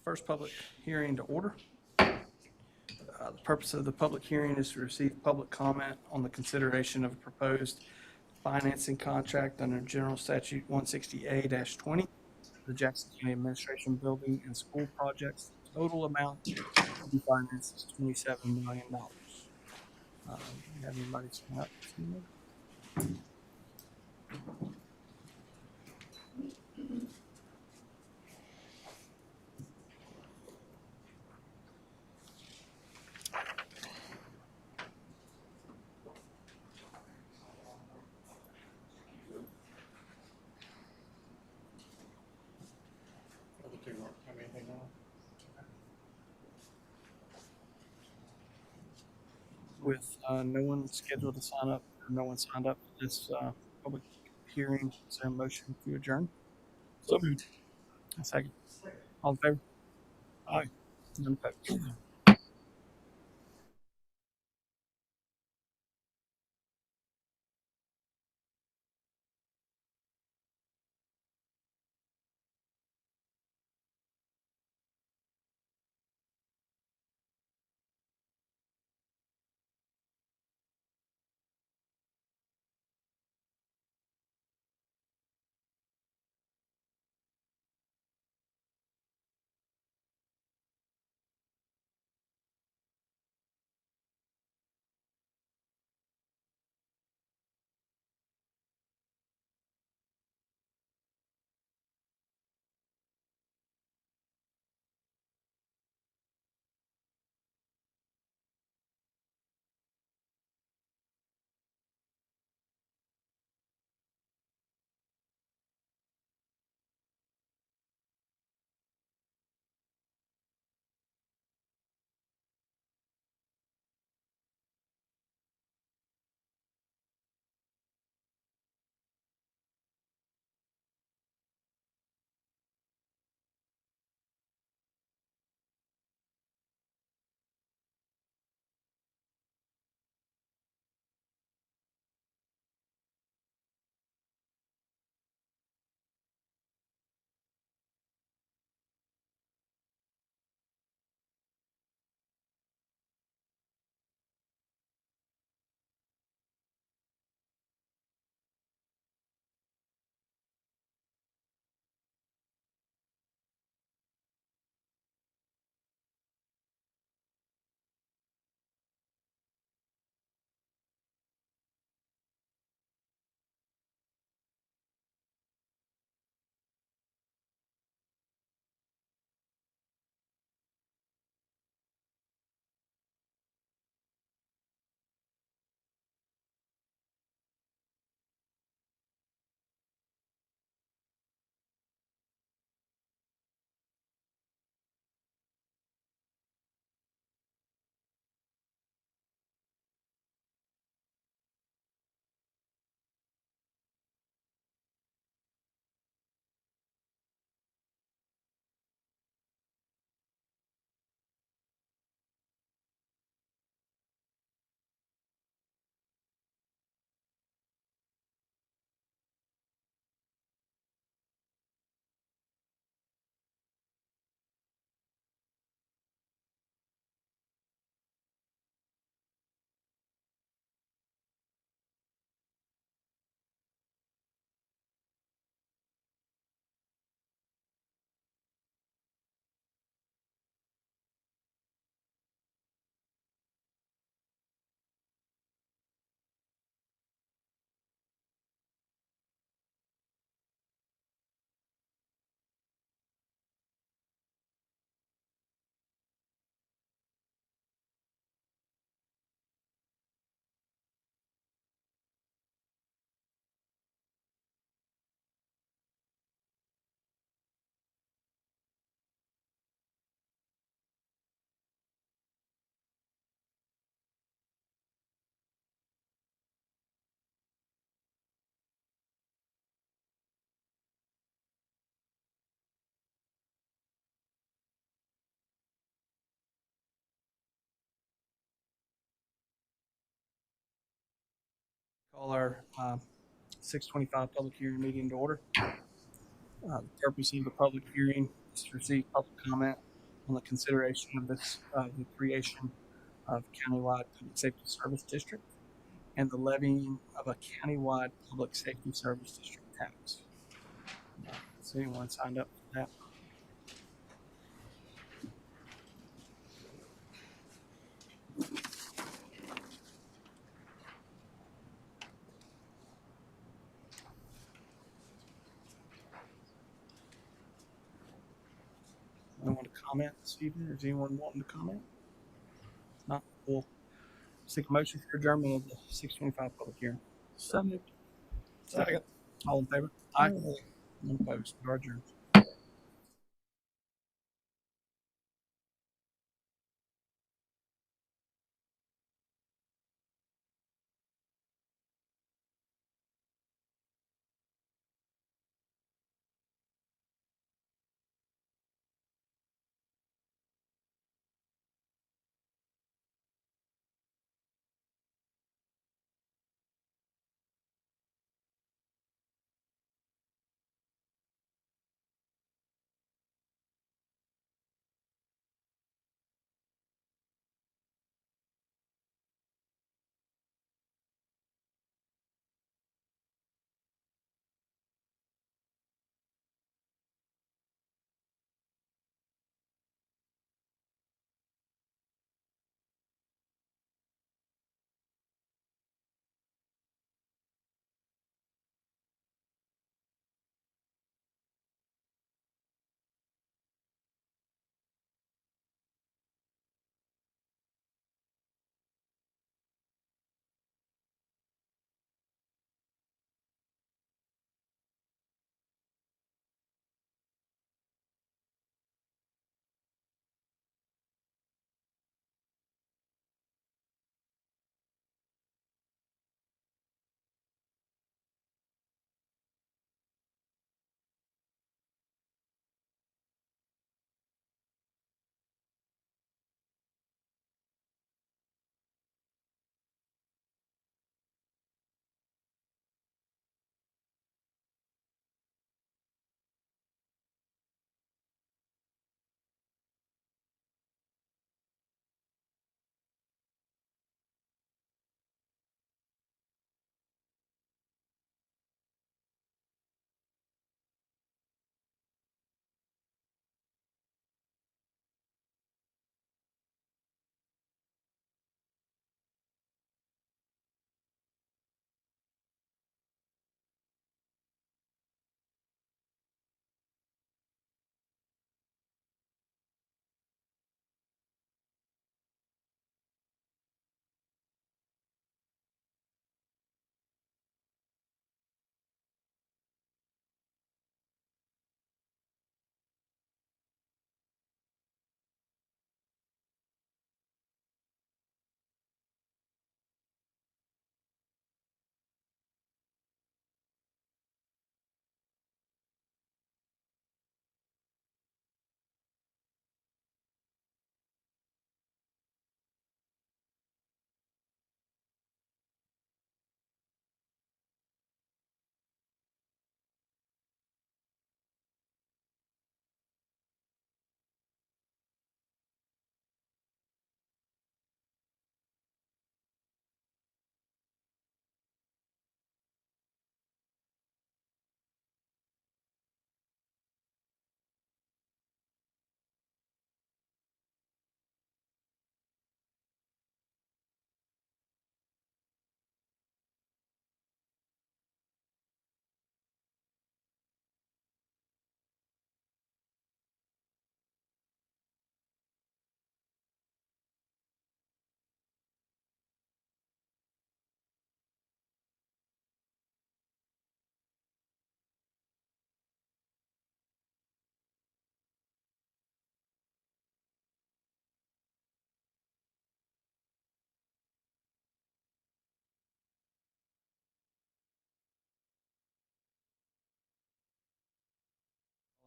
first public hearing to order. The purpose of the public hearing is to receive public comment on the consideration of a proposed financing contract under General Statute 160A-20, the Jackson County Administration Building and School projects. The total amount to be financed is $27 million. Have anybody sign up? Other two don't have anything on. With no one scheduled to sign up, or no one signed up for this public hearing, is there a motion to adjourn? So moved. A second. All in favor? Aye. None opposed. Call our 6:25 public hearing meeting to order. The purpose of the public hearing is to receive public comment on the consideration of the creation of countywide public safety service district and the levying of a countywide public safety service district tax. Has anyone signed up for that? Anyone want to comment this evening? Is anyone wanting to comment? If not, we'll seek a motion for adjournment of the 6:25 public hearing. So moved. Second. All in favor? Aye. None opposed. We are adjourned.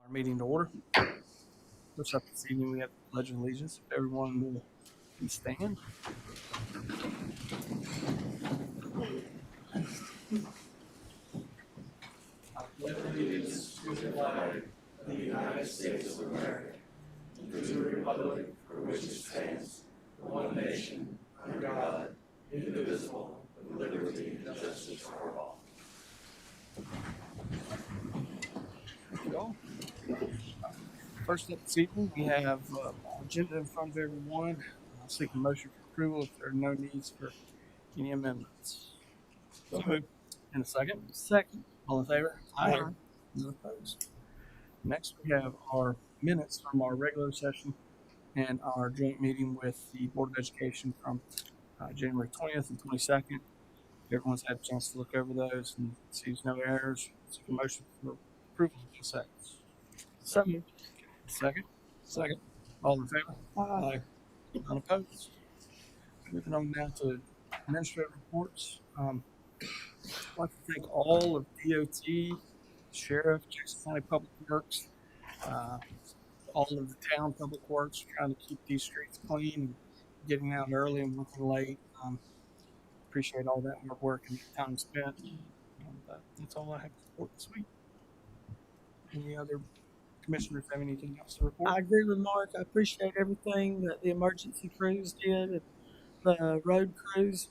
Our meeting to order. First up this evening, we have the Pledge of Allegiance. If everyone will please stand. With allegiance to the flag of the United States of America, to the republic republic for which it stands, one nation, under God, indivisible, with liberty and justice for all. Thank you all. First up this evening, we have agenda in front of everyone. I'll seek a motion for approval if there are no needs for any amendments. So moved. In a second. Second. All in favor? Aye. None opposed. Next, we have our minutes from our regular session and our joint meeting with the Board of Education from January 20th and 22nd. Everyone's had a chance to look over those and sees no errors. Seek a motion for approval in a second. So moved. Second. Second. All in favor? Aye. None opposed. Moving on now to administrative reports. I'd like to thank all of DOT, Sheriff, Jackson County Public Works, all of the town public works, trying to keep these streets clean and getting out early and working late. Appreciate all that hard work and time spent. That's all I have to report this week. Any other commissioners have anything else to report? I agree with Mark. I appreciate everything that the emergency crews did, and the road crews.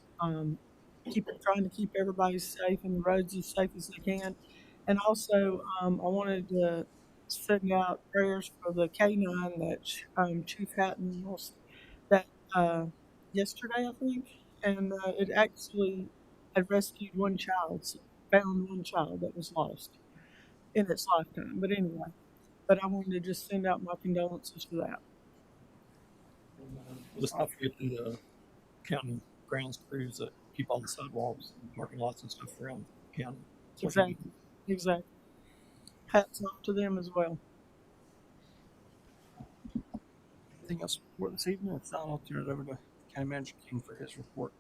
Trying to keep everybody safe and the roads as safe as they can. And also, I wanted to send out prayers for the K9 that Chief Hatton lost that yesterday, I think. And it actually had rescued one child, found one child that was lost in its lifetime. But anyway, I wanted to just send out my condolences for that. Let's not forget the county grounds crews that keep all the sidewalks and parking lots and stuff around the county. Exactly. Hats off to them as well. Anything else for this evening? If not, I'll turn it over to County Manager King for his report.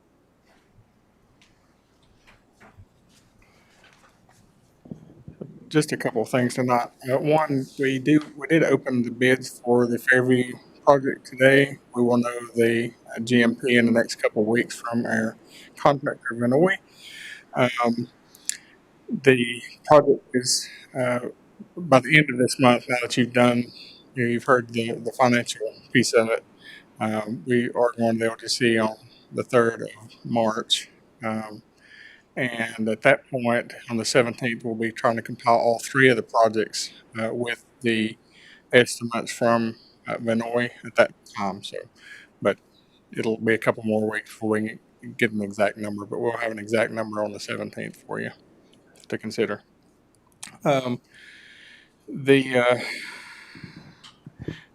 Just a couple of things tonight. One, we did open the bids for the Fairview project today. We will know the GMP in the next couple of weeks from our contractor, Vinoy. The project is by the end of this month. Now that you've heard the financial piece of it. We are going to the LGC on the 3rd of March. And at that point, on the 17th, we'll be trying to compile all three of the projects with the estimates from Vinoy at that time. But it'll be a couple more weeks before we can get an exact number. But we'll have an exact number on the 17th for you to consider. The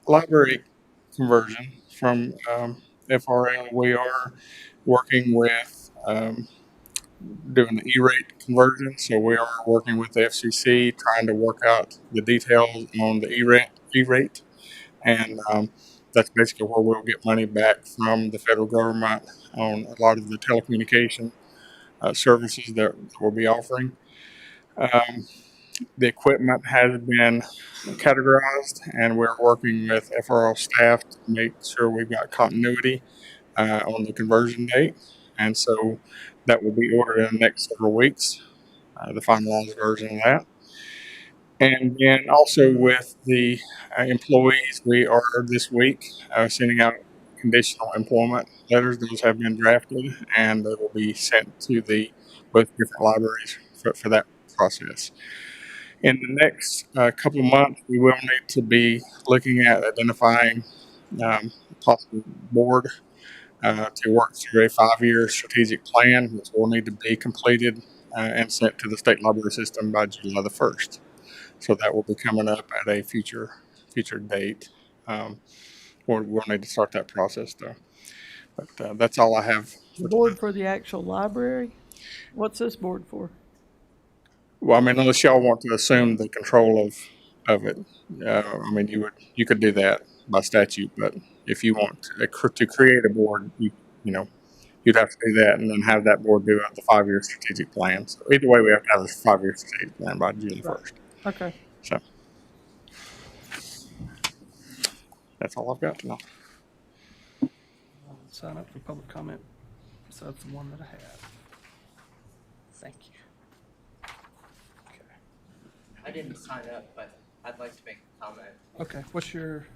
library conversion from FRL, we are working with doing the E-rate conversion. So we are working with the FCC, trying to work out the details on the E-rate. And that's basically where we'll get money back from the federal government on a lot of the telecommunication services that we'll be offering. The equipment has been categorized, and we're working with FRL staff to make sure we've got continuity on the conversion date. And so that will be ordered in the next several weeks, the finalized version of that. And then also with the employees, we are this week sending out conditional employment letters. Those have been drafted, and they will be sent to both different libraries for that process. In the next couple of months, we will need to be looking at identifying possible board to work through a 5-year strategic plan, which will need to be completed and sent to the state library system by July the 1st. So that will be coming up at a future date. We'll need to start that process though. But that's all I have. The board for the actual library? What's this board for? Well, I mean, unless y'all want to assume the control of it, I mean, you could do that by statute. But if you want to create a board, you'd have to do that and then have that board do the 5-year strategic plan. So either way, we have to have a 5-year strategic plan by June 1st. Okay. So that's all I've got to know. Sign up for public comment. So that's the one that I have. Thank you. Okay. I didn't sign up, but I'd like to make a comment. Okay. What's your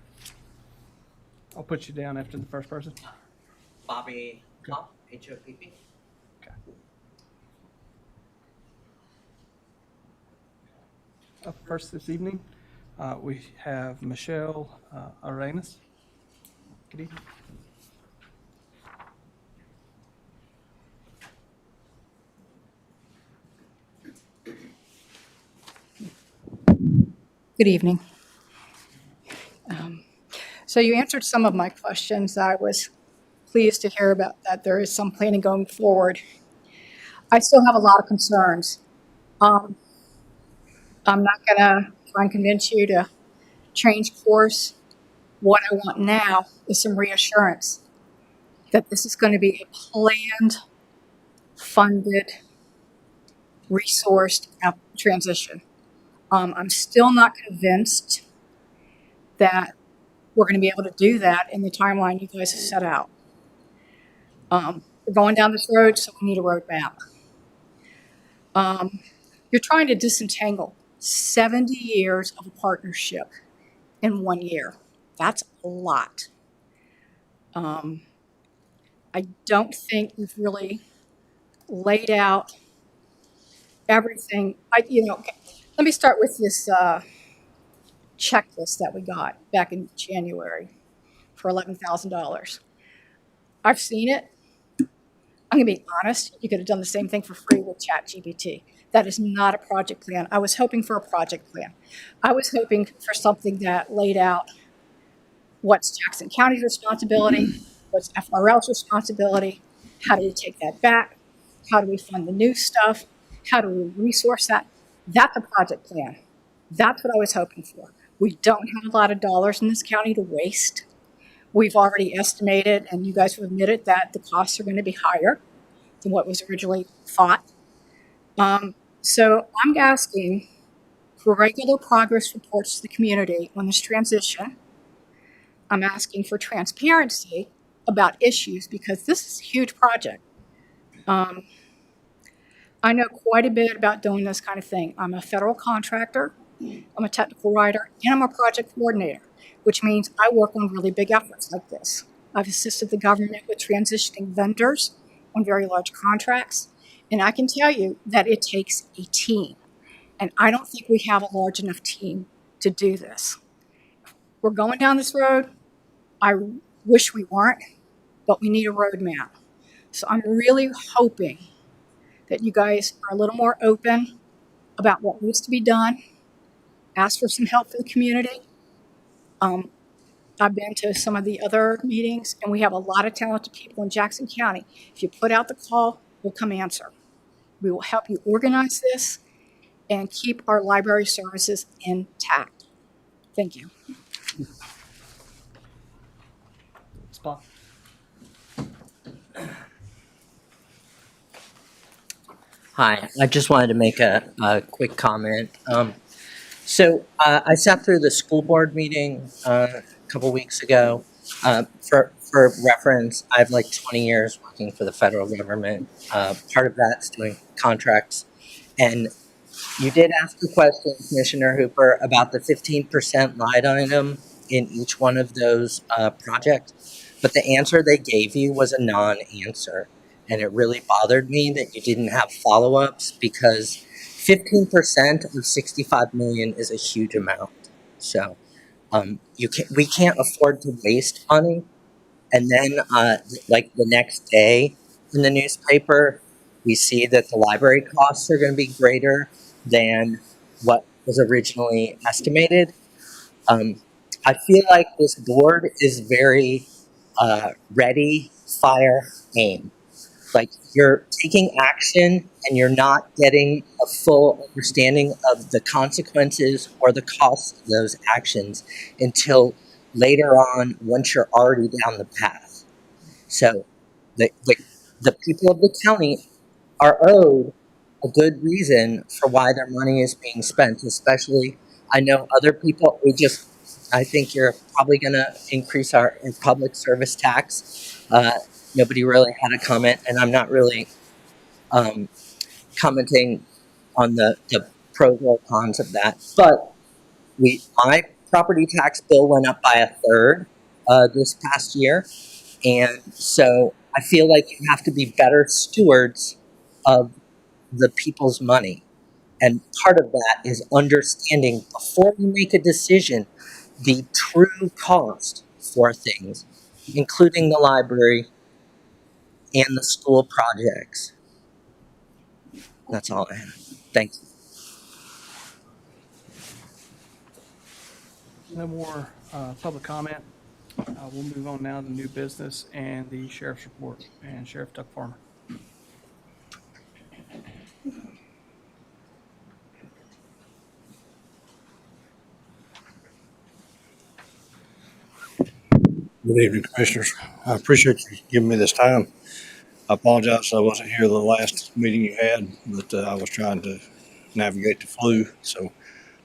I'll put you down after the first person. Bobby Okay. Hopp, H-O-P-P. Up first this evening, we have Michelle Arenas. Good evening. Good evening. So you answered some of my questions. I was pleased to hear about that there is some planning going forward. I still have a lot of concerns. I'm not going to try and convince you to change course. What I want now is some reassurance that this is going to be a planned, funded, resourced transition. I'm still not convinced that we're going to be able to do that in the timeline you guys have set out. We're going down this road, so we need a roadmap. You're trying to disentangle 70 years of a partnership in 1 year. That's a lot. I don't think we've really laid out everything. Let me start with this checklist that we got back in January for $11,000. I've seen it. I'm going to be honest. You could have done the same thing for free with ChatGPT. That is not a project plan. I was hoping for a project plan. I was hoping for something that laid out what's Jackson County's responsibility, what's FRL's responsibility, how do we take that back, how do we fund the new stuff, how do we resource that. That's a project plan. That's what I was hoping for. We don't have a lot of dollars in this county to waste. We've already estimated, and you guys have admitted that the costs are going to be higher than what was originally thought. So I'm asking for regular progress reports to the community on this transition. I'm asking for transparency about issues because this is a huge project. I know quite a bit about doing this kind of thing. I'm a federal contractor, I'm a technical writer, and I'm a project coordinator, which means I work on really big efforts like this. I've assisted the government with transitioning vendors on very large contracts, and I can tell you that it takes a team, and I don't think we have a large enough team to do this. We're going down this road. I wish we weren't, but we need a roadmap. So I'm really hoping that you guys are a little more open about what needs to be done. Ask for some help for the community. I've been to some of the other meetings, and we have a lot of talented people in Jackson County. If you put out the call, we'll come answer. We will help you organize this and keep our library services intact. Thank you. Spot. Hi, I just wanted to make a quick comment. So I sat through the school board meeting a couple weeks ago. For reference, I have like 20 years working for the federal government. Part of that's doing contracts. And you did ask a question, Commissioner Hooper, about the 15% line item in each one of those projects. But the answer they gave you was a non-answer. And it really bothered me that you didn't have follow-ups because 15% of 65 million is a huge amount. So we can't afford to waste money. And then like the next day in the newspaper, we see that the library costs are going to be greater than what was originally estimated. I feel like this board is very ready, fire, aim. Like you're taking action and you're not getting a full understanding of the consequences or the costs of those actions until later on once you're already down the path. So the people of the county are owed a good reason for why their money is being spent, especially I know other people, I think you're probably going to increase our public service tax. Nobody really had a comment, and I'm not really commenting on the pros or cons of that. But my property tax bill went up by a third this past year. And so I feel like you have to be better stewards of the people's money. And part of that is understanding before you make a decision the true cost for things, including the library and the school projects. That's all I have. Thank you. No more public comment. We'll move on now to new business and the sheriff's report. And Sheriff Doug Farmer. Good evening, Commissioners. I appreciate you giving me this time. I apologize I wasn't here the last meeting you had, but I was trying to navigate the flu, so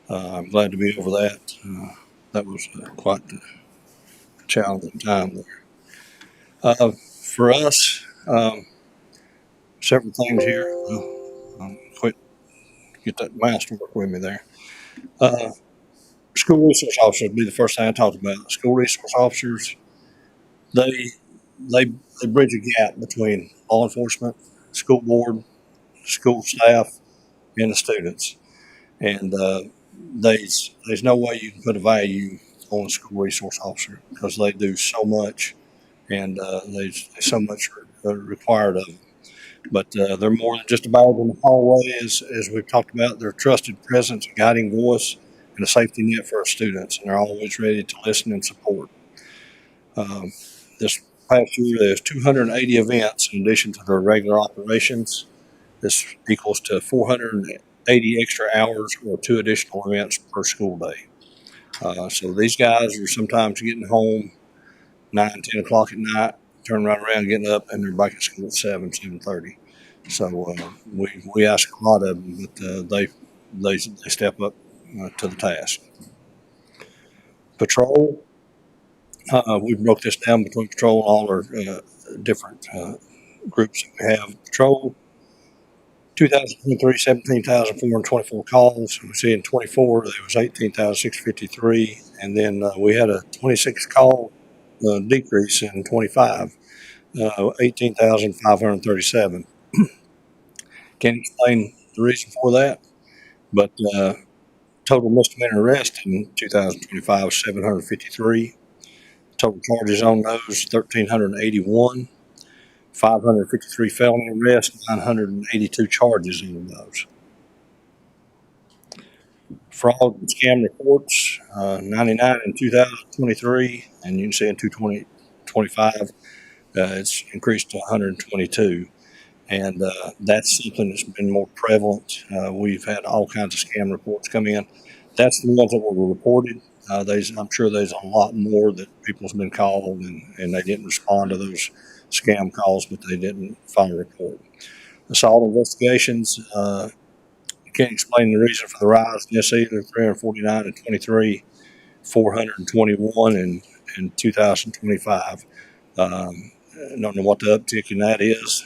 I'm glad to be over that. That was quite a challenging time there. For us, several things here. Quit, get that mouse to work with me there. School resource officers would be the first thing I talked about. School resource officers, they bridge a gap between law enforcement, school board, school staff, and the students. And there's no way you can put a value on a school resource officer because they do so much, and there's so much required of them. But they're more than just a badge in the hallway, as we've talked about. They're a trusted presence, a guiding voice, and a safety net for our students, and they're always ready to listen and support. This past year, there's 280 events in addition to their regular operations. This equals to 480 extra hours or 2 additional events per school day. So these guys are sometimes getting home 9, 10 o'clock at night, turning right around, getting up, and they're back at school at 7:30. So we ask a lot of them, but they step up to the task. Patrol, we broke this down between patrol and all our different groups that we have. Patrol, 2023, 17,424 calls. We see in 24, there was 18,653. And then we had a 26 call decrease in 25, 18,537. Can't explain the reason for that, but total misdemeanor arrest in 2025 was 753. Total charges on those 1,381. 553 felony arrests, 982 charges on those. Fraud and scam reports, 99 in 2023, and you can see in 2025, it's increased to 122. And that's something that's been more prevalent. We've had all kinds of scam reports come in. That's the ones that were reported. I'm sure there's a lot more that people's been called and they didn't respond to those scam calls, but they didn't file a report. Assault investigations, can't explain the reason for the rise in this either. 349 in 23, 421 in 2025. I don't know what the uptick in that is,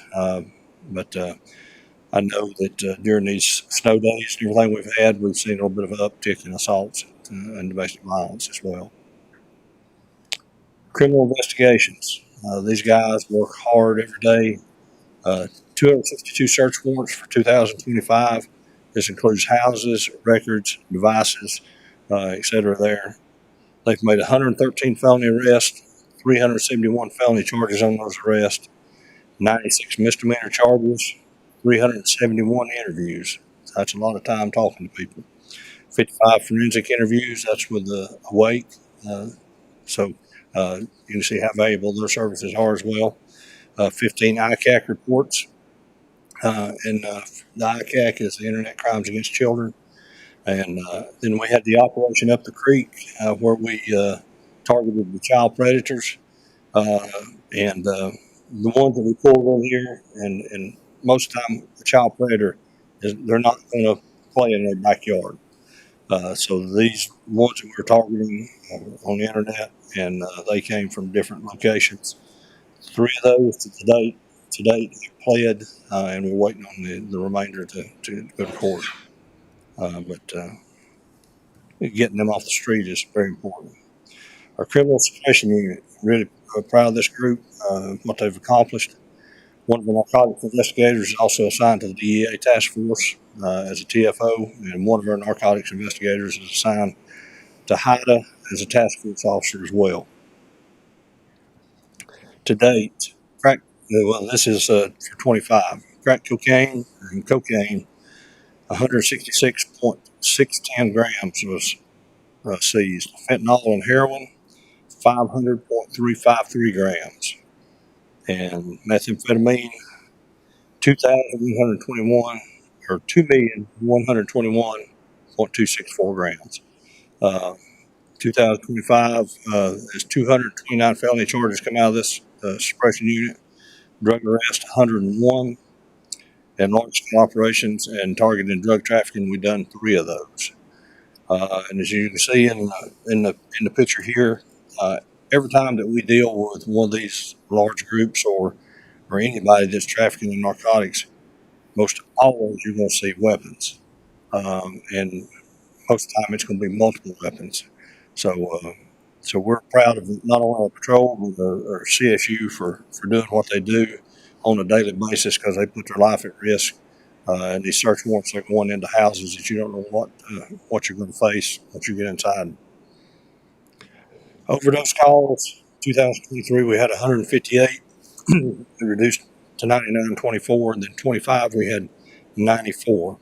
but I know that during these snow days and everything we've had, we've seen a little bit of an uptick in assaults and domestic violence as well. Criminal investigations. These guys work hard every day. 262 search warrants for 2025. This includes houses, records, devices, etc. there. They've made 113 felony arrests, 371 felony charges on those arrests, 96 misdemeanor charges, 371 interviews. That's a lot of time talking to people. 55 forensic interviews, that's with the awake. So you can see how valuable their services are as well. 15 ICAC reports. And the ICAC is the Internet Crimes Against Children. And then we had the operation up the creek where we targeted the child predators. And the ones that we pulled in here, and most of the time the child predator, they're not going to play in their backyard. So these ones that we were targeting on the internet, and they came from different locations. 3 of those to date pled, and we're waiting on the remainder to go to court. But getting them off the street is very important. Our criminal suppression unit, really proud of this group, what they've accomplished. One of the narcotics investigators is also assigned to the DEA task force as a TFO, and one of our narcotics investigators is assigned to HIDA as a task force officer as well. To date, this is for 25. Crack cocaine and cocaine, 166.610 grams was seized. Fentanyl and heroin, 500.353 grams. And methamphetamine, 2,121 or 2,121.264 grams. 2025 there's 229 felony charges come out of this suppression unit. Drug arrest 101, and large scale operations and targeted drug trafficking. We've done 3 of those. And as you can see in the picture here, every time that we deal with one of these large groups or anybody that's trafficking in narcotics, most always you're going to see weapons, and most of the time it's going to be multiple weapons. So we're proud of not only our patrol but our CSU for doing what they do on a daily basis, because they put their life at risk. And these search warrants are going into houses that you don't know what you're going to face once you get inside. Overdose calls, 2023 we had 158. We reduced to 99 24, and then 25 we had 94.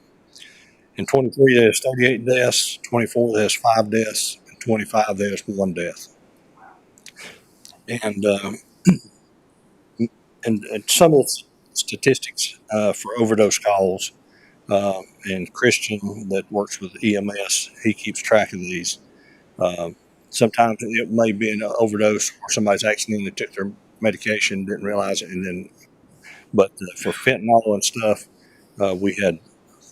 In 23 there's 38 deaths, 24 there's 5 deaths, and 25 there's 1 death. And some of the statistics for overdose calls, and Christian that works with EMS, he keeps track of these. Sometimes it may be an overdose or somebody's accidentally took their medication, didn't realize it, but for fentanyl and stuff, we had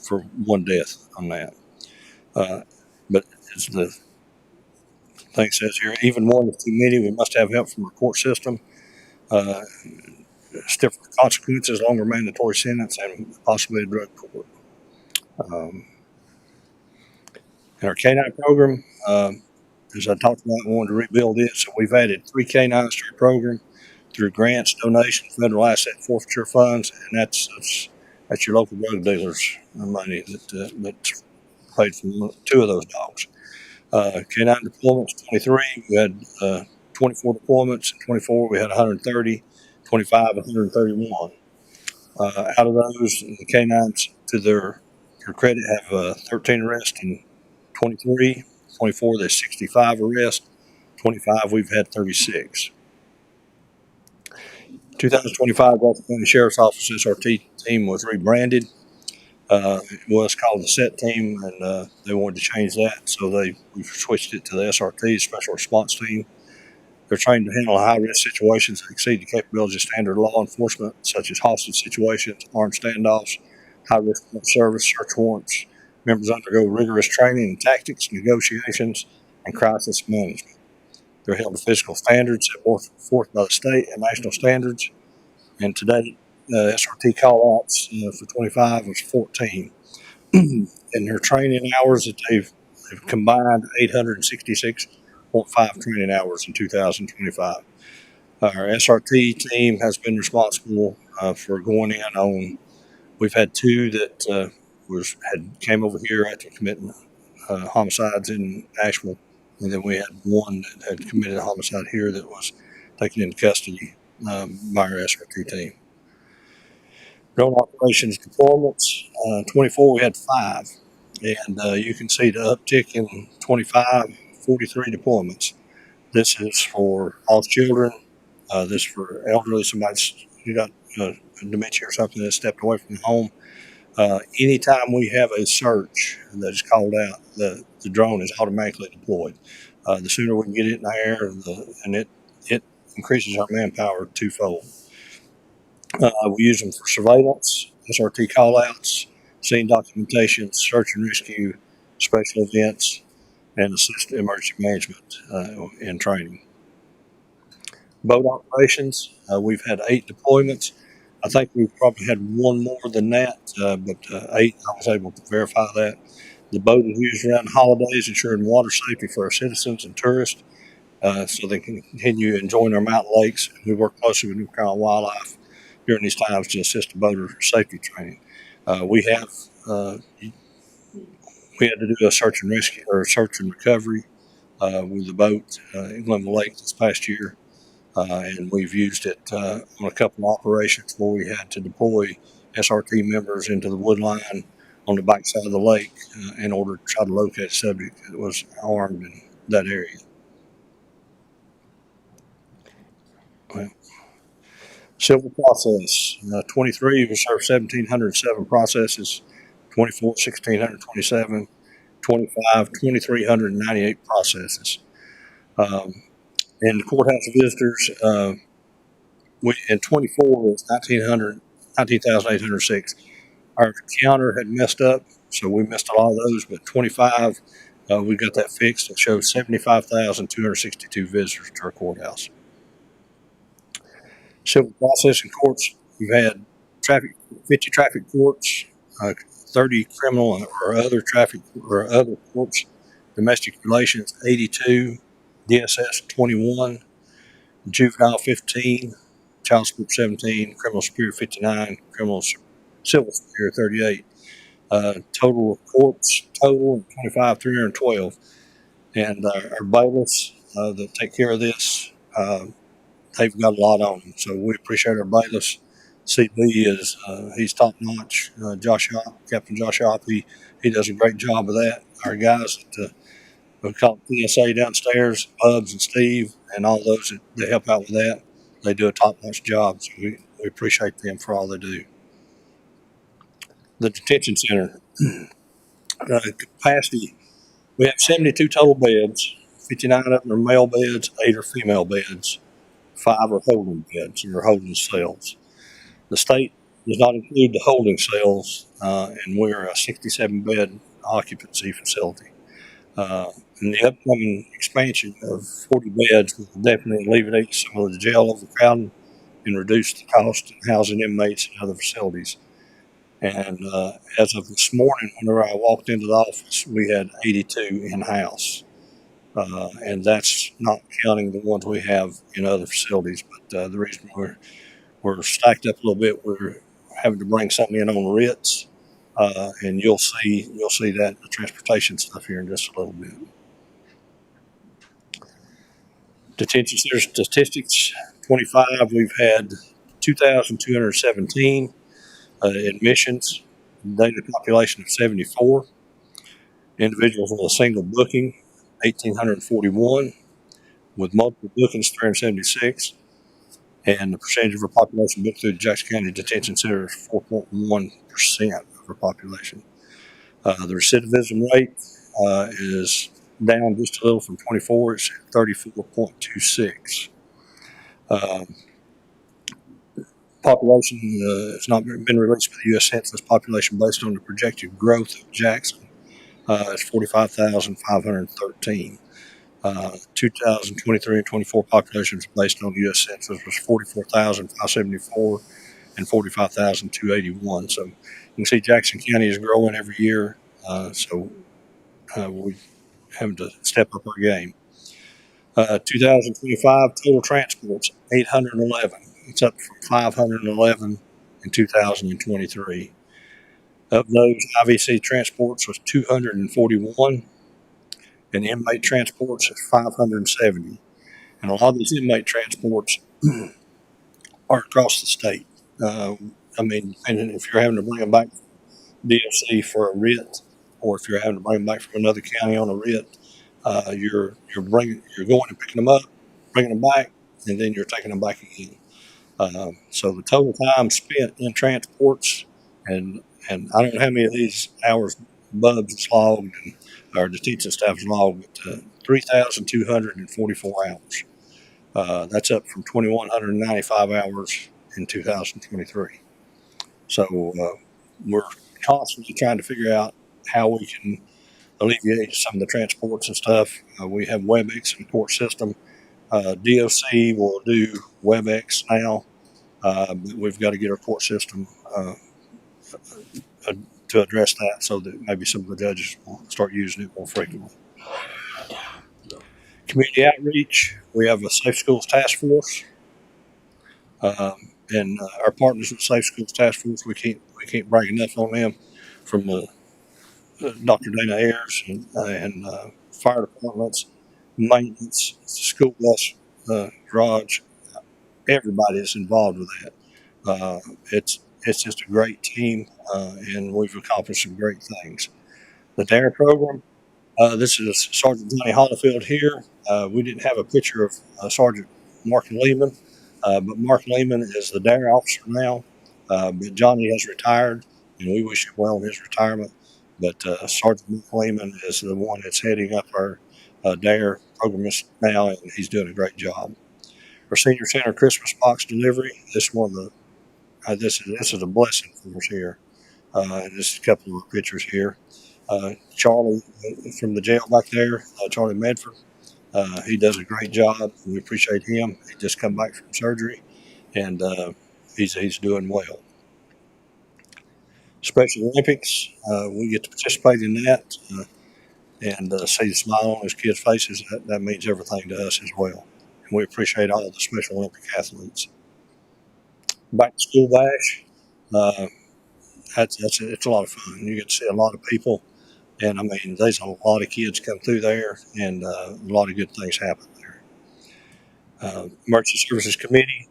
for 1 death on that. But as the thing says here, even 1 is too many. We must have help from our court system. Stiffer consequences, longer mandatory sentence, and possibly a drug court. In our K-9 program, as I talked about, we wanted to rebuild it, so we've added 3 K-9s to our program through grants, donations, federal asset forfeiture funds, and that's your local drug dealers' money that's paid for 2 of those dogs. K-9 deployments, 23. We had 24 deployments. In 24, we had 130. 25, 131. Out of those, the K-9s, to their credit, have 13 arrests. In 23, 24, there's 65 arrests. 25, we've had 36. 2025, Walton County Sheriff's Office SRT team was rebranded. It was called the SET team, and they wanted to change that, so we switched it to the SRT, Special Response Team. They're trained to handle high-risk situations that exceed the capabilities of standard law enforcement, such as hostage situations, armed standoffs, high-risk service, search warrants. Members undergo rigorous training in tactics, negotiations, and crisis management. They're held to physical standards set forth by the state and national standards. And today, SRT call-outs for 25 was 14. In their training hours, that they've combined 866.5 training hours in 2025. Our SRT team has been responsible for going in on. We've had 2 that came over here after committing homicides in Asheville, and then we had 1 that had committed a homicide here that was taken into custody by our SRT team. Drone operations deployments, 24 we had 5, and you can see the uptick in 25. 43 deployments. This is for all children. This is for elderly. Somebody's got dementia or something that stepped away from home. Anytime we have a search that is called out, the drone is automatically deployed. The sooner we can get it in the air, and it increases our manpower 2-fold. We use them for surveillance, SRT callouts, scene documentation, search and rescue, special events, and assist emergency management and training. Boat operations, we've had 8 deployments. I think we've probably had 1 more than that, but 8, I was able to verify that. The boat is used around the holidays, ensuring water safety for our citizens and tourists. so they can continue enjoying our mountain lakes. We work closely with New Carolina Wildlife during these times to assist the boater safety training. We had to do a search and rescue or search and recovery with the boat in Glenville Lake this past year. And we've used it on a couple of operations where we had to deploy SRT members into the wood line on the backside of the lake in order to try to locate a subject that was armed in that area. Well, civil process, 23, we served 1,707 processes, 24, 1,627, 25, 2,398 processes. In the courthouse visitors, in 24 was 19,806. Our counter had messed up, so we missed a lot of those, but 25, we got that fixed. It shows 75,262 visitors to our courthouse. Civil processing courts, we've had 50 traffic courts, 30 criminal or other traffic or other courts, domestic relations 82, DSS 21, juvenile 15, child support 17, criminal superior 59, civil superior 38. Total of courts total 25,312, and our bailiffs that take care of this, they've got a lot on them. So we appreciate our bailiffs. CB is he's top notch. Captain Josh Opp, he does a great job of that. Our guys that we call PSA downstairs, Bubs and Steve, and all those that help out with that, they do a top notch job. So we appreciate them for all they do. The detention center capacity, we have 72 total beds. 59 of them are male beds, 8 are female beds, 5 are holding beds or holding cells. The state does not include the holding cells, and we're a 67 bed occupancy facility. And the upcoming expansion of 40 beds will definitely alleviate some of the jail overcrowding and reduce the cost of housing inmates in other facilities. And as of this morning, whenever I walked into the office, we had 82 in-house. And that's not counting the ones we have in other facilities. But the reason we're stacked up a little bit, we're having to bring something in on Ritz. And you'll see that in the transportation stuff here in just a little bit. Detention center statistics, 25, we've had 2,217 admissions, daily population of 74. Individuals with a single booking, 1,841, with multiple bookings, 376. And the percentage of our population booked through the Jackson County Detention Center is 4.1% of our population. The recidivism rate is down just a little from 24. It's 34.26. Population has not been released by the U.S. Census. Population based on the projected growth of Jackson is 45,513. 2023 and 24 populations based on the U.S. Census was 44,574 and 45,281. So you can see Jackson County is growing every year. So we having to step up our game. 2025 total transports 811. It's up from 511 in 2023. Of those, IVC transports was 241, and inmate transports is 570. And a lot of these inmate transports are across the state. I mean, depending if you're having to bring them back from DFC for a writ, or if you're having to bring them back from another county on a writ, you're going and picking them up, bringing them back, and then you're taking them back again. So the total time spent in transports, and I don't know how many of these hours Bubs is logged and our detention staff is logged, but 3,244 hours. That's up from 2,195 hours in 2023. So we're constantly trying to figure out how we can alleviate some of the transports and stuff. We have WebEx in the court system. DOC will do WebEx now, but we've got to get our court system to address that so that maybe some of the judges will start using it more frequently. Community outreach, we have a Safe Schools Task Force. And our partners with Safe Schools Task Force, we can't brag enough on them, from Dr. Dana Ayers and fire departments, maintenance, school bus garage. Everybody is involved with that. It's just a great team, and we've accomplished some great things. The DARE program. This is Sergeant Johnny Hollifield here. We didn't have a picture of Sergeant Mark Lehman, but Mark Lehman is the DARE officer now. But Johnny has retired, and we wish him well in his retirement. But Sergeant Mark Lehman is the one that's heading up our DARE program now, and he's doing a great job. Our senior center Christmas box delivery. This is a blessing for us here. And just a couple of pictures here. Charlie from the jail back there, Charlie Medford. He does a great job. We appreciate him. He just come back from surgery, and he's doing well. Special Olympics, we get to participate in that, and see the smile on his kids' faces. That means everything to us as well. And we appreciate all the Special Olympic athletes. Back to school bash. It's a lot of fun. You get to see a lot of people. And I mean, there's a lot of kids come through there, and a lot of good things happen there. Emergency Services Committee.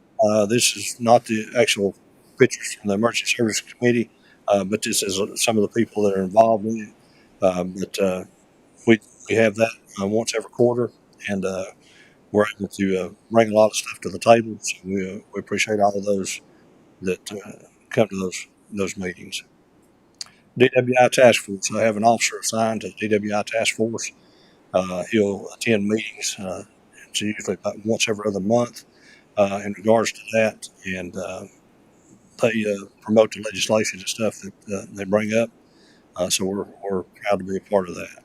This is not the actual pictures from the Emergency Services Committee, but this is some of the people that are involved in it. But we have that once every quarter, and we're able to bring a lot of stuff to the table. So we appreciate all of those that come to those meetings. DWI Task Force. I have an officer assigned to DWI Task Force. He'll attend meetings. It's usually about once every other month in regards to that, and they promote the legislation and stuff that they bring up. So we're proud to be a part of that.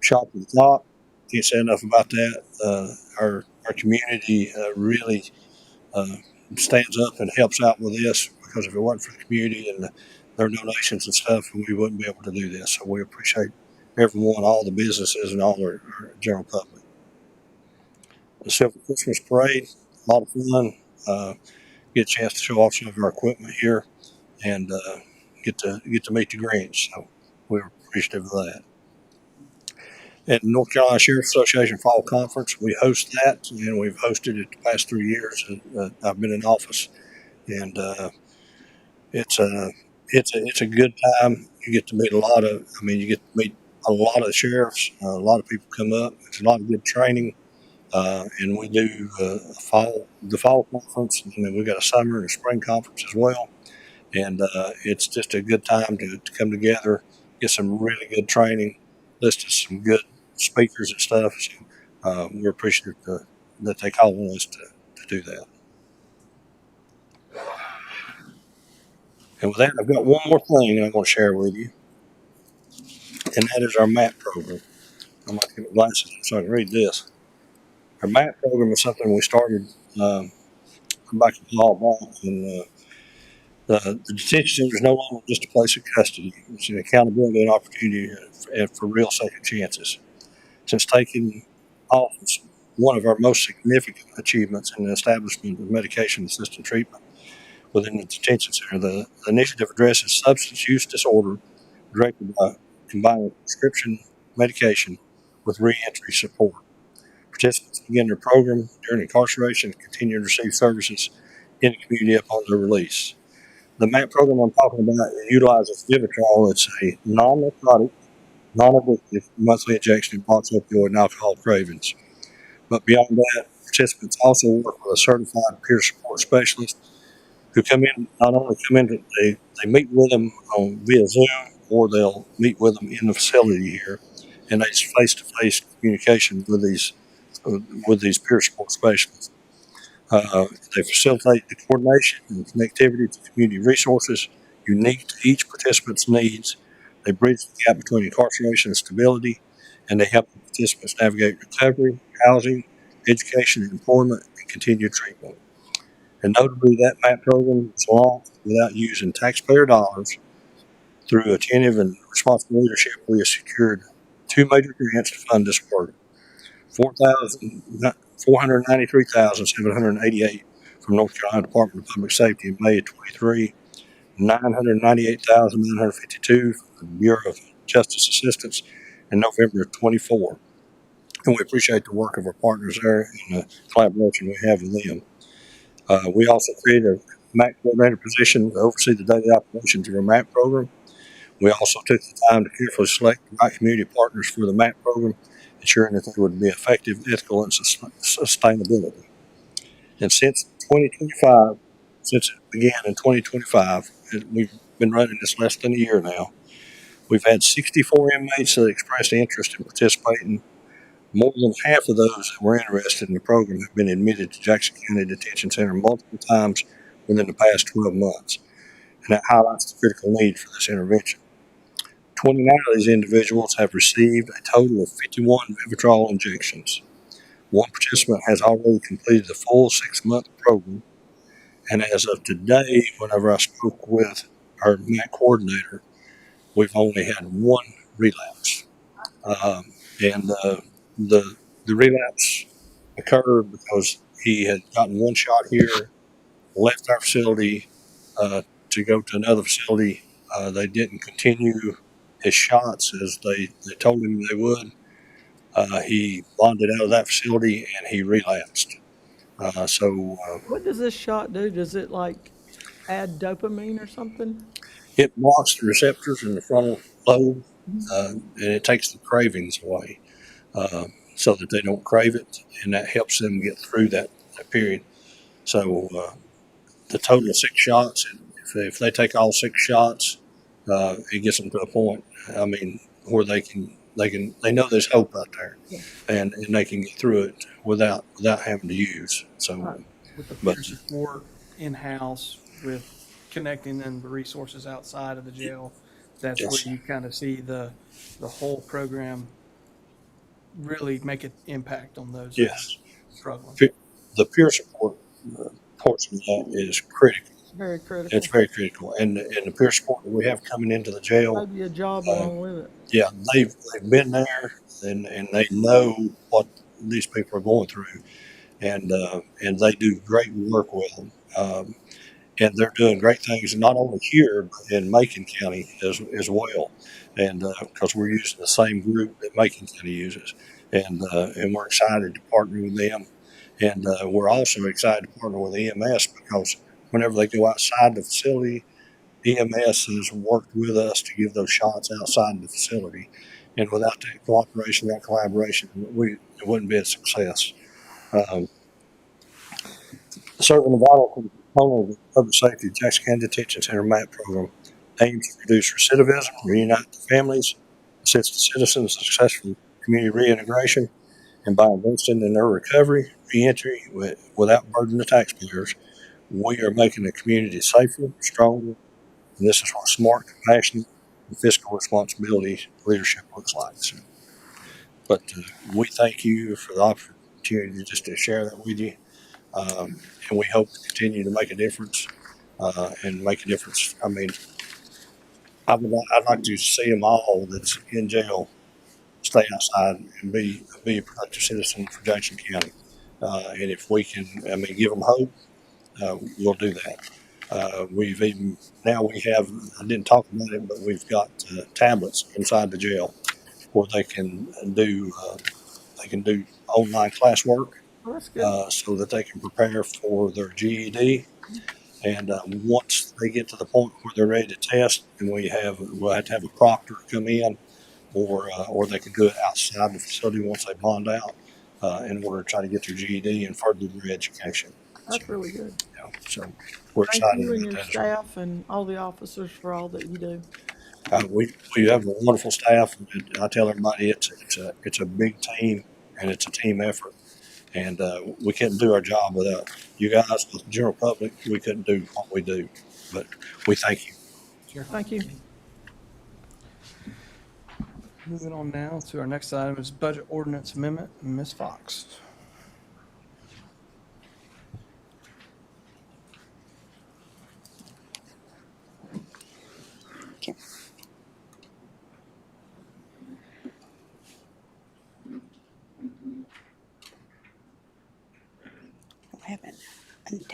Shop at the Top. Can't say enough about that. Our community really stands up and helps out with this, because if it wasn't for the community and their donations and stuff, we wouldn't be able to do this. So we appreciate everyone, all the businesses, and all our general public. The Silver Christmas Parade, a lot of fun. Get a chance to show off some of our equipment here, and get to meet the Grinch. So we're appreciative of that. At the North Carolina Sheriff Association Fall Conference, we host that, and we've hosted it the past 3 years. I've been in office, and it's a good time. You get to meet you get to meet a lot of sheriffs. A lot of people come up. It's a lot of good training, and we do the fall conference, and then we got a summer and a spring conference as well. And it's just a good time to come together, get some really good training, listen to some good speakers and stuff. So we're appreciative that they call on us to do that. And with that, I've got one more thing I'm going to share with you, and that is our MAP program. I'm going to get my glasses so I can read this. Our MAP program is something we started back a while back, and the detention center is no longer just a place of custody. It's an accountability and opportunity for real second chances. Since taking office, one of our most significant achievements in the establishment of medication-assisted treatment within the detention center, the initiative addresses substance use disorder directed by combining prescription medication with reentry support. Participants begin their program during incarceration and continue to receive services in the community upon their release. The MAP program I'm talking about utilizes Vivitrol. It's a non-narcotic, non-addictive monthly injection that blocks opioid and alcohol cravings. But beyond that, participants also work with a certified peer support specialist who not only come in, they meet with them via Zoom, or they'll meet with them in the facility here, and they face-to-face communication with these peer support specialists. They facilitate the coordination and connectivity to community resources unique to each participant's needs. They bridge the gap between incarceration and stability, and they help the participants navigate recovery, housing, education, employment, and continued treatment. And notably, that MAP program was launched without using taxpayer dollars. Through attentive and responsible leadership, we have secured 2 major grants to fund this work. $493,788 from North Carolina Department of Public Safety in May of 23, $998,952 from the Bureau of Justice Assistance in November of 24. And we appreciate the work of our partners there and the collaboration we have with them. We also created a MAC coordinator position to oversee the daily operations of our MAC program. We also took the time to carefully select the right community partners for the MAP program, ensuring that they would be effective, ethical, and sustainability. And since it began in 2025, we've been running this less than a year now. We've had 64 inmates that expressed interest in participating. More than half of those that were interested in the program have been admitted to Jackson County Detention Center multiple times within the past 12 months. And that highlights the critical need for this intervention. 29 of these individuals have received a total of 51 Vivitrol injections. One participant has already completed the full 6-month program. And as of today, whenever I spoke with our MAC coordinator, we've only had one relapse. The relapse occurred because he had gotten one shot here, left our facility to go to another facility. They didn't continue his shots as they told him they would. He bonded out of that facility and he relapsed. What does this shot do? Does it like add dopamine or something? It blocks the receptors in the frontal lobe and it takes the cravings away so that they don't crave it, and that helps them get through that period. So the total of 6 shots, if they take all 6 shots, it gets them to a point, I mean, where they know there's hope out there, Yeah. and they can get through it without having to use. So, Right. With the But- peer support in-house with connecting them to resources outside of the jail, that's Yes. where you kind of see the whole program really make an impact on those yes, struggling. the peer support portion of that is critical. Very critical. It's very critical, and the peer support that we have coming into the jail, Maybe a job along with it. yeah, they've been there and they know what these people are going through, and they do great work with them, and they're doing great things not only here but in Macon County as well, and because we're using the same group that Macon County uses, and we're excited to partner with them, and we're also excited to partner with EMS because whenever they go outside the facility, EMS has worked with us to give those shots outside the facility. And without that cooperation, that collaboration, it wouldn't be a success. Serving a vital component of the public safety Jackson County Detention Center MAP program aims to reduce recidivism, reunite the families, assist the citizens in successful community reintegration, and by investing in their recovery, reentry without burdening the taxpayers, we are making the community safer, stronger, and this is what smart, compassionate, and fiscal responsibility leadership looks like. So, but we thank you for the opportunity just to share that with you. And we hope to continue to make a difference and make a difference. I mean, I'd like to see them all that's in jail stay outside and be a productive citizen for Jackson County. And if we can, I mean, give them hope, we'll do that. We have, I didn't talk about it, but we've got tablets inside the jail where they can do online classwork Well, that's good. so that they can prepare for their GED. And once they get to the point where they're ready to test, and we'll have to have a proctor come in, or they can do it outside the facility once they bond out in order to try to get their GED and further their education. That's really good. Yeah, so we're Thank excited you and about your that as well. staff and all the officers for all that you do. We have a wonderful staff. I tell everybody it's a big team and it's a team effort, and we couldn't do our job without you guys, the general public. We couldn't do what we do, but we thank you. Thank you. Moving on now to our next item is budget ordinance amendment. Ms. Fox.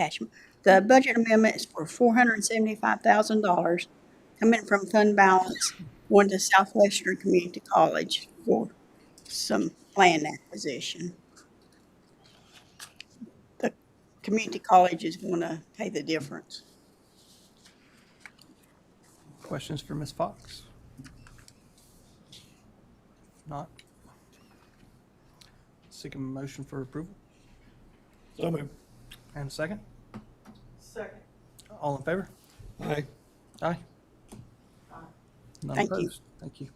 attachment. The budget amendment is for $475,000 coming from fund balance going to Southwestern Community College for some land acquisition. The community college is going to pay the difference. Questions for Ms. Fox? Not. Seek a motion for approval. So moved. And a second? Second. All in favor? Aye. Aye. None Thank you. opposed. Thank you.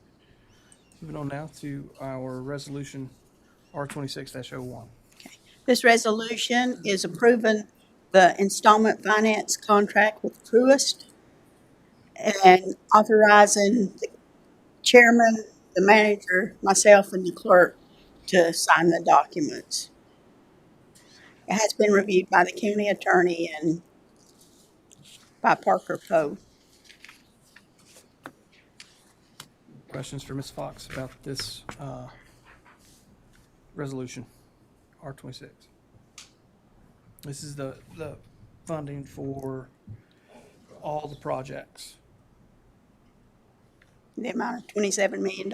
Moving on now to our resolution R26-01. This resolution is approving the installment finance contract with Truist and authorizing the chairman, the manager, myself, and the clerk to sign the documents. It has been reviewed by the county attorney and by Parker Poe. Questions for Ms. Fox about this resolution, R26? This is the funding for all the projects. The amount of $27 million.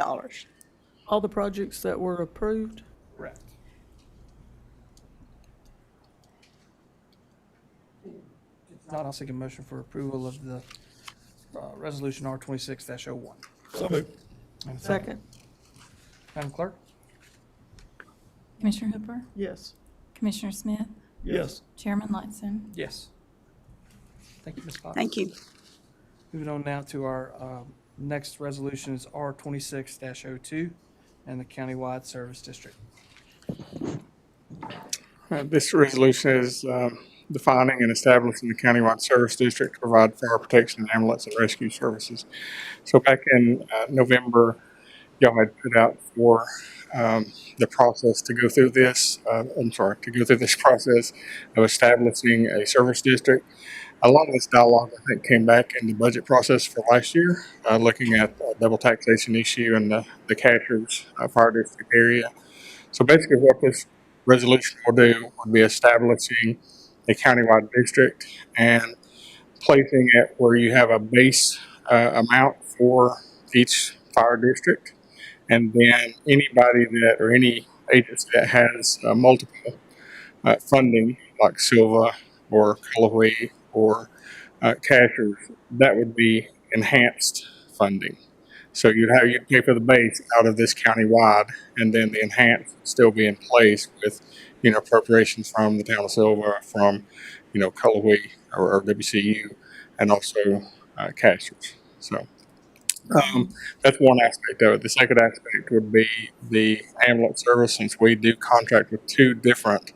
All the projects that were approved, Correct. If not, I'll seek a motion for approval of the resolution R26-01. So moved. And a second, Madam Clerk? Commissioner Hooper, yes. Commissioner Smith, Yes. Chairman Lightson. Yes. Thank you, Ms. Fox. Thank you. Moving on now to our next resolution is R26-02 and the countywide service district. This resolution is defining and establishing the countywide service district to provide fire protection, ambulance, and rescue services. So back in November, y'all had put out for the process to go through this. To go through this process of establishing a service district. A lot of this dialogue, I think, came back in the budget process for last year, looking at the double taxation issue in the Cashers fire district area. So basically, what this resolution will do would be establishing a countywide district and placing it where you have a base amount for each fire district, and then anybody that or any agency that has multiple funding, like Silva or Cullowhee or Cashers, that would be enhanced funding. So you'd pay for the base out of this countywide, and then the enhanced would still be in place with, appropriations from the town of Silva, from, Cullowhee or WCU, and also Cashers. So that's one aspect of it. The second aspect would be the ambulance service, since we do contract with two different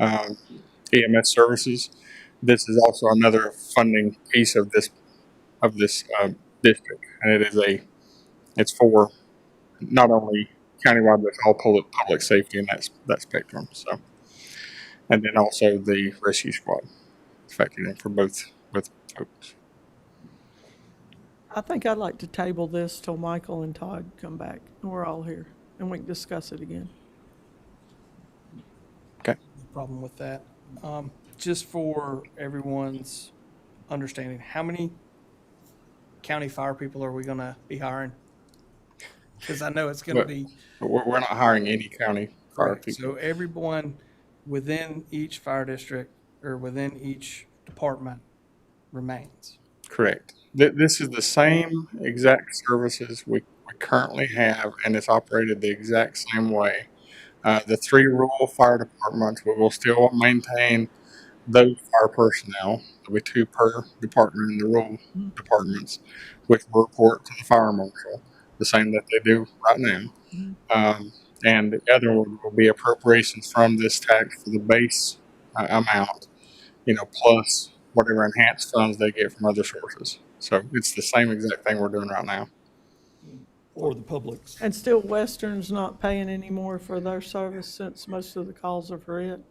EMS services. This is also another funding piece of this district, and it's for not only countywide, but it's all public safety in that spectrum. So, and then also the rescue squad factored in for both folks. I think I'd like to table this till Michael and Todd come back, and we're all here, and we can discuss it again. Okay. No problem with that. Just for everyone's understanding, how many county fire people are we going to be hiring? Because I know it's going to be. We're not hiring any county fire people. So everyone within each fire district or within each department remains. Correct. This is the same exact services we currently have, and it's operated the exact same way. The three rural fire departments, we will still maintain those fire personnel. There'll be two per department in the rural departments, which will report to the fire marshal, the same that they do right now. And the other one will be appropriations from this tax for the base amount, plus whatever enhanced funds they get from other sources. So it's the same exact thing we're doing right now. Or the public's. And still Western's not paying any more for their service since most of the calls are for it?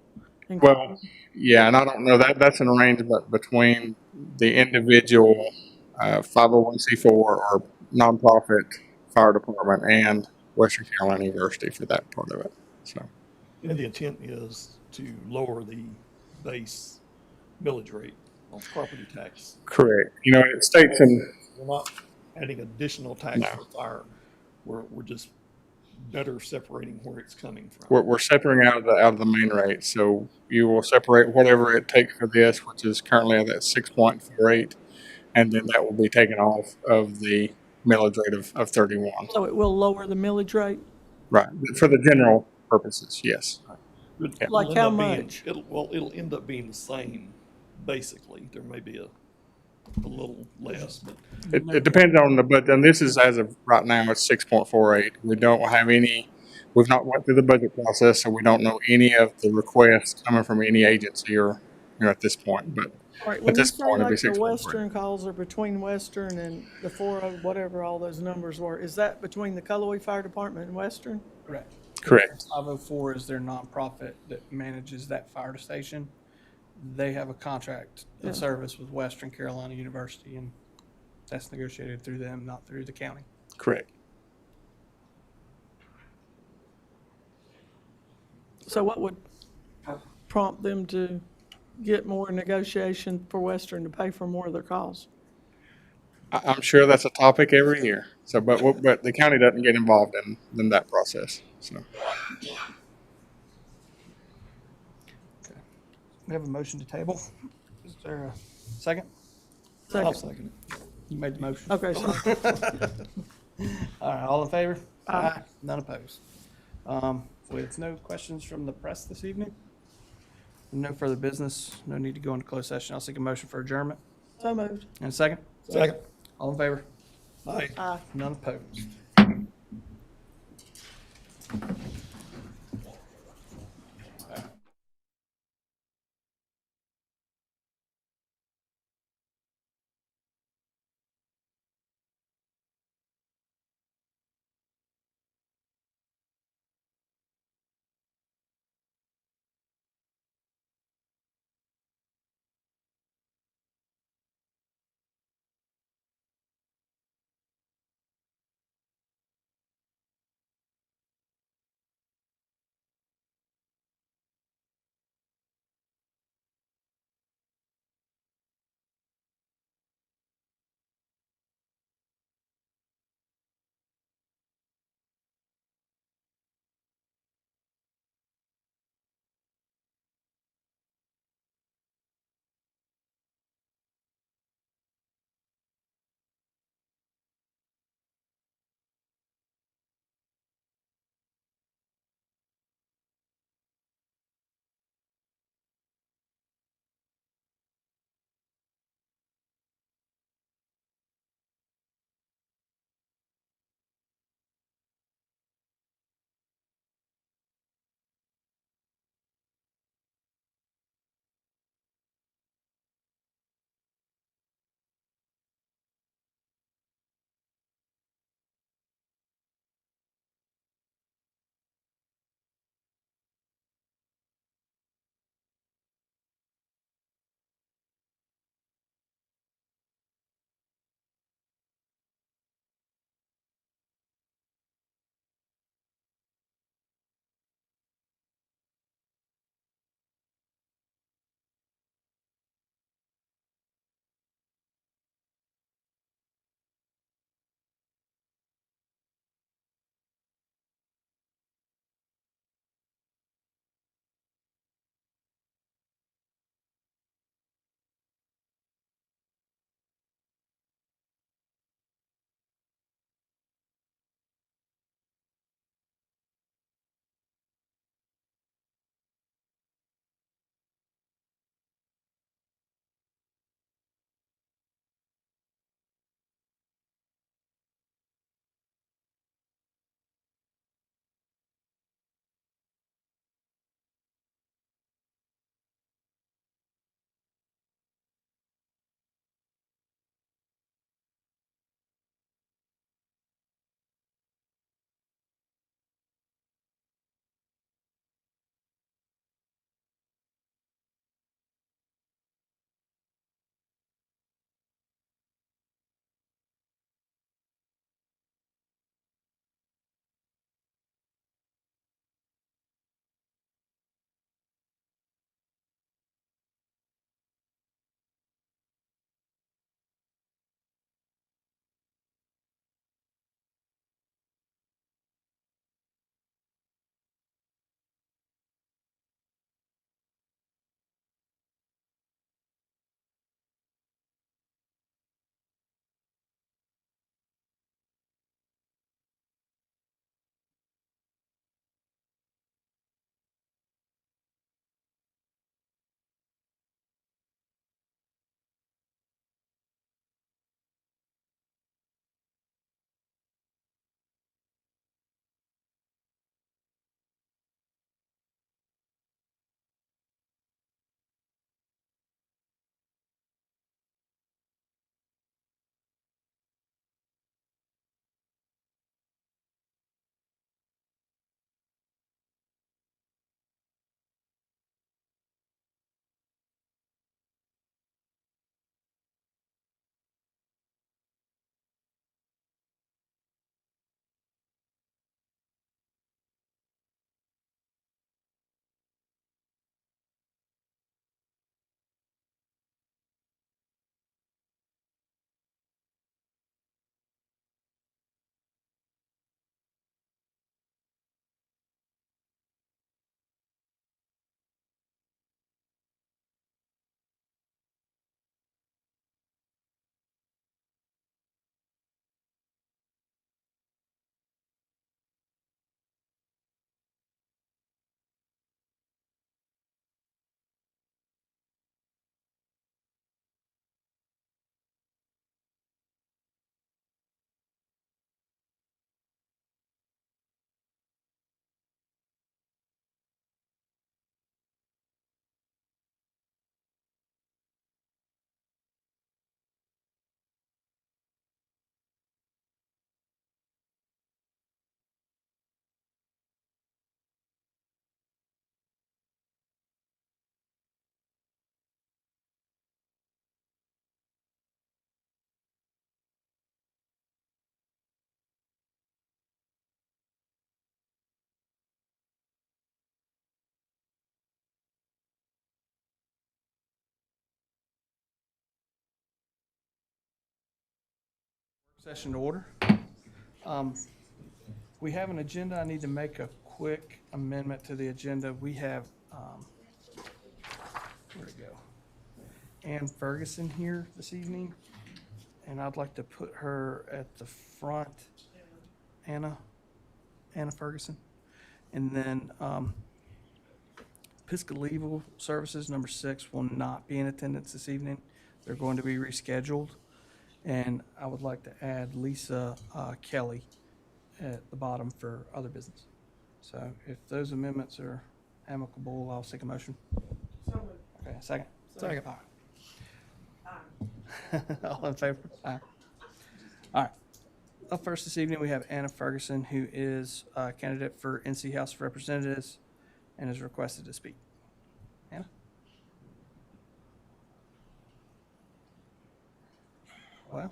Well, yeah, and I don't know, that's an arrangement between the individual 501c4 or nonprofit fire department and Western Carolina University for that part of it. So, And the intent is to lower the base millage rate on property tax. Correct. You know, it states in, We're not adding additional tax No. for fire. We're just better separating where it's coming from. we're separating out of the main rate. So you will separate whatever it takes for this, which is currently at that 6.48, and then that will be taken off of the millage rate of 31. So it will lower the millage rate? Right. For the general purposes, yes. It'll Like end how up being- much? It'll end up being the same, basically. There may be a little less, but It depends on the, but then this is as of right now, it's 6.48. We don't have any, we've not went through the budget process, so we don't know any of the requests coming from any agency or, at this point. But All right, when you this say point, it'd be like the 6.48. Western calls are between Western and the 40, whatever all those numbers were, is that between the Cullowhee Fire Department and Western? Correct. Correct. 504 is their nonprofit that manages that fire station. They have a contract Yeah. of service with Western Carolina University, and that's negotiated through them, not through the county. Correct. So what would prompt them to get more negotiation for Western to pay for more of their calls? I'm sure that's a topic every year. So, but the county doesn't get involved in that process. So, We have a motion to table. Is there a second? I'll Second. second it. You made the motion. Okay, so, All right, all in favor? Aye. None opposed. With no questions from the press this evening, no further business, no need to go into closed session. I'll seek a motion for adjournment. so moved. And a second? Second. All in favor? Aye. Aye. None opposed. Session to order. We have an agenda. I need to make a quick amendment to the agenda. We have, where'd it go? Ann Ferguson here this evening, and I'd like to put her at the front. Anna Ferguson. And then Pisgah Legal Services, number 6, will not be in attendance this evening. They're going to be rescheduled. And I would like to add Lisa Kelly at the bottom for other business. So if those amendments are amicable, I'll seek a motion. Okay, second? Second. All right. All in favor? Aye. All right. Up first this evening, we have Anna Ferguson, who is a candidate for NC House of Representatives and is requested to speak. Anna? Well,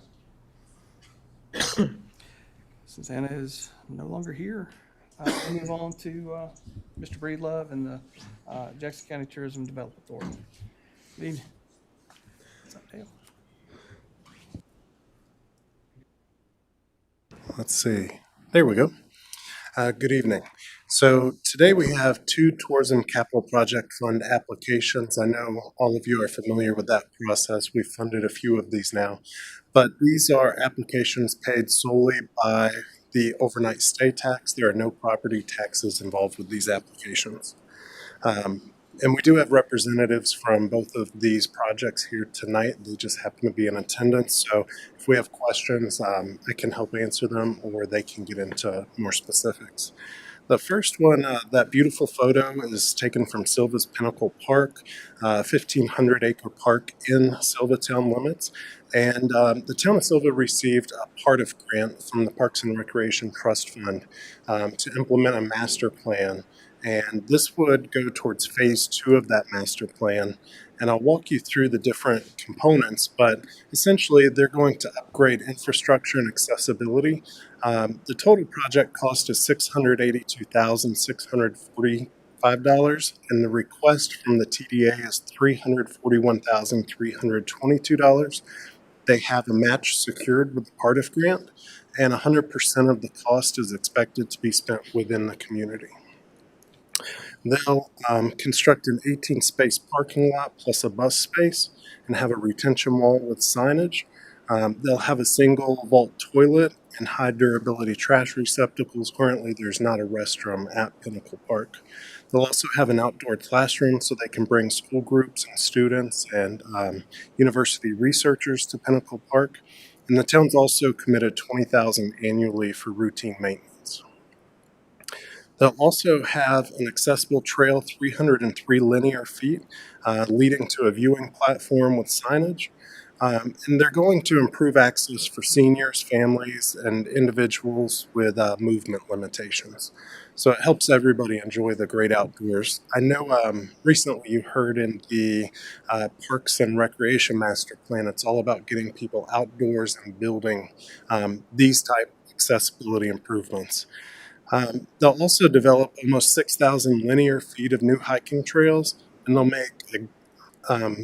since Anna is no longer here, we'll move on to Mr. Breedlove and the Jackson County Tourism Development Authority. Good evening. What's up, Dale? Let's see. There we go. Good evening. So today we have 2 Tourism Capital Project Fund applications. I know all of you are familiar with that process. We've funded a few of these now, but these are applications paid solely by the overnight stay tax. There are no property taxes involved with these applications. And we do have representatives from both of these projects here tonight. They just happen to be in attendance. So if we have questions, I can help answer them, or they can get into more specifics. The first one, that beautiful photo is taken from Silva's Pinnacle Park, 1,500-acre park in Silva town limits. And the town of Silva received a part of grant from the Parks and Recreation Trust Fund to implement a master plan. And this would go towards phase 2 of that master plan. And I'll walk you through the different components, but essentially they're going to upgrade infrastructure and accessibility. The total project cost is $682,645, and the request from the TDA is $341,322. They have a match secured with the Cardiff grant, and 100% of the cost is expected to be spent within the community. They'll construct an 18-space parking lot plus a bus space and have a retention wall with signage. They'll have a single vault toilet and high durability trash receptacles. Currently, there's not a restroom at Pinnacle Park. They'll also have an outdoor classroom so they can bring school groups and students and university researchers to Pinnacle Park. And the town's also committed $20,000 annually for routine maintenance. They'll also have an accessible trail, 303 linear feet, leading to a viewing platform with signage. And they're going to improve access for seniors, families, and individuals with movement limitations. So it helps everybody enjoy the great outdoors. I know recently you heard in the Parks and Recreation Master Plan, it's all about getting people outdoors and building these type of accessibility improvements. They'll also develop almost 6,000 linear feet of new hiking trails, and they'll make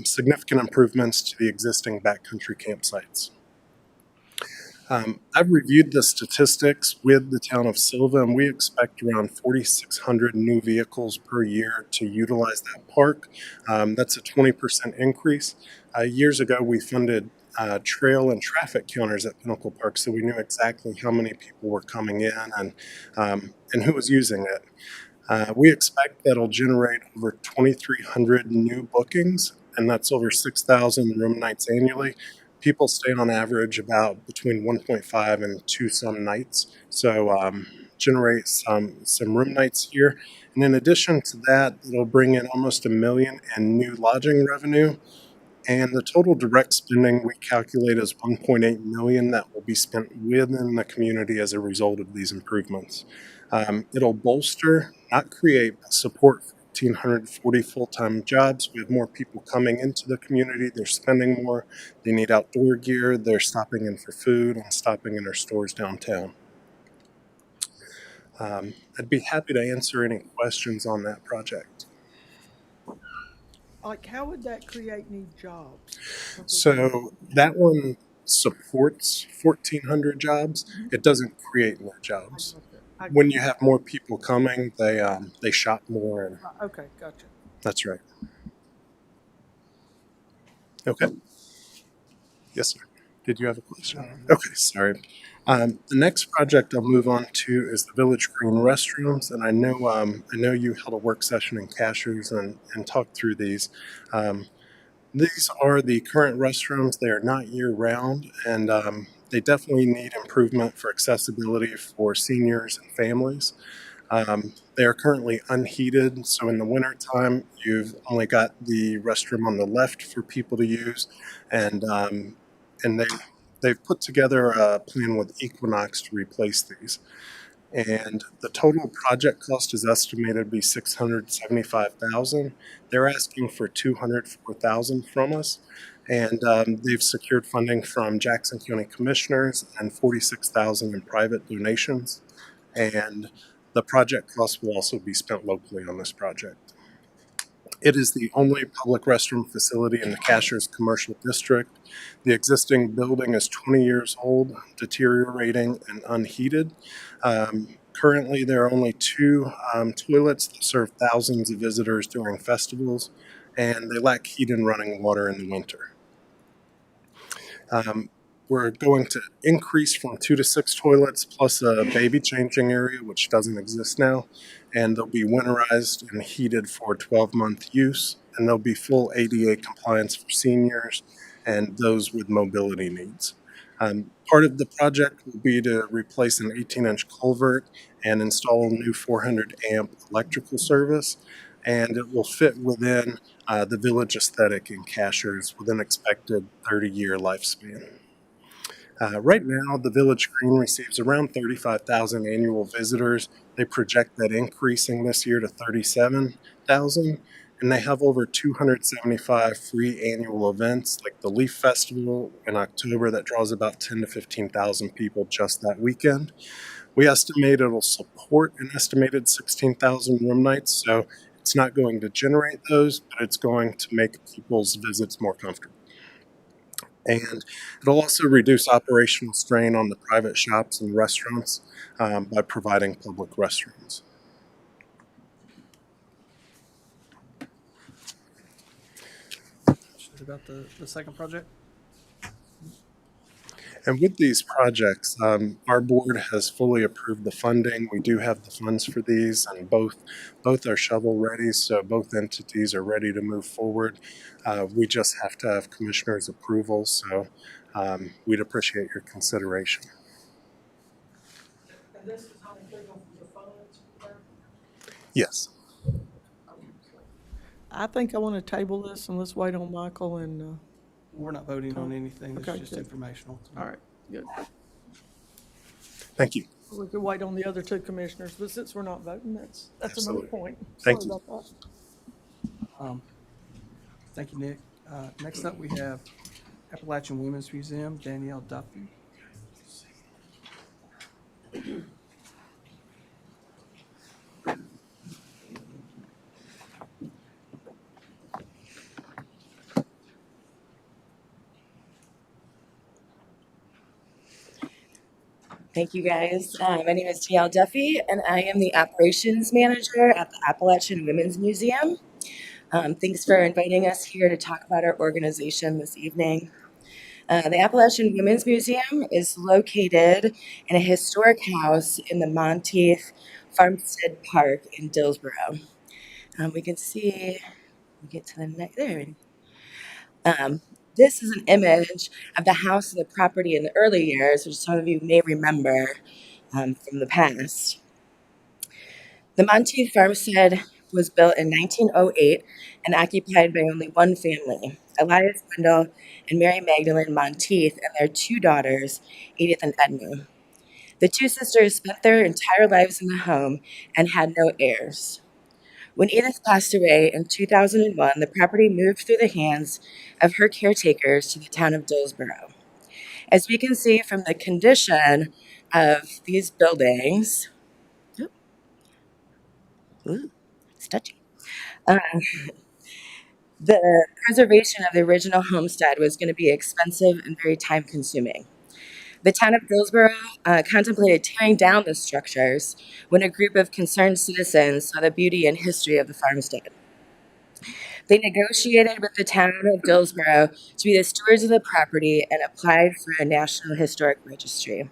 significant improvements to the existing backcountry campsites. I've reviewed the statistics with the town of Silva, and we expect around 4,600 new vehicles per year to utilize that park. That's a 20% increase. Years ago, we funded trail and traffic counters at Pinnacle Park, so we knew exactly how many people were coming in and who was using it. We expect that'll generate over 2,300 new bookings, and that's over 6,000 room nights annually. People stay on average about between 1.5 and 2 some nights, so generate some room nights here. And in addition to that, it'll bring in almost $1 million in new lodging revenue. And the total direct spending we calculate as $1.8 million that will be spent within the community as a result of these improvements. It'll bolster, not create, but support 1,540 full-time jobs. We have more people coming into the community. They're spending more. They need outdoor gear. They're stopping in for food and stopping in our stores downtown. I'd be happy to answer any questions on that project. Like, how would that create new jobs? So that one supports 1,400 jobs. It doesn't create more jobs. I- When you have more people coming, they shop more, and Okay, gotcha. that's right. Okay. Yes, sir. Did you have a question? Okay, sorry. The next project I'll move on to is the Village Green restrooms, and I know you held a work session in Cashers and talked through these. These are the current restrooms. They are not year-round, and they definitely need improvement for accessibility for seniors and families. They are currently unheated, so in the wintertime, you've only got the restroom on the left for people to use, and they've put together a plan with Equinox to replace these. And the total project cost is estimated to be $675,000. They're asking for $204,000 from us, and they've secured funding from Jackson County Commissioners and $46,000 in private donations. And the project cost will also be spent locally on this project. It is the only public restroom facility in the Cashers Commercial District. The existing building is 20 years old, deteriorating, and unheated. Currently, there are only two toilets that serve thousands of visitors during festivals, and they lack heat and running water in the winter. We're going to increase from 2 to 6 toilets plus a baby changing area, which doesn't exist now. And they'll be winterized and heated for 12-month use. And there'll be full ADA compliance for seniors and those with mobility needs. Part of the project will be to replace an 18-inch culvert and install a new 400-amp electrical service. And it will fit within the village aesthetic in Cashers with an expected 30-year lifespan. Right now, the Village Green receives around 35,000 annual visitors. They project that increasing this year to 37,000, and they have over 275 free annual events, like the Leaf Festival in October that draws about 10 to 15,000 people just that weekend. We estimate it'll support an estimated 16,000 room nights, so it's not going to generate those, but it's going to make people's visits more comfortable. And it'll also reduce operational strain on the private shops and restaurants by providing public restrooms. About the second project? And with these projects, our board has fully approved the funding. We do have the funds for these, and both are shovel ready, so both entities are ready to move forward. We just have to have commissioners' approval, so we'd appreciate your consideration. And this is how they go for the funds. Yes. I think I want to table this and let's wait on Michael and, We're not voting on anything. This Okay, is just good. informational. all right, good. Thank you. We could wait on the other two commissioners, but since we're not voting, that's another Absolutely. point. Thank Sorry you. about that. Thank you, Nick. Next up, we have Appalachian Women's Museum, Danielle Duffy. Thank you, guys. My name is Danielle Duffy, and I am the operations manager at the Appalachian Women's Museum. Thanks for inviting us here to talk about our organization this evening. The Appalachian Women's Museum is located in a historic house in the Monteith Farmstead Park in Dillsboro. We can see, we get to the next, there. This is an image of the house and the property in the early years, which some of you may remember from the past. The Monteith Farmstead was built in 1908 and occupied by only one family, Elias Wendell and Mary Magdalene Monteith, and their two daughters, Edith and Edna. The two sisters spent their entire lives in the home and had no heirs. When Edith passed away in 2001, the property moved through the hands of her caretakers to the town of Dillsboro. As we can see from the condition of these buildings, it's touchy. The preservation of the original homestead was going to be expensive and very time consuming. The town of Dillsboro contemplated tearing down the structures when a group of concerned citizens saw the beauty and history of the farmstead. They negotiated with the town of Dillsboro to be the stewards of the property and applied for a National Historic Registry.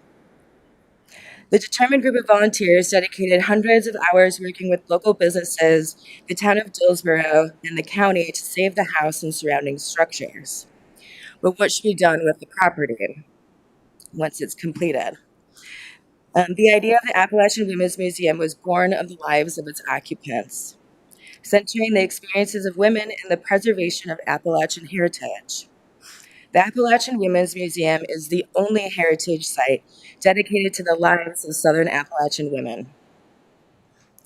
The determined group of volunteers dedicated hundreds of hours working with local businesses, the town of Dillsboro, and the county to save the house and surrounding structures. But what should be done with the property once it's completed? The idea of the Appalachian Women's Museum was born of the lives of its occupants, centering the experiences of women in the preservation of Appalachian heritage. The Appalachian Women's Museum is the only heritage site dedicated to the lives of Southern Appalachian women.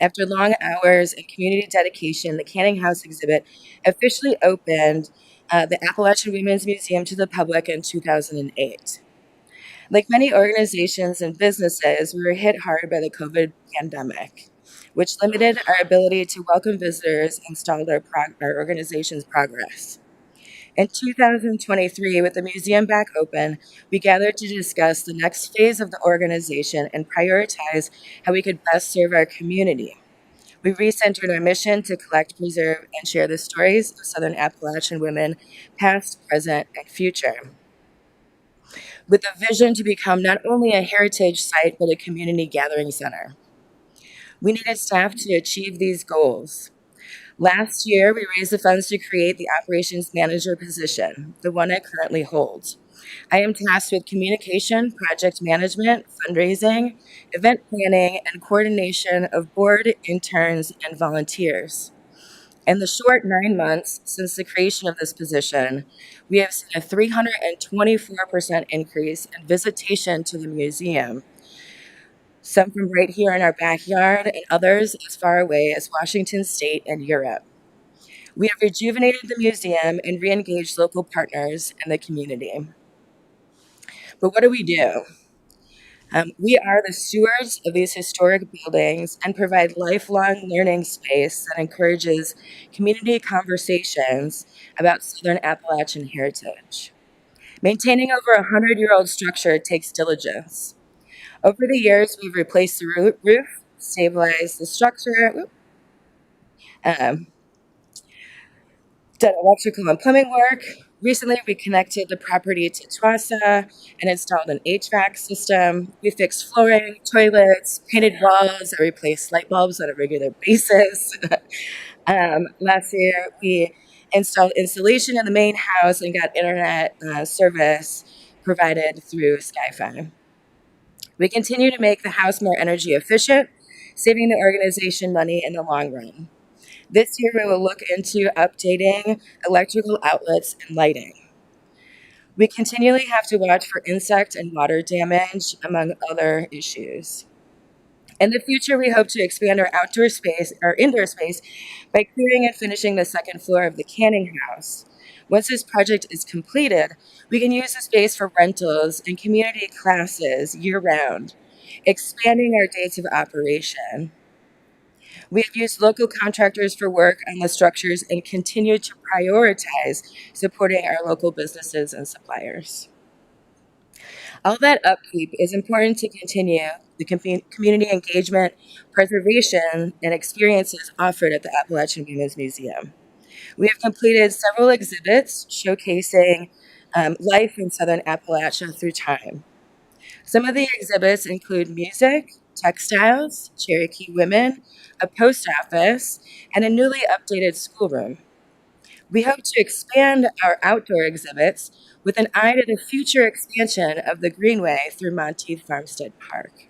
After long hours and community dedication, the Canning House exhibit officially opened the Appalachian Women's Museum to the public in 2008. Like many organizations and businesses, we were hit hard by the COVID pandemic, which limited our ability to welcome visitors and stalled our organization's progress. In 2023, with the museum back open, we gathered to discuss the next phase of the organization and prioritize how we could best serve our community. We recentered our mission to collect, preserve, and share the stories of Southern Appalachian women, past, present, and future, with a vision to become not only a heritage site, but a community gathering center. We needed staff to achieve these goals. Last year, we raised the funds to create the operations manager position, the one I currently hold. I am tasked with communication, project management, fundraising, event planning, and coordination of board, interns, and volunteers. In the short 9 months since the creation of this position, we have seen a 324% increase in visitation to the museum, some from right here in our backyard and others as far away as Washington State and Europe. We have rejuvenated the museum and re-engaged local partners in the community. But what do? We are the stewards of these historic buildings and provide lifelong learning space that encourages community conversations about Southern Appalachian heritage. Maintaining over a 100-year-old structure takes diligence. Over the years, we've replaced the roof, stabilized the structure, done electrical and plumbing work. Recently, we connected the property to TWASA and installed an HVAC system. We fixed flooring, toilets, painted walls, and replaced light bulbs on a regular basis. Last year, we installed insulation in the main house and got internet service provided through SkyFi. We continue to make the house more energy efficient, saving the organization money in the long run. This year, we will look into updating electrical outlets and lighting. We continually have to watch for insect and water damage, among other issues. In the future, we hope to expand our indoor space by clearing and finishing the second floor of the Canning House. Once this project is completed, we can use the space for rentals and community classes year-round, expanding our dates of operation. We have used local contractors for work on the structures and continue to prioritize supporting our local businesses and suppliers. All that upkeep is important to continue the community engagement, preservation, and experiences offered at the Appalachian Women's Museum. We have completed several exhibits showcasing life in Southern Appalachia through time. Some of the exhibits include music, textiles, Cherokee women, a post office, and a newly updated schoolroom. We hope to expand our outdoor exhibits with an eye to the future expansion of the Greenway through Monteith Farmstead Park.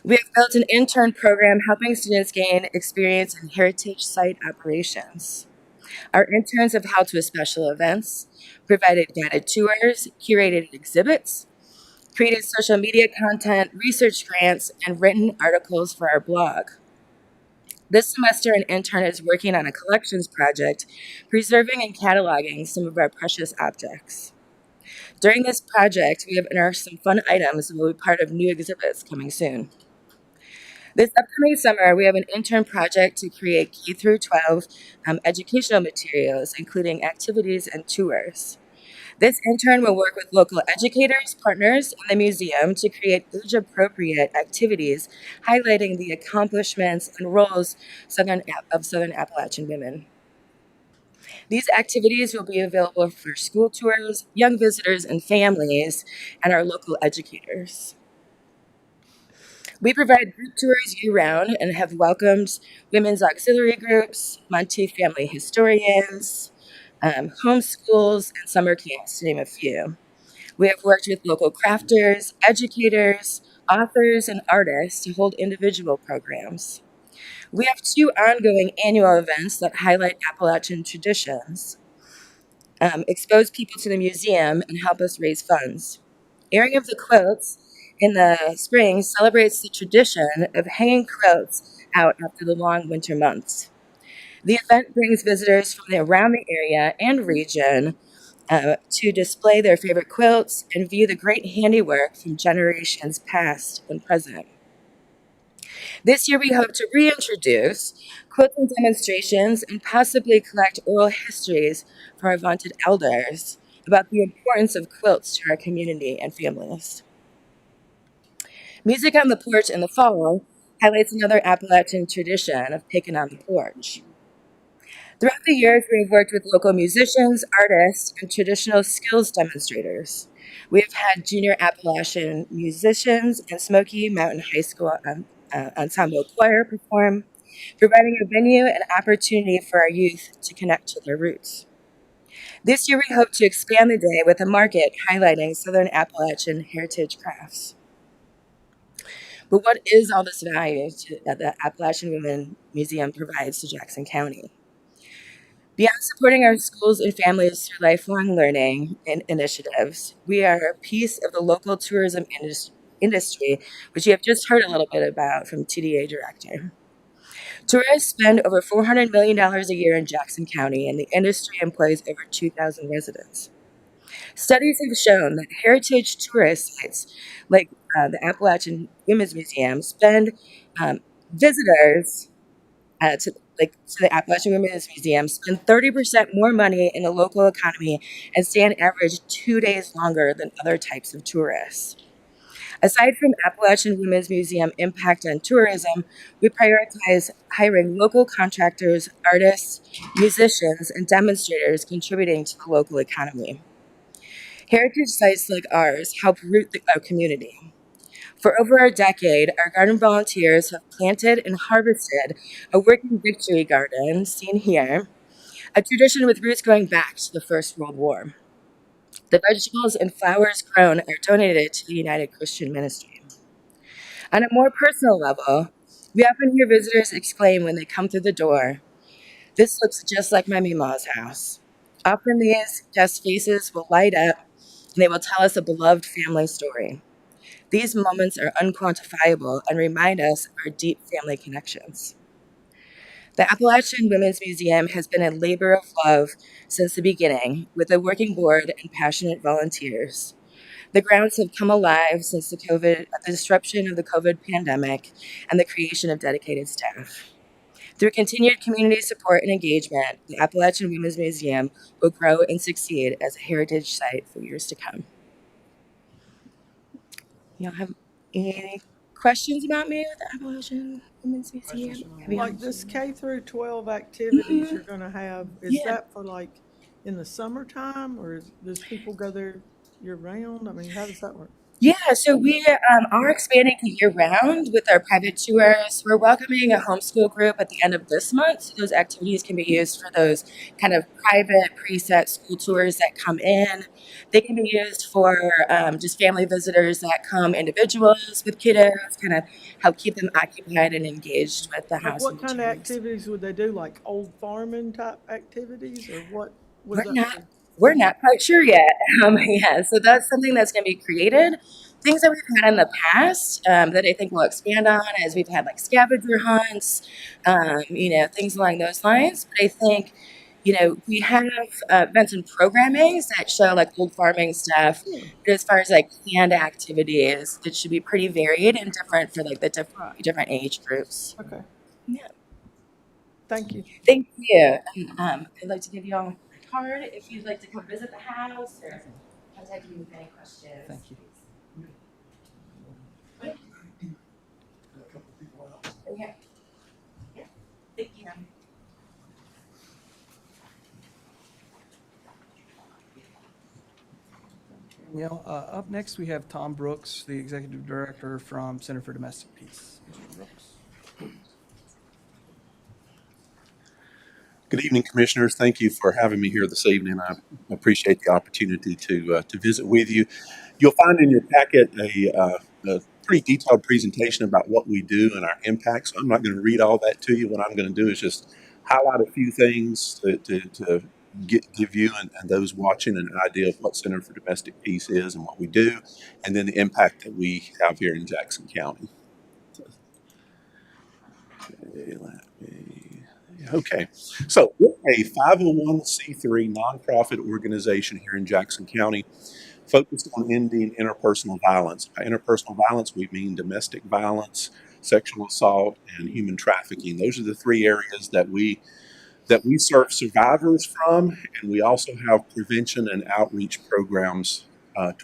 We have built an intern program helping students gain experience in heritage site operations. Our interns have helped with special events, provided guided tours, curated exhibits, created social media content, research grants, and written articles for our blog. This semester, an intern is working on a collections project, preserving and cataloging some of our precious objects. During this project, we have unearthed some fun items that will be part of new exhibits coming soon. This upcoming summer, we have an intern project to create K through 12 educational materials, including activities and tours. This intern will work with local educators, partners in the museum to create age-appropriate activities highlighting the accomplishments and roles of Southern Appalachian women. These activities will be available for school tours, young visitors and families, and our local educators. We provide group tours year-round and have welcomed women's auxiliary groups, Monteith family historians, homeschools, and summer camps, to name a few. We have worked with local crafters, educators, authors, and artists to hold individual programs. We have 2 ongoing annual events that highlight Appalachian traditions, expose people to the museum, and help us raise funds. Airing of the Quilts in the spring celebrates the tradition of hanging quilts out after the long winter months. The event brings visitors from around the area and region to display their favorite quilts and view the great handiwork from generations past and present. This year, we hope to reintroduce quilting demonstrations and possibly collect oral histories from our vaunted elders about the importance of quilts to our community and families. Music on the Porch in the fall highlights another Appalachian tradition of picking on the porch. Throughout the years, we have worked with local musicians, artists, and traditional skills demonstrators. We have had junior Appalachian musicians and Smoky Mountain High School ensemble choir perform, providing a venue and opportunity for our youth to connect to their roots. This year, we hope to expand the day with a market highlighting Southern Appalachian heritage crafts. But what is all this value that the Appalachian Women Museum provides to Jackson County? Beyond supporting our schools and families through lifelong learning and initiatives, we are a piece of the local tourism industry, which you have just heard a little bit about from TDA Director. Tourists spend over $400 million a year in Jackson County, and the industry employs over 2,000 residents. Studies have shown that heritage tourist sites like the Appalachian Women's Museum spend visitors to the Appalachian Women's Museum spend 30% more money in the local economy and stay on average 2 days longer than other types of tourists. Aside from Appalachian Women's Museum impact on tourism, we prioritize hiring local contractors, artists, musicians, and demonstrators contributing to the local economy. Heritage sites like ours help root our community. For over a decade, our garden volunteers have planted and harvested a working victory garden, seen here, a tradition with roots going back to the First World War. The vegetables and flowers grown are donated to the United Christian Ministry. On a more personal level, we often hear visitors exclaim when they come through the door, "This looks just like my Mima's house." Often these guest faces will light up and they will tell us a beloved family story. These moments are unquantifiable and remind us of our deep family connections. The Appalachian Women's Museum has been a labor of love since the beginning, with a working board and passionate volunteers. The grounds have come alive since the disruption of the COVID pandemic and the creation of dedicated staff. Through continued community support and engagement, the Appalachian Women's Museum will grow and succeed as a heritage site for years to come. Y'all have any questions about me with the Appalachian Women's Museum? Like this K through 12 activities you're gonna have, is Yeah. that for like in the summertime or does people go there year round? I mean, how does that work? Yeah, so we are expanding to year-round with our private tours. We're welcoming a homeschool group at the end of this month. So those activities can be used for those kind of private preset school tours that come in. They can be used for just family visitors that come, individuals with kiddos, kind of help keep them occupied and engaged with the Like house. what and kind of tours. activities would they do? Like old farming type activities or what? We're Was that not for? we're not quite sure yet. Yeah, so that's something that's going to be created. Things that we've had in the past that I think we'll expand on is we've had like scavenger hunts, things along those lines. But I think, we have events and programming that show like old farming stuff. But as far as like planned activities, it should be pretty varied and different for like the different age groups. Okay, Yeah. thank you. Thank you. And, I'd like to give you all my card if you'd like to come visit the house or contact me with any questions. Thank you. Okay. Yeah. Thank you. Danielle, up next, we have Tom Brooks, the Executive Director from Center for Domestic Peace. Mr. Brooks. Good evening, Commissioners. Thank you for having me here this evening. I appreciate the opportunity to visit with you. You'll find in your packet a pretty detailed presentation about what we do and our impact. So I'm not going to read all that to you. What I'm going to do is just highlight a few things to give you and those watching an idea of what Center for Domestic Peace is and what we do, and then the impact that we have here in Jackson County. Okay, so we're a 501c3 nonprofit organization here in Jackson County focused on ending interpersonal violence. By interpersonal violence, we mean domestic violence, sexual assault, and human trafficking. Those are the three areas that we serve survivors from, and we also have prevention and outreach programs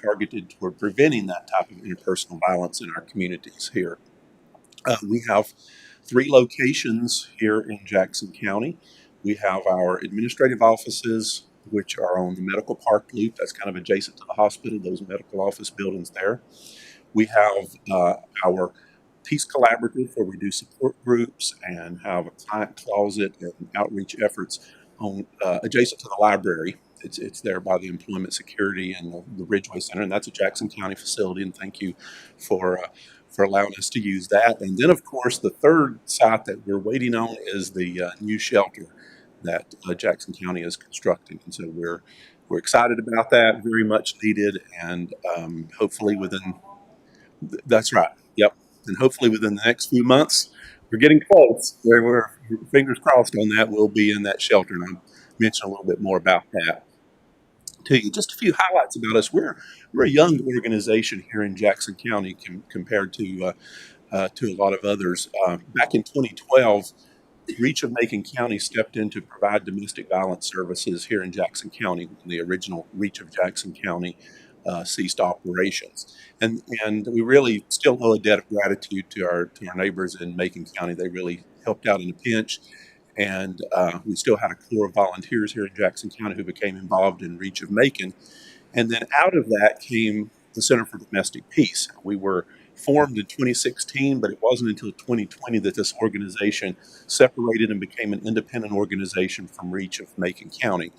targeted toward preventing that type of interpersonal violence in our communities here. We have 3 locations here in Jackson County. We have our administrative offices, which are on the Medical Park Loop. That's kind of adjacent to the hospital, those medical office buildings there. We have our Peace Collaborative, where we do support groups and have a client closet and outreach efforts on adjacent to the library. It's there by the Employment Security and the Ridgeway Center, and that's a Jackson County facility. And thank you for allowing us to use that. And then, of course, the third site that we're waiting on is the new shelter that Jackson County is constructing. And so we're excited about that, very much needed, and hopefully that's right, yep. And hopefully within the next few months, we're getting close. We're fingers crossed on that. We'll be in that shelter, and I'll mention a little bit more about that to you. Just a few highlights about us. We're a young organization here in Jackson County compared to a lot of others. Back in 2012, Reach of Macon County stepped in to provide domestic violence services here in Jackson County when the original Reach of Jackson County ceased operations. And we really still owe a debt of gratitude to our neighbors in Macon County. They really helped out in a pinch. And we still had a core of volunteers here in Jackson County who became involved in Reach of Macon. And then out of that came the Center for Domestic Peace. We were formed in 2016, but it wasn't until 2020 that this organization separated and became an independent organization from Reach of Macon County.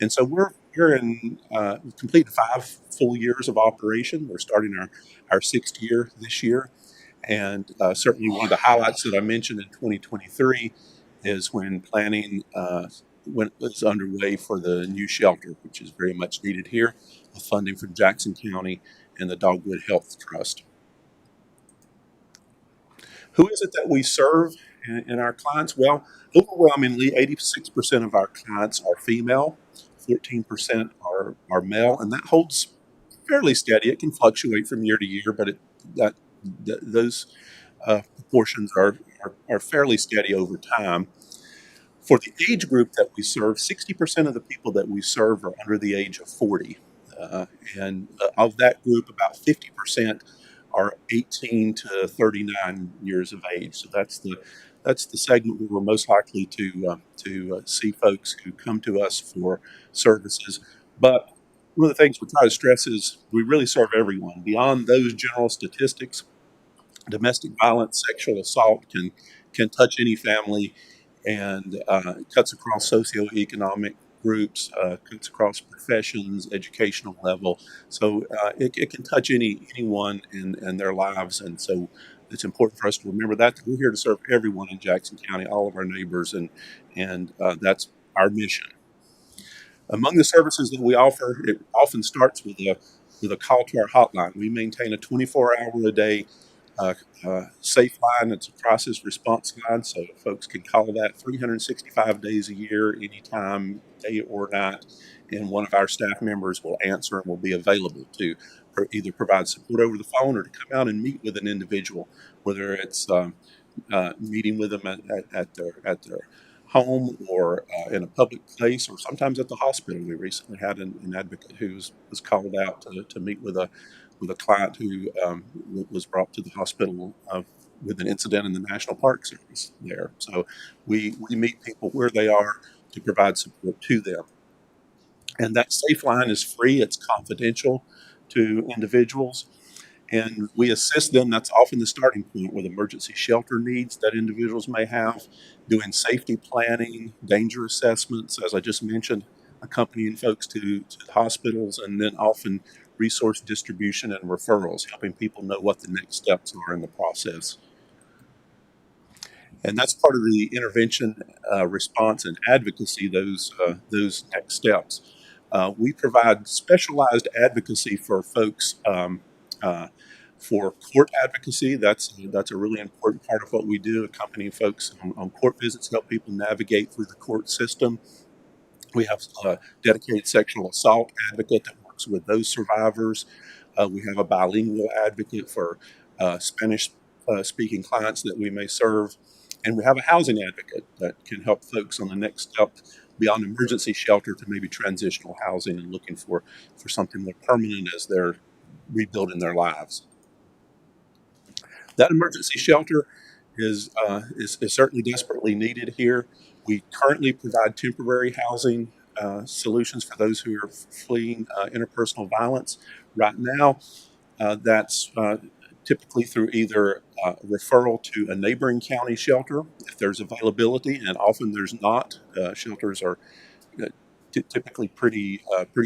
And so we're in completed 5 full years of operation. We're starting our 6th year this year. And certainly one of the highlights that I mentioned in 2023 is when planning was underway for the new shelter, which is very much needed here, with funding from Jackson County and the Dogwood Health Trust. Who is it that we serve in our clients? Well, overwhelmingly, 86% of our clients are female, 14% are male, and that holds fairly steady. It can fluctuate from year to year, but those proportions are fairly steady over time. For the age group that we serve, 60% of the people that we serve are under the age of 40. And of that group, about 50% are 18 to 39 years of age. So that's the segment where we're most likely to see folks who come to us for services. But one of the things we try to stress is we really serve everyone. Beyond those general statistics, domestic violence, sexual assault can touch any family, and cuts across socioeconomic groups, cuts across professions, educational level. So it can touch anyone in their lives. And so it's important for us to remember that we're here to serve everyone in Jackson County, all of our neighbors, and that's our mission. Among the services that we offer, it often starts with a call to our hotline. We maintain a 24-hour-a-day Safe line. It's a crisis response line, so folks can call that 365 days a year, anytime, day or night, and one of our staff members will answer and will be available to either provide support over the phone or to come out and meet with an individual, whether it's meeting with them at their home or in a public place, or sometimes at the hospital. We recently had an advocate who was called out to meet with a client who was brought to the hospital with an incident in the National Park Service there. So we meet people where they are to provide support to them. And that Safe Line is free. It's confidential to individuals. And we assist them. That's often the starting point with emergency shelter needs that individuals may have, doing safety planning, danger assessments, as I just mentioned, accompanying folks to the hospitals, and then often resource distribution and referrals, helping people know what the next steps are in the process. And that's part of the intervention, response, and advocacy, those next steps. We provide specialized advocacy for folks, for court advocacy. That's a really important part of what we do, accompanying folks on court visits, help people navigate through the court system. We have a dedicated sexual assault advocate that works with those survivors. We have a bilingual advocate for Spanish speaking clients that we may serve. And we have a housing advocate that can help folks on the next step beyond emergency shelter to maybe transitional housing and looking for something more permanent as they're rebuilding their lives. That emergency shelter is certainly desperately needed here. We currently provide temporary housing solutions for those who are fleeing interpersonal violence. Right now, that's typically through either referral to a neighboring county shelter if there's availability, and often there's not. Shelters are typically pretty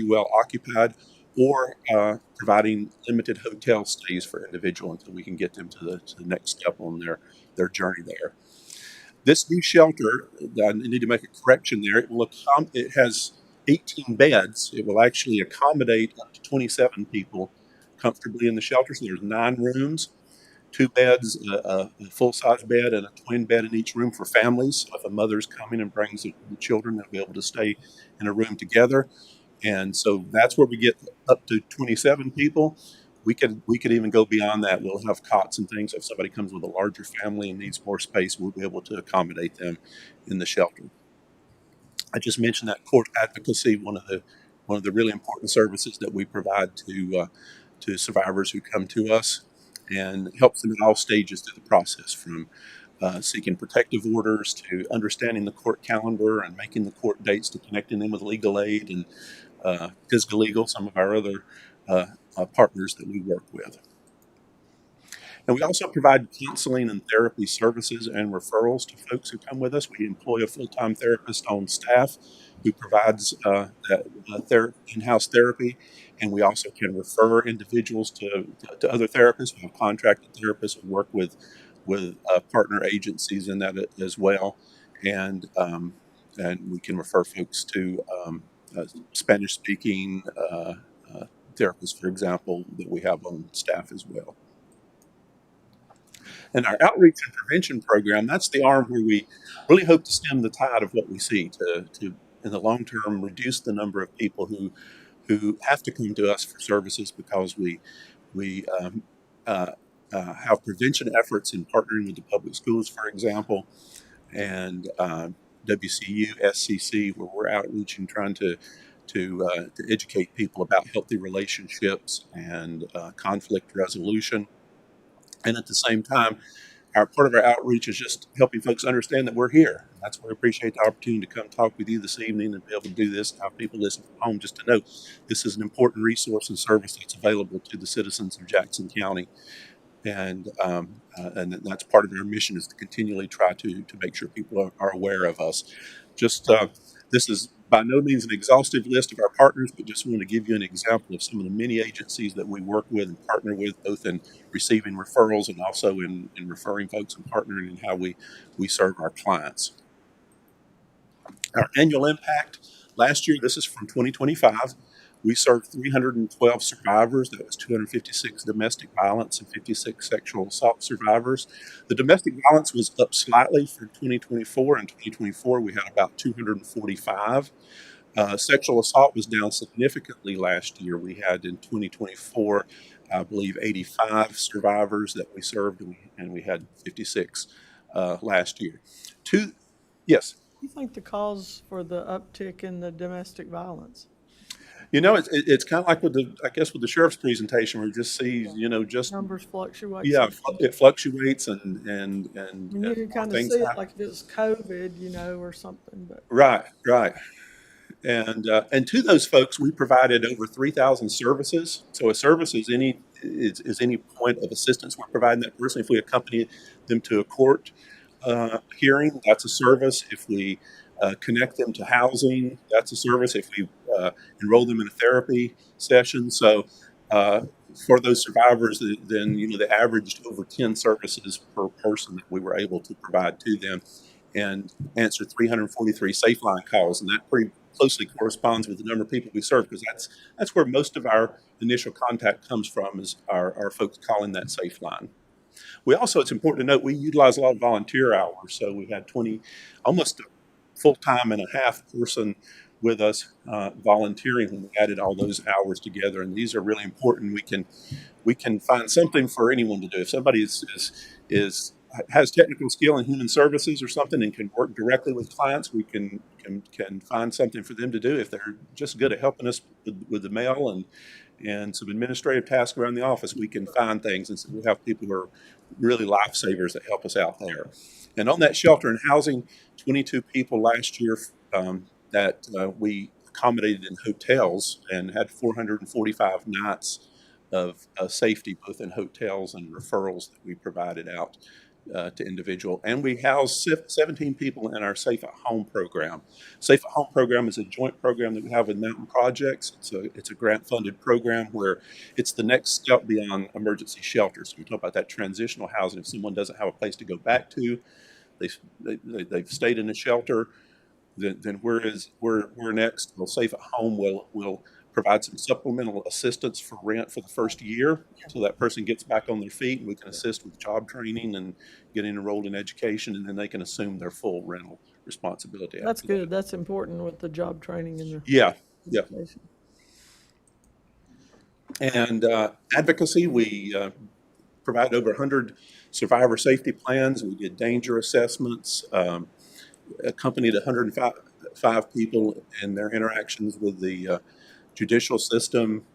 well occupied, or providing limited hotel stays for individuals until we can get them to the next step on their journey there. This new shelter, I need to make a correction there. It has 18 beds. It will actually accommodate up to 27 people comfortably in the shelter. So there's 9 rooms, 2 beds, a full-size bed, and a twin bed in each room for families. So if a mother's coming and brings the children, they'll be able to stay in a room together. And so that's where we get up to 27 people. We could even go beyond that. We'll have cots and things. If somebody comes with a larger family and needs more space, we'll be able to accommodate them in the shelter. I just mentioned that court advocacy, one of the really important services that we provide to survivors who come to us, and helps them at all stages through the process, from seeking protective orders to understanding the court calendar and making the court dates, to connecting them with legal aid and Physical Legal, some of our other partners that we work with. And we also provide counseling and therapy services and referrals to folks who come with us. We employ a full-time therapist on staff who provides in-house therapy, and we also can refer individuals to other therapists. We have contracted therapists who work with partner agencies in that as well, and we can refer folks to Spanish-speaking therapists, for example, that we have on staff as well. And our outreach and prevention program, that's the arm where we really hope to stem the tide of what we see, to in the long term reduce the number of people who have to come to us for services, because we have prevention efforts in partnering with the public schools, for example, and WCU, SCC, where we're outreaching, trying to educate people about healthy relationships and conflict resolution. And at the same time, part of our outreach is just helping folks understand that we're here. That's why we appreciate the opportunity to come talk with you this evening and be able to do this, and have people listen from home, just to know this is an important resource and service that's available to the citizens of Jackson County. And that's part of our mission, is to continually try to make sure people are aware of us. This is by no means an exhaustive list of our partners, but just want to give you an example of some of the many agencies that we work with and partner with, both in receiving referrals and also in referring folks and partnering in how we serve our clients. Our annual impact last year, this is from 2025, We served 312 survivors. That was 256 domestic violence and 56 sexual assault survivors. The domestic violence was up slightly for 2024. In 2024, we had about 245. Sexual assault was down significantly last year. We had in 2024, I believe, 85 survivors that we served, and we had 56 last year. Yes. What do you think the cause for the uptick in the domestic violence? You know, it's kind of like with the sheriff's presentation, where you just see, just Numbers fluctuate. yeah, it fluctuates and You can kind of things see it happen. like if it was COVID, or something, but. Right. And to those folks, we provided over 3,000 services. So a service is any point of assistance we're providing that person. If we accompany them to a court hearing, that's a service. If we connect them to housing, that's a service. If we enroll them in a therapy session, so for those survivors, then they averaged over 10 services per person that we were able to provide to them, and answer 343 Safe Line calls, and that pretty closely corresponds with the number of people we serve, because that's where most of our initial contact comes from, is our folks calling that Safe Line. We also, it's important to note, we utilize a lot of volunteer hours, so we had almost a full-time and a half person with us volunteering when we added all those hours together, and these are really important. We can find something for anyone to do. If somebody has technical skill in human services or something and can work directly with clients, we can find something for them to do. If they're just good at helping us with the mail and some administrative tasks around the office, we can find things. And so we have people who are really lifesavers that help us out there. And on that shelter and housing, 22 people last year that we accommodated in hotels, and had 445 nights of safety, both in hotels and referrals that we provided out to individual. And we housed 17 people in our Safe at Home program. Safe at Home program is a joint program that we have with Mountain Projects. It's a grant-funded program where it's the next step beyond emergency shelters. We talk about that transitional housing. If someone doesn't have a place to go back to, they've stayed in a shelter, then we're next. Well, Safe at Home will provide some supplemental assistance for rent for the first year, so that person gets back on their feet, and we can assist with job training and getting enrolled in education, and then they can assume their full rental responsibility. That's good. That's important with the job training and the Yeah. education. And advocacy, we provided over 100 survivor safety plans. We did danger assessments, accompanied 105 people in their interactions with the judicial system,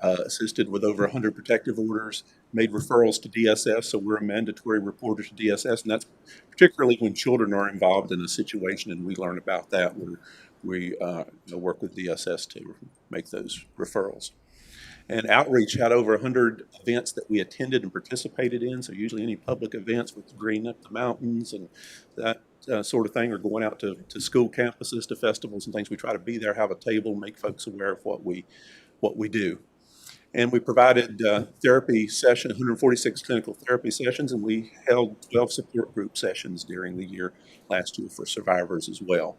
assisted with over 100 protective orders, made referrals to DSS, so we're a mandatory reporter to DSS, and that's particularly when children are involved in a situation, and we learn about that. We work with DSS to make those referrals. And outreach had over 100 events that we attended and participated in, so usually any public events with Green Up the Mountains and that sort of thing, or going out to school campuses, to festivals and things. We try to be there, have a table, make folks aware of what we do. And we provided therapy session, 146 clinical therapy sessions, and we held 12 support group sessions during the year last year for survivors as well.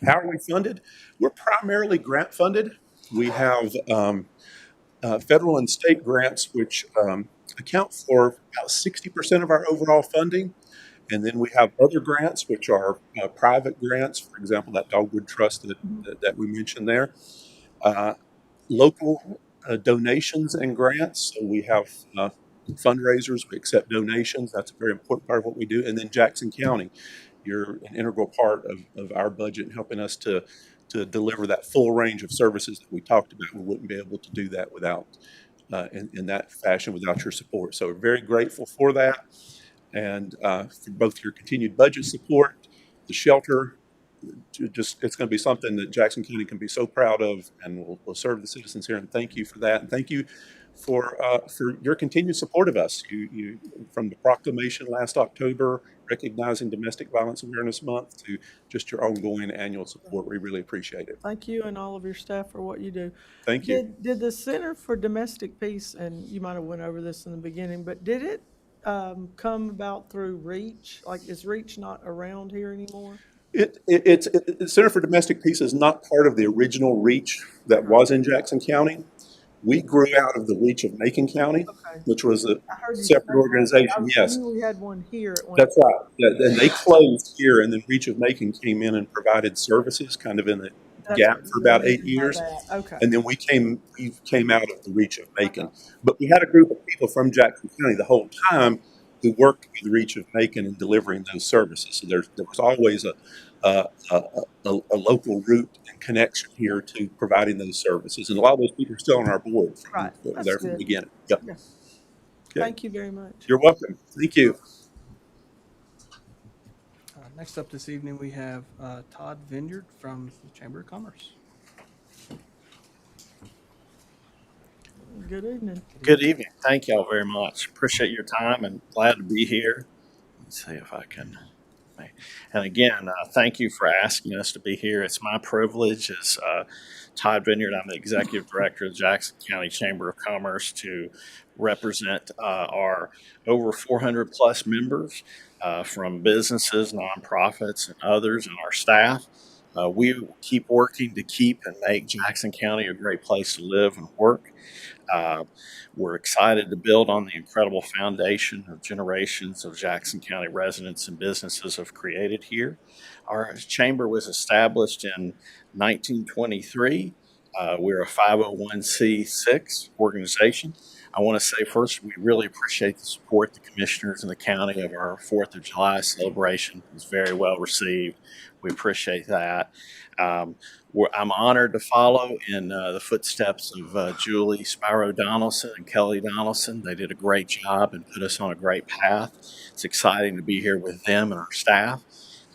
How are we funded? We're primarily grant funded. We have federal and state grants, which account for about 60% of our overall funding. And then we have other grants, which are private grants, for example, that Dogwood Trust that we mentioned there. Local donations and grants. So we have fundraisers, we accept donations. That's a very important part of what we do. And then Jackson County, you're an integral part of our budget and helping us to deliver that full range of services that we talked about. We wouldn't be able to do that without, in that fashion, without your support. So we're very grateful for that. And for both your continued budget support, the shelter, it's going to be something that Jackson County can be so proud of, and we'll serve the citizens here. And thank you for that. And thank you for your continued support of us. You from the proclamation last October recognizing Domestic Violence Awareness Month to just your ongoing annual support. We really appreciate it. Thank you and all of your staff for what you do. Thank you. Did the Center for Domestic Peace, and you might have went over this in the beginning, but did it come about through REACH? Like, is REACH not around here anymore? The Center for Domestic Peace is not part of the original reach that was in Jackson County. We grew out of the reach of Macon County, Okay. which was a I heard you say separate that. organization. I Yes, knew we had one here at one. that's right. And they closed here, and then Reach of Macon came in and provided services kind of in the That's gap right. for about You 8 mentioned how years. that- Okay. And then we came out of the Reach of Macon. But we had a group of people from Jackson County the whole time who worked with the Reach of Macon in delivering those services. So there was always a local route and connection here to providing those services. And a lot of those people are still on our board from, Right. that were That's there from the good. beginning. Yep. Yeah. Okay. Thank you very much. You're welcome. Thank you. Next up this evening, we have Todd Vineyard from the Chamber of Commerce. Good evening. Good evening. Thank y'all very much. Appreciate your time and glad to be here. Let's see if I can. And again, thank you for asking us to be here. It's my privilege as Todd Vineyard. I'm the executive director of the Jackson County Chamber of Commerce to represent our over 400 plus members from businesses, nonprofits, and others, and our staff. We keep working to keep and make Jackson County a great place to live and work. We're excited to build on the incredible foundation of generations of Jackson County residents and businesses have created here. Our chamber was established in 1923. We're a 501c6 organization. I want to say first, we really appreciate the support the commissioners in the county of our 4th of July celebration. It was very well received. We appreciate that. I'm honored to follow in the footsteps of Julie Spiro Donaldson and Kelly Donaldson. They did a great job and put us on a great path. It's exciting to be here with them and our staff.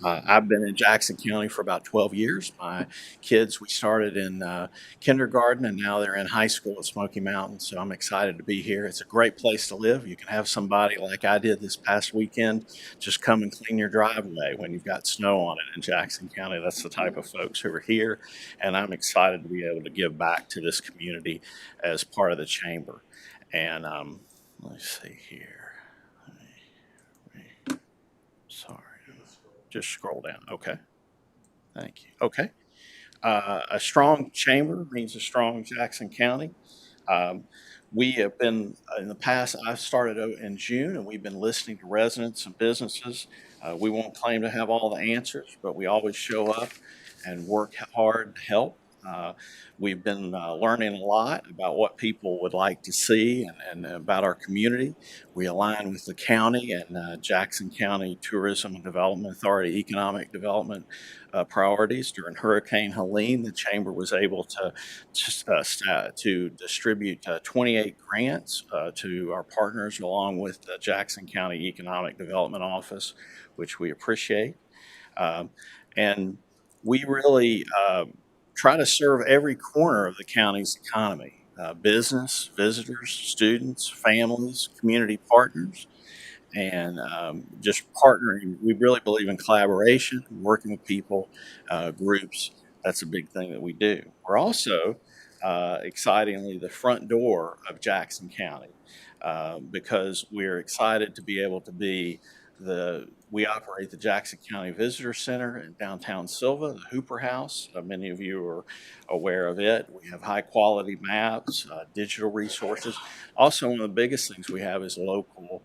I've been in Jackson County for about 12 years. My kids, we started in kindergarten and now they're in high school at Smoky Mountain. So I'm excited to be here. It's a great place to live. You can have somebody like I did this past weekend just come and clean your driveway when you've got snow on it in Jackson County. That's the type of folks who are here. And I'm excited to be able to give back to this community as part of the chamber. And let's see here. Sorry. Just scroll down. Okay. Thank you. Okay. A strong chamber means a strong Jackson County. We have been, in the past, I started in June, and we've been listening to residents and businesses. We won't claim to have all the answers, but we always show up and work hard to help. We've been learning a lot about what people would like to see and about our community. We align with the county and Jackson County Tourism and Development Authority economic development priorities. During Hurricane Helene, the chamber was able to distribute 28 grants to our partners along with the Jackson County Economic Development Office, which we appreciate. And we really try to serve every corner of the county's economy, business, visitors, students, families, community partners, and just partnering. We really believe in collaboration, working with people, groups. That's a big thing that we do. We're also, excitingly, the front door of Jackson County because we're excited to be able to be we operate the Jackson County Visitor Center in downtown Silva, the Hooper House. Many of you are aware of it. We have high quality maps, digital resources. Also, one of the biggest things we have is local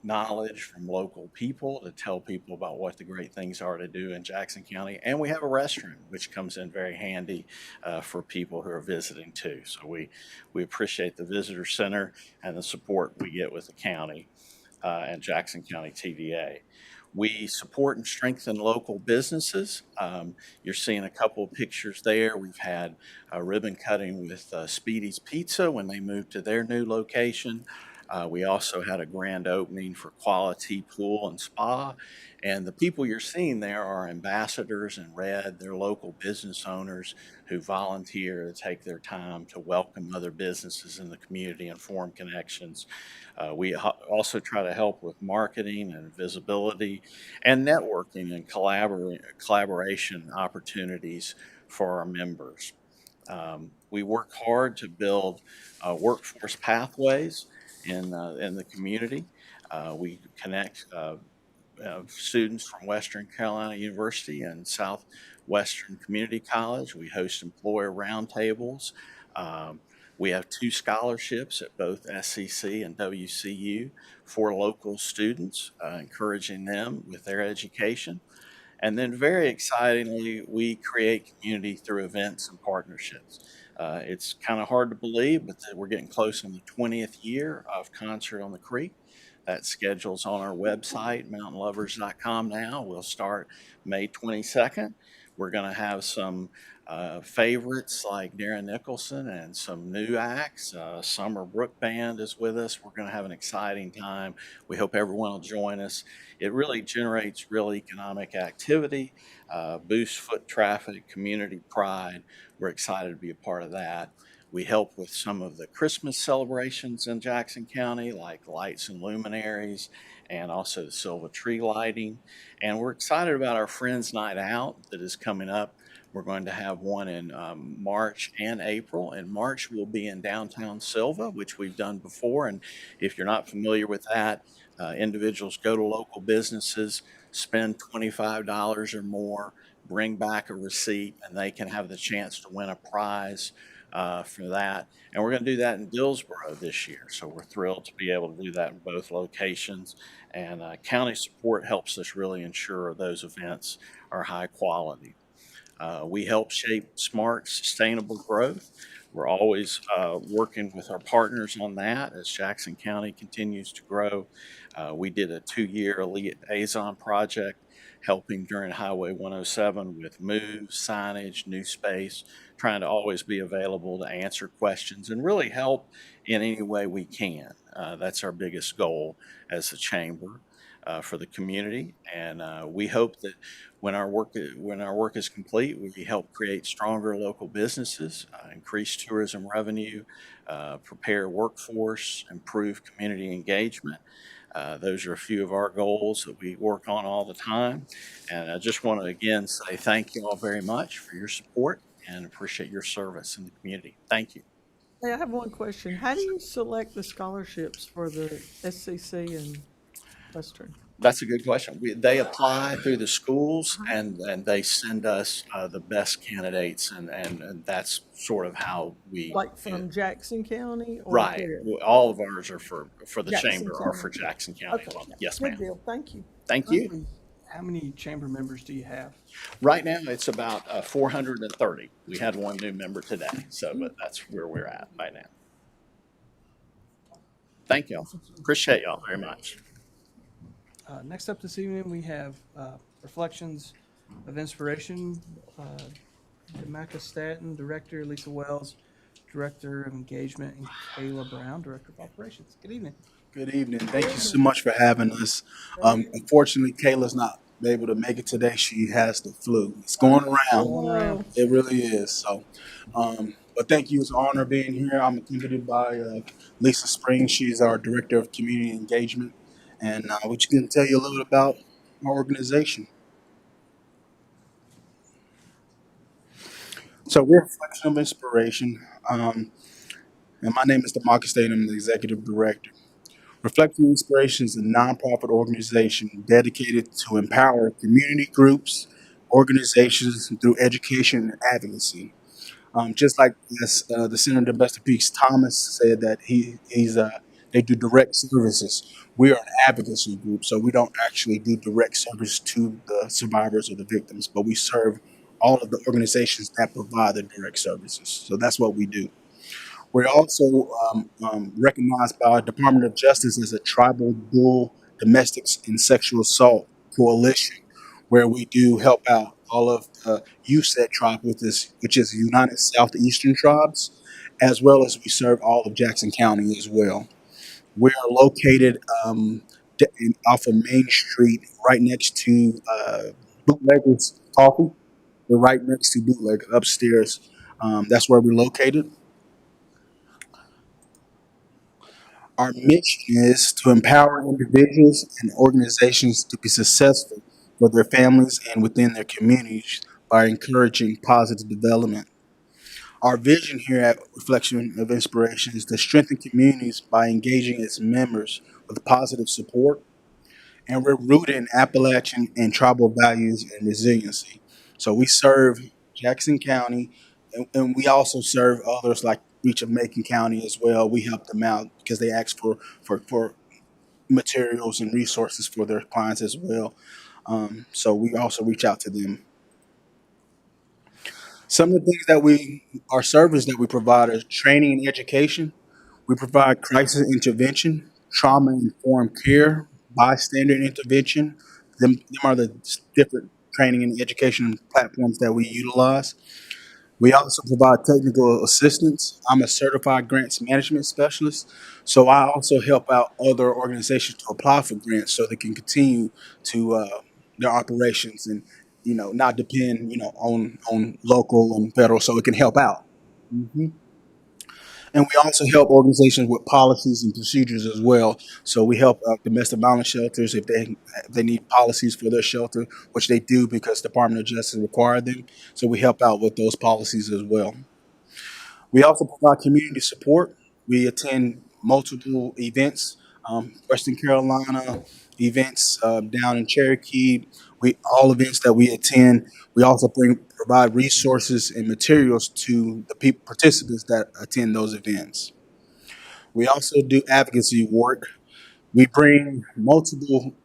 knowledge from local people to tell people about what the great things are to do in Jackson County. And we have a restroom, which comes in very handy for people who are visiting too. So we appreciate the Visitor Center and the support we get with the county. And Jackson County TVA. We support and strengthen local businesses. You're seeing a couple of pictures there. We've had a ribbon cutting with Speedy's Pizza when they moved to their new location. We also had a grand opening for Quality Pool and Spa. And the people you're seeing there are ambassadors in red. They're local business owners who volunteer to take their time to welcome other businesses in the community and form connections. We also try to help with marketing and visibility and networking and collaboration opportunities for our members. We work hard to build workforce pathways in the community. We connect students from Western Carolina University and Southwestern Community College. We host employer roundtables. Um, we have 2 scholarships at both SCC and WCU for local students, encouraging them with their education. And then, very excitingly, we create community through events and partnerships. It's kind of hard to believe, but that we're getting close on the 20th year of Concert on the Creek. That schedule's on our website, mountainlovers.com now. We'll start May 22nd. We're going to have some favorites like Darren Nicholson and some new acts. Summer Brook Band is with us. We're going to have an exciting time. We hope everyone will join us. It really generates real economic activity, boosts foot traffic, community pride. We're excited to be a part of that. We help with some of the Christmas celebrations in Jackson County, like lights and luminaries, and also the silver tree lighting. And we're excited about our Friends Night Out that is coming up. We're going to have one in March and April. In March, we'll be in downtown Silva, which we've done before. And if you're not familiar with that, individuals go to local businesses, spend $25 or more, bring back a receipt, and they can have the chance to win a prize for that. And we're going to do that in Dillsboro this year. So we're thrilled to be able to do that in both locations. And county support helps us really ensure those events are high quality. We help shape smart, sustainable growth. We're always working with our partners on that as Jackson County continues to grow. We did a 2-year liaison project helping during Highway 107 with moves, signage, new space, trying to always be available to answer questions and really help in any way we can. That's our biggest goal as a chamber for the community. And we hope that when our work is complete, we help create stronger local businesses, increase tourism revenue, prepare workforce, improve community engagement. Those are a few of our goals that we work on all the time. And I just want to again say thank you all very much for your support and appreciate your service in the community. Thank you. Hey, I have one question. How do you select the scholarships for the SCC and Western? That's a good question. They apply through the schools and they send us the best candidates and that's sort of how we. Like from Jackson County? Or Right. where? Well, all of ours are for the Jackson chamber County. or for Jackson County. Okay. Alone. Yes, Good ma'am. deal. Thank you. Thank you. How many chamber members do you have? Right now, it's about 430. We had one new member today, so but that's where we're at right now. Thank y'all. Appreciate y'all very much. Next up this evening, we have Reflections of Inspiration. Demaka Staton, Director, Lisa Wells, Director of Engagement, and Kayla Brown, Director of Operations. Good evening. Good evening. Thank you so much for having us. Unfortunately, Kayla's not able to make it today. She has the flu. It's going around. It really is. So, but thank you. It's an honor being here. I'm accompanied by Lisa Springs. She's our Director of Community Engagement. And we're just going to tell you a little bit about our organization. So we're Reflection of Inspiration. And my name is Demaka Staton. I'm the Executive Director. Reflection of Inspiration is a nonprofit organization dedicated to empower community groups, organizations through education and advocacy. Just like the Senator Buster Peaks Thomas said that they do direct services. We are an advocacy group, so we don't actually do direct service to the survivors or the victims, but we serve all of the organizations that provide the direct services. So that's what we do. We're also recognized by our Department of Justice as a tribal dual domestic and sexual assault coalition, where we do help out all of the USET tribe, which is United Southeastern Tribes, as well as we serve all of Jackson County as well. We are located off of Main Street, right next to Bootleggers Coffee. We're right next to Bootlegger upstairs. That's where we're located. Our mission is to empower individuals and organizations to be successful for their families and within their communities by encouraging positive development. Our vision here at Reflection of Inspiration is to strengthen communities by engaging its members with positive support, and we're rooted in Appalachian and tribal values and resiliency. So we serve Jackson County, and we also serve others like Reach of Macon County as well. We help them out because they ask for materials and resources for their clients as well. So we also reach out to them. Some of the things our service that we provide is training and education. We provide crisis intervention, trauma informed care, bystander intervention. Them are the different training and education platforms that we utilize. We also provide technical assistance. I'm a certified grants management specialist, so I also help out other organizations to apply for grants so they can continue to their operations and not depend on local and federal, so it can help out. Mhm. And we also help organizations with policies and procedures as well. So we help domestic violence shelters if they need policies for their shelter, which they do because Department of Justice require them. So we help out with those policies as well. We also provide community support. We attend multiple events, Western Carolina events down in Cherokee. All events that we attend. We also provide resources and materials to the people participants that attend those events. We also do advocacy work. We bring multiple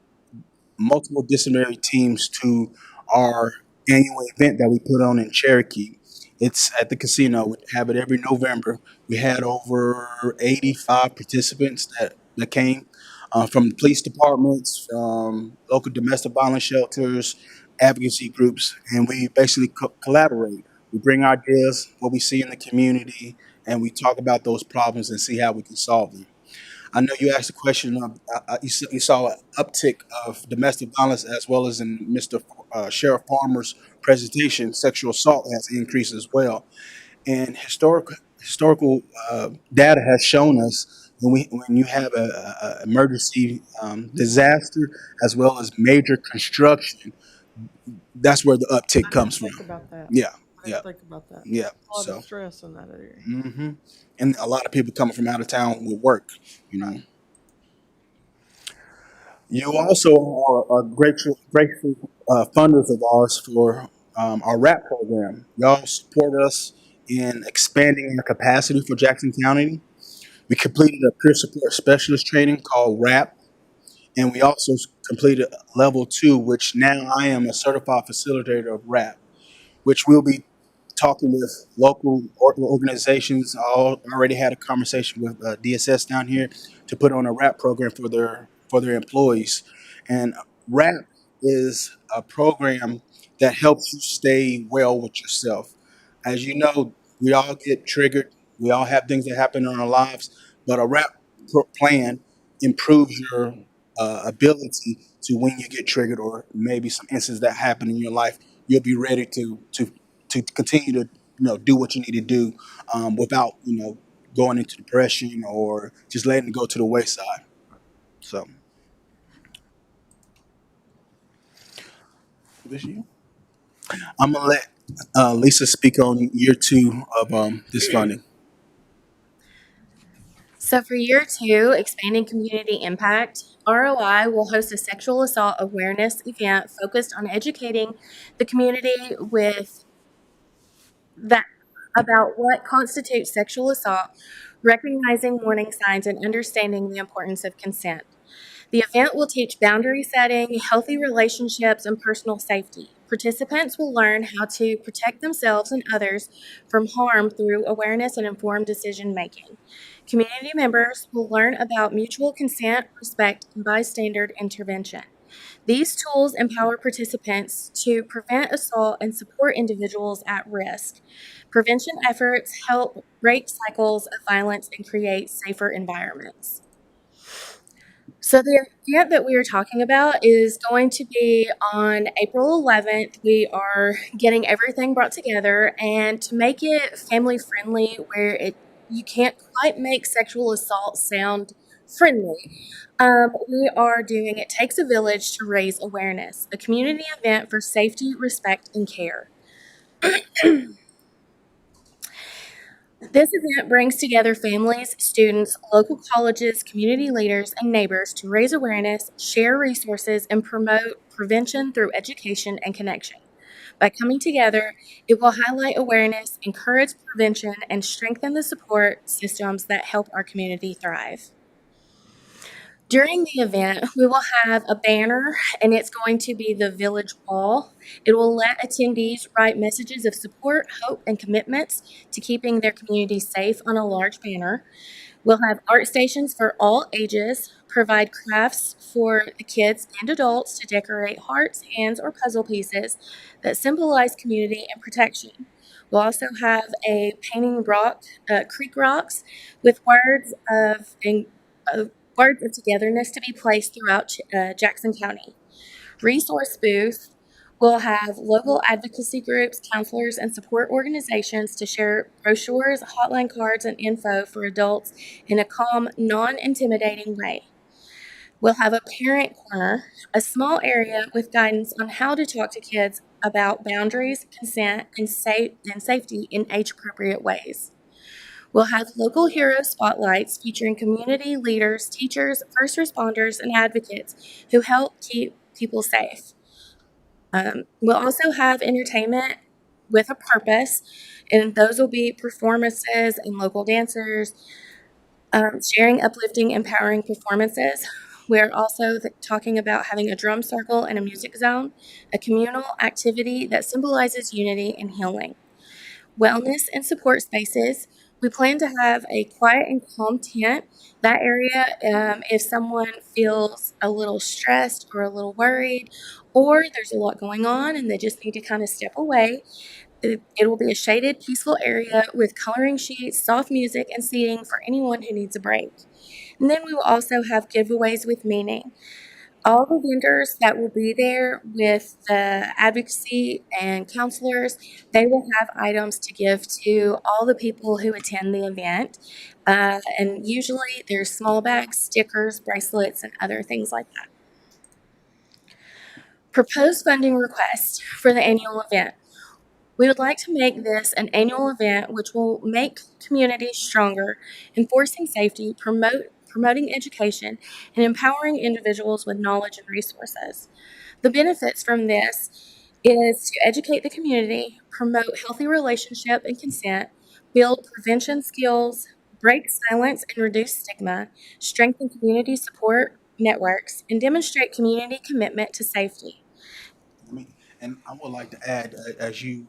disciplinary teams to our annual event that we put on in Cherokee. It's at the casino. We have it every November. We had over 85 participants that came from the police departments, from local domestic violence shelters, advocacy groups, and we basically collaborate. We bring ideas, what we see in the community, and we talk about those problems and see how we can solve them. I know you asked a question of you saw an uptick of domestic violence as well as in Mr. Sheriff Palmer's presentation. Sexual assault has increased as well, and historical data has shown us when you have a emergency disaster as well as major construction, that's where the uptick comes from. Think about that. Yeah, I yeah, didn't think about that. yeah. A lot So. of stress in that area. hmm And a lot of people coming from out of town with work, you know. You also are grateful funders of ours for our RAP program. Y'all support us in expanding our capacity for Jackson County. We completed a peer support specialist training called RAP, and we also completed level 2, which now I am a certified facilitator of RAP, which we'll be talking with local organizations. I already had a conversation with DSS down here to put on a RAP program for their employees. And RAP is a program that helps you stay well with yourself. As you know, we all get triggered. We all have things that happen in our lives, but a RAP plan improves your ability to when you get triggered or maybe some incidents that happen in your life, you'll be ready to continue to do what you need to do without going into depression or just letting it go to the wayside. So this year, I'm gonna let Lisa speak on year 2 of this funding. So for year 2, Expanding Community Impact, ROI will host a sexual assault awareness event focused on educating the community about what constitutes sexual assault, recognizing warning signs, and understanding the importance of consent. The event will teach boundary setting, healthy relationships, and personal safety. Participants will learn how to protect themselves and others from harm through awareness and informed decision making. Community members will learn about mutual consent, respect, and bystander intervention. These tools empower participants to prevent assault and support individuals at risk. Prevention efforts help break cycles of violence and create safer environments. So the event that we are talking about is going to be on April 11th. We are getting everything brought together, and to make it family friendly where you can't quite make sexual assault sound friendly, we are doing It Takes a Village to Raise Awareness, a community event for safety, respect, and care. This event brings together families, students, local colleges, community leaders, and neighbors to raise awareness, share resources, and promote prevention through education and connection. By coming together, it will highlight awareness, encourage prevention, and strengthen the support systems that help our community thrive. During the event, we will have a banner, and it's going to be the village wall. It will let attendees write messages of support, hope, and commitments to keeping their community safe on a large banner. We'll have art stations for all ages, provide crafts for the kids and adults to decorate hearts, hands, or puzzle pieces that symbolize community and protection. We'll also have a painting creek rocks with words of togetherness to be placed throughout Jackson County. Resource booth will have local advocacy groups, counselors, and support organizations to share brochures, hotline cards, and info for adults in a calm, non-intimidating way. We'll have a parent corner, a small area with guidance on how to talk to kids about boundaries, consent, and safety in age-appropriate ways. We'll have local hero spotlights featuring community leaders, teachers, first responders, and advocates who help keep people safe. We'll also have entertainment with a purpose, and those will be performances and local dancers, sharing uplifting, empowering performances. We're also talking about having a drum circle and a music zone, a communal activity that symbolizes unity and healing. Wellness and support spaces. We plan to have a quiet and calm tent. That area, if someone feels a little stressed or a little worried, or there's a lot going on and they just need to kind of step away, it will be a shaded, peaceful area with coloring sheets, soft music, and seating for anyone who needs a break. And then we will also have giveaways with meaning. All the vendors that will be there with the advocacy and counselors, they will have items to give to all the people who attend the event. And usually there's small bags, stickers, bracelets, and other things like that. Proposed funding request for the annual event. We would like to make this an annual event which will make communities stronger, enforcing safety, promoting education, and empowering individuals with knowledge and resources. The benefits from this is to educate the community, promote healthy relationship and consent, build prevention skills, break silence and reduce stigma, strengthen community support networks, and demonstrate community commitment to safety. And I would like to add, as you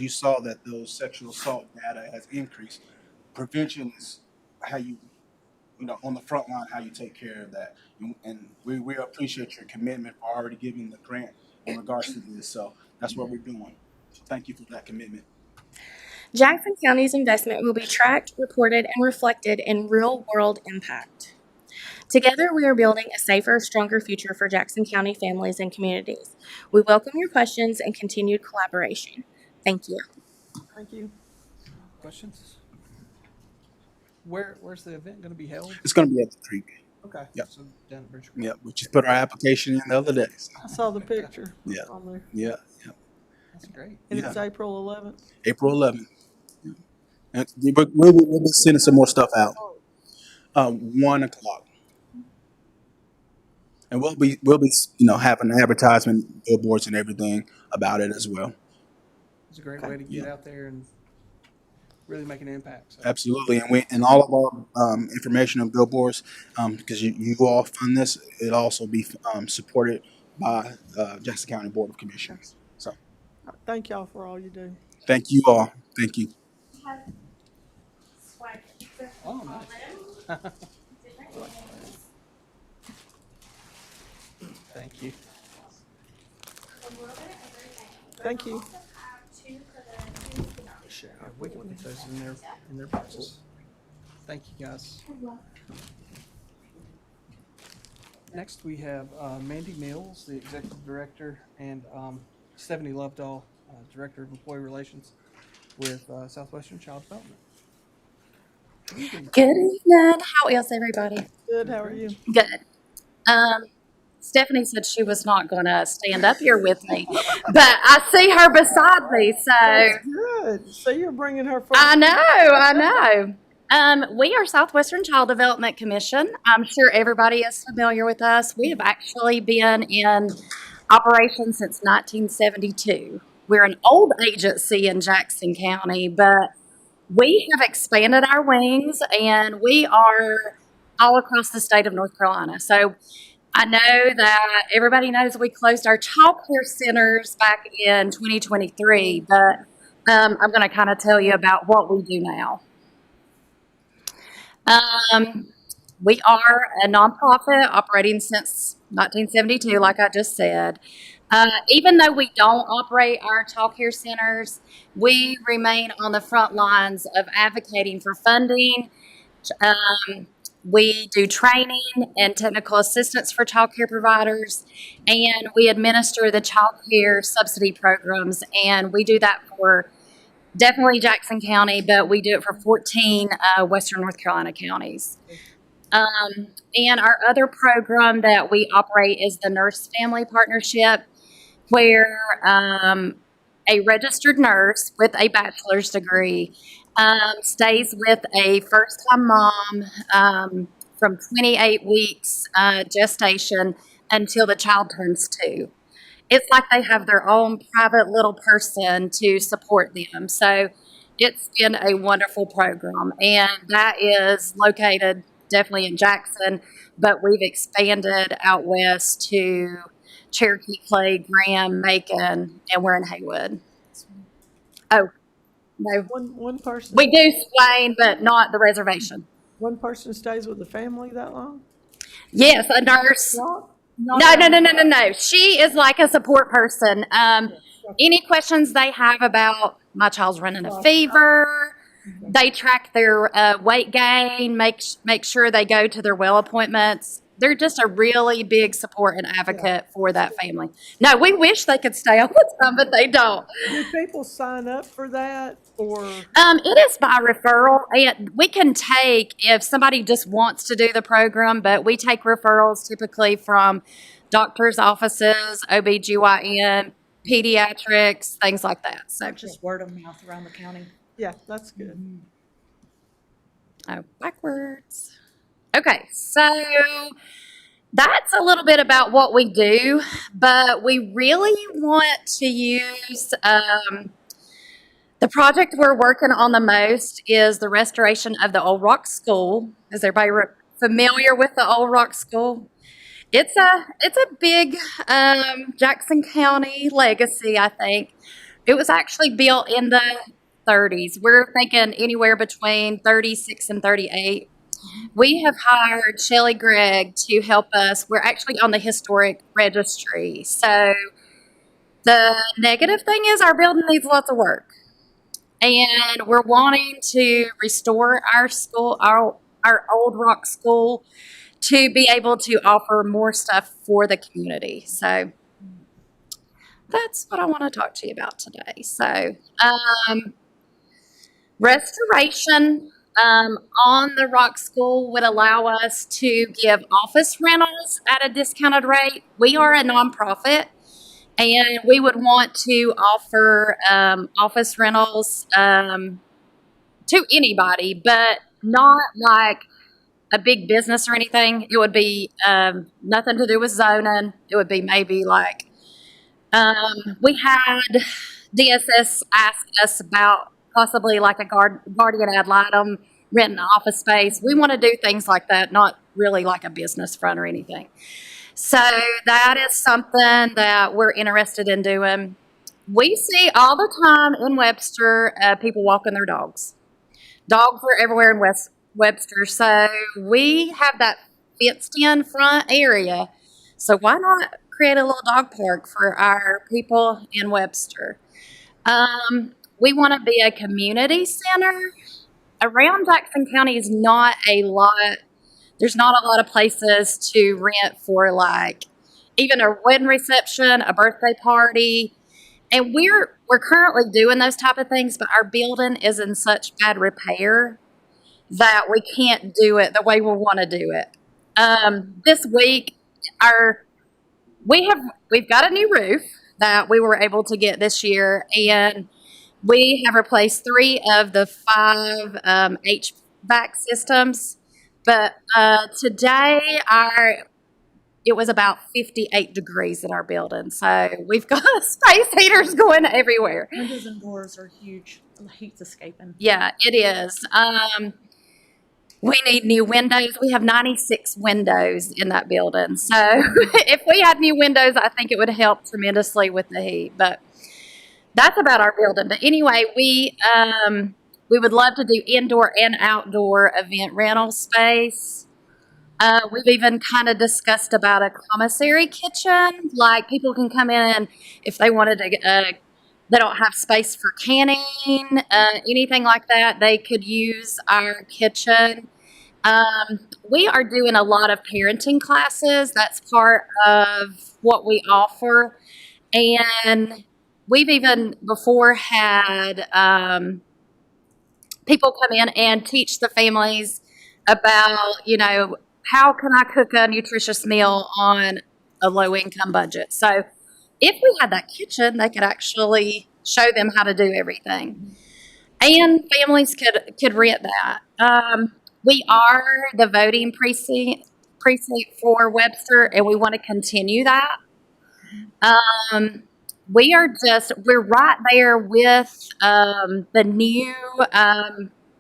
saw that those sexual assault data has increased, prevention is how you on the front line, how you take care of that. And we appreciate your commitment for already giving the grant in regards to this. So that's what we're doing. So thank you for that commitment. Jackson County's investment will be tracked, reported, and reflected in real-world impact. Together, we are building a safer, stronger future for Jackson County families and communities. We welcome your questions and continued collaboration. Thank you. Thank you. Questions? Where's the event going to be held? It's going to be at the creek. Okay. Yep. So down at Bridge Creek. Yeah, we just put our application in the other day. So. I saw the picture. Yeah. On there. Yeah. That's great. And it's April 11th. April 11th. Yeah. And we'll be sending some more stuff out. 1 o'clock. And we'll be having advertisement, billboards, and everything about it as well. It's a great way to get out there and really make an impact. So. Absolutely, and all of our information on billboards, because you all fund this, it'll also be supported by Jackson County Board of Commissioners. So, thank y'all for all you do. Thank you all. Thank you. Oh, nice. Thank you. Thank you. Sure. We can put those in their boxes. Thank you, guys. Next, we have Mandy Mills, the Executive Director, and Stephanie Lovedahl, Director of Employee Relations with Southwestern Child Development. Good evening. How is everybody? Good. How are you? Good. Stephanie said she was not going to stand up here with me, but I see her beside me, so That's good. So you're bringing her from. I know. We are Southwestern Child Development Commission. I'm sure everybody is familiar with us. We have actually been in operation since 1972. We're an old agency in Jackson County, but we have expanded our wings and we are all across the state of North Carolina. So I know that everybody knows we closed our child care centers back in 2023, but I'm going to kind of tell you about what we do now. We are a nonprofit operating since 1972, like I just said. Even though we don't operate our child care centers, we remain on the front lines of advocating for funding. We do training and technical assistance for child care providers, and we administer the child care subsidy programs, and we do that for definitely Jackson County, but we do it for 14 Western North Carolina counties. And our other program that we operate is the Nurse Family Partnership, where a registered nurse with a bachelor's degree stays with a first-time mom from 28 weeks gestation until the child turns 2. It's like they have their own private little person to support them. So it's been a wonderful program, and that is located definitely in Jackson, but we've expanded out west to Cherokee, Clay, Graham, Macon, and we're in Haywood. Oh, no. One person. We do Swain, but not the reservation. One person stays with the family that long? Yes, a nurse. Well, No. She is like a support person. Any questions they have about my child's running a fever, they track their weight gain, make sure they go to their well appointments. They're just a really big support and advocate for that family. No, we wish they could stay all the time, but they don't. Do people sign up for that, or? It is by referral, and we can take if somebody just wants to do the program, but we take referrals typically from doctors' offices, OBGYN, pediatrics, things like that. So Just word of mouth around the county. Yeah, that's good. Oh, backwards. Okay, so that's a little bit about what we do, but we really want to use the project we're working on the most is the restoration of the Old Rock School. Is everybody familiar with the Old Rock School? It's a big Jackson County legacy, I think. It was actually built in the 30s. We're thinking anywhere between 36 and 38. We have hired Shelley Gregg to help us. We're actually on the historic registry. So the negative thing is our building needs lots of work. And we're wanting to restore our school, our Old Rock School, to be able to offer more stuff for the community. So that's what I want to talk to you about today. So restoration on the Rock School would allow us to give office rentals at a discounted rate. We are a nonprofit, and we would want to offer office rentals to anybody, but not like a big business or anything. It would be nothing to do with zoning. It would be maybe like we had DSS ask us about possibly like a guardian ad litem, renting an office space. We want to do things like that, not really like a business front or anything. So that is something that we're interested in doing. We see all the time in Webster people walking their dogs. Dogs are everywhere in Webster, so we have that fenced-in front area. So why not create a little dog park for our people in Webster? We want to be a community center. Around Jackson County is not a lot. There's not a lot of places to rent for like even a wedding reception, a birthday party. And we're currently doing those type of things, but our building is in such bad repair that we can't do it the way we want to do it. This week, our we've got a new roof that we were able to get this year, and we have replaced 3 of the 5 HVAC systems. But today it was about 58 degrees in our building, so we've got space heaters going everywhere. Windows and doors are huge. The heat's escaping. Yeah, it is. We need new windows. We have 96 windows in that building. So if we had new windows, I think it would help tremendously with the heat. But that's about our building. But anyway, we would love to do indoor and outdoor event rental space. We've even kind of discussed about a commissary kitchen. Like people can come in and if they wanted to, they don't have space for canning, anything like that, they could use our kitchen. We are doing a lot of parenting classes. That's part of what we offer. And we've even before had people come in and teach the families about, how can I cook a nutritious meal on a low-income budget? So if we had that kitchen, they could actually show them how to do everything. And families could rent that. We are the voting precinct for Webster, and we want to continue that. We're right there with the new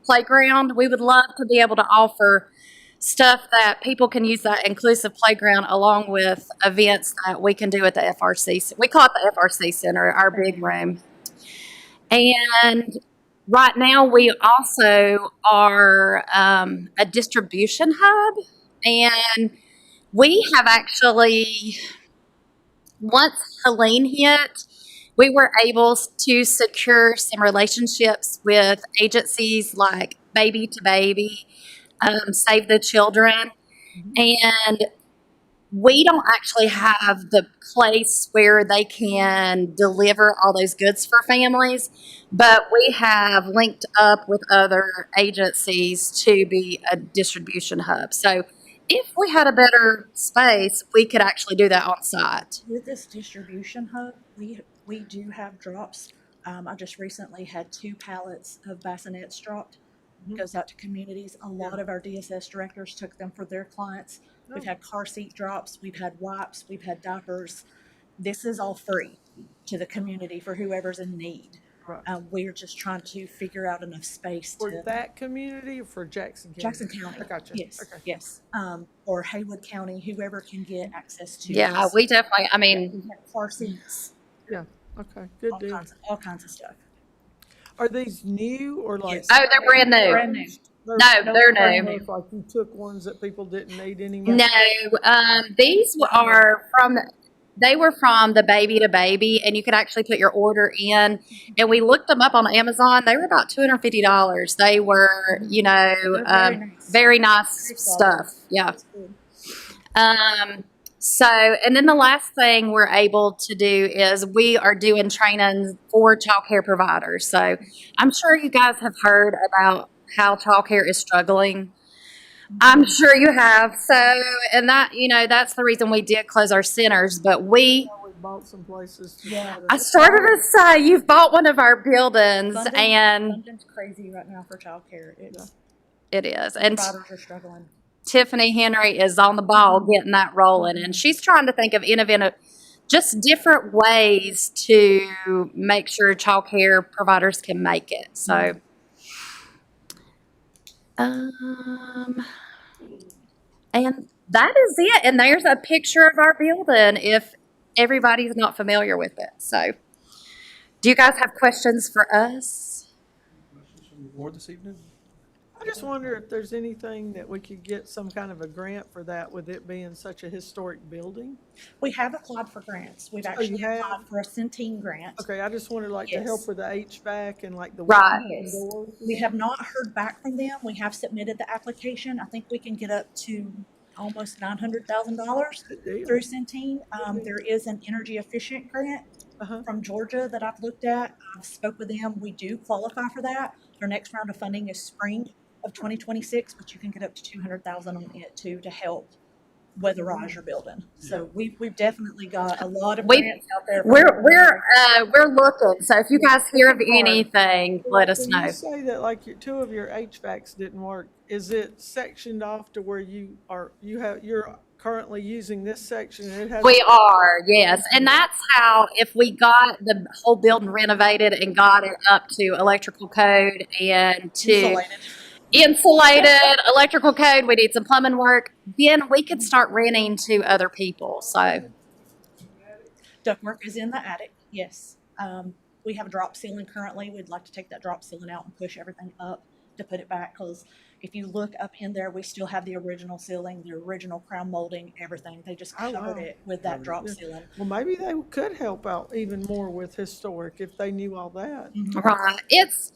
playground. We would love to be able to offer stuff that people can use that inclusive playground along with events that we can do at the FRC. We call it the FRC Center, our big room. And right now we also are a distribution hub. And we have actually, once Helene hit, we were able to secure some relationships with agencies like Baby to Baby, Save the Children, and we don't actually have the place where they can deliver all those goods for families, but we have linked up with other agencies to be a distribution hub. So if we had a better space, we could actually do that on site. With this distribution hub, we do have drops. I just recently had 2 pallets of bassinets dropped. Goes out to communities. A lot of our DSS directors took them for their clients. We've had car seat drops, we've had wipes, we've had diapers. This is all free to the community for whoever's in need. Right. We're just trying to figure out enough space For to that community or for Jackson County? Jackson County. I gotcha. Yes, Okay. yes. Or Haywood County, whoever can get access to. Yeah, this. we definitely, We have car seats. Yeah, okay, good deal. All kinds of stuff. Are these new or like? Yes. Oh, they're brand new. Brand new. No, they're new. Like you took ones that people didn't need anymore? No, these are they were from the Baby to Baby, and you could actually put your order in. And we looked them up on Amazon. They were about $250. They were, very nice stuff. Yeah. And then the last thing we're able to do is we are doing training for child care providers. So I'm sure you guys have heard about how child care is struggling. I'm sure you have. So, and that, that's the reason we did close our centers. But we bought some places. I started to say you've bought one of our buildings, and London's crazy right now for childcare. it is. And Providers are struggling. Tiffany Henry is on the ball getting that rolling, and she's trying to think of innovative, just different ways to make sure child care providers can make it. So, and that is it. And there's a picture of our building if everybody's not familiar with it. So, do you guys have questions for us? Questions from the board this evening? I just wonder if there's anything that we could get some kind of a grant for that, with it being such a historic building. We have applied for grants. We've actually applied for a Centene grant. Okay, I just wanted to Yes. help with the HVAC and like the Right. windows and doors. We have not heard back from them. We have submitted the application. I think we can get up to almost $900,000 through Centene. There is an energy efficient grant from Georgia that I've looked at. I've spoke with them. We do qualify for that. Their next round of funding is spring of 2026, but you can get up to $200,000 on it too to help weatherize your building. So we've definitely got a lot of We- grants out there. We're looking. So if you guys hear of anything, let us When know. you say that like two of your HVACs didn't work, is it sectioned off to where you're currently using this section and it has? We are, yes. And that's how, if we got the whole building renovated and got it up to electrical code and to insulated electrical code, we need some plumbing work, then we could start renting to other people. So Ductwork is in the attic, yes. We have a drop ceiling currently. We'd like to take that drop ceiling out and push everything up to put it back, because if you look up in there, we still have the original ceiling, the original crown molding, everything. They just Oh, covered wow. it with that drop Yeah. ceiling. Well, maybe they could help out even more with historic if they knew all that. right, it's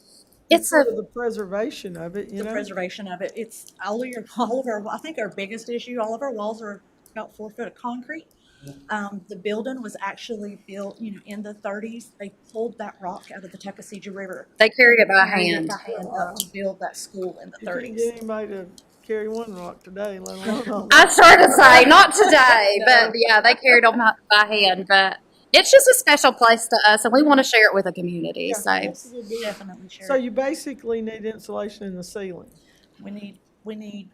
sort of the preservation of it, The preservation of it. It's all of our, I think our biggest issue, all of our walls are about 4 foot of concrete. The building was actually built, in the 30s. They pulled that rock out of the Tuckasegee River. They carried it by Carried hand. up to build that school in the You couldn't 30s. get anybody to carry one rock today, let alone all I that. started to say, not today, but yeah, they carried them by hand. But it's just a special place to us, and we want to share it with the community. Yeah, So that's a good deal. Definitely share. So you basically need insulation in the ceiling. We need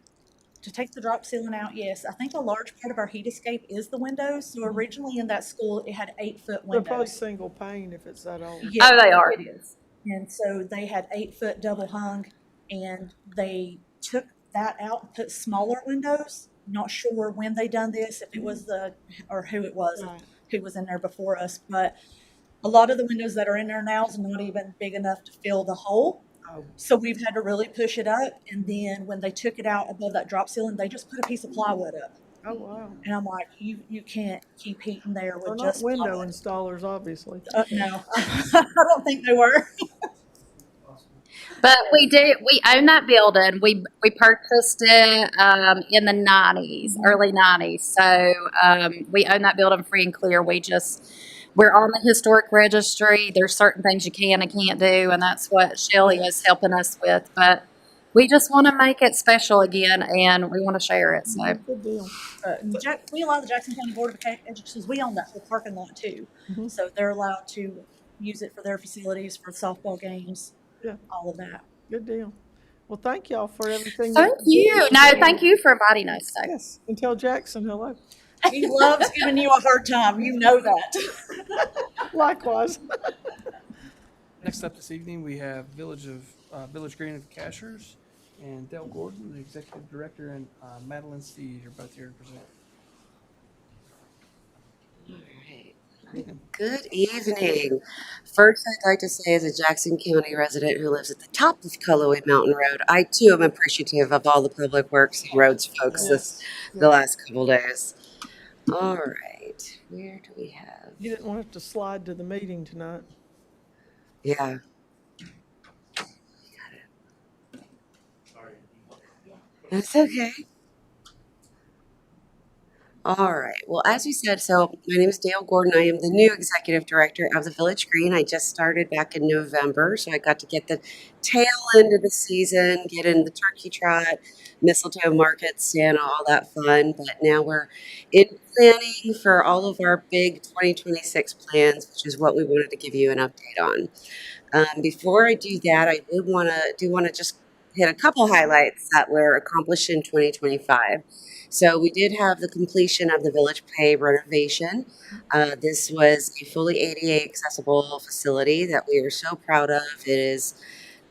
to take the drop ceiling out. Yes, I think a large part of our heat escape is the windows. So originally in that school, it had 8-foot They're probably windows. single pane if it's that old. Yeah, Oh, they are. It is. And so they had 8-foot double hung, and they took that out and put smaller windows. Not sure when they done this, if it was or who it was, Right. who was in there before us, but a lot of the windows that are in there now is not even big enough to fill the hole. Oh. So we've had to really push it up, and then when they took it out above that drop ceiling, they just put a piece of plywood up. Oh, wow. And I'm like, you can't keep heating there They're with not just window plywood. installers, obviously. No, I don't think they were. but we own that building. We purchased it in the 90s, early 90s. So we own that building free and clear. We're on the historic registry. There's certain things you can and can't do, and that's what Shelley is helping us with. But we just want to make it special again, and we want to share it. So Good deal. We allow the Jackson County Board of Education, we own that whole parking lot too. So they're allowed to use it for their facilities, for softball games, Yeah. all of that. Good deal. Well, thank y'all for everything. thank you. No, thank you for inviting us. So. Yes, and tell Jackson hello. He loves giving you a hard time. You know that. Likewise. Next up this evening, we have Village Green of Cashers and Dale Gordon, the Executive Director, and Madeline Steed are both here to present. Good evening. First, I'd like to say, as a Jackson County resident who lives at the top of Cullowhee Mountain Road, I too am appreciative of all the public works and roads folks the last couple days. All right, where do we have? You didn't want to slide to the meeting tonight. Yeah. That's okay. All right. Well, as you said, so my name is Dale Gordon. I am the new executive director of the Village Green. I just started back in November, so I got to get the tail end of the season, get in the turkey trot, mistletoe market, Santa, all that fun. But now we're in planning for all of our big 2026 plans, which is what we wanted to give you an update on. Before I do that, I do want to just hit a couple highlights that were accomplished in 2025. So we did have the completion of the Village Pay renovation. This was a fully ADA accessible facility that we are so proud of. It is,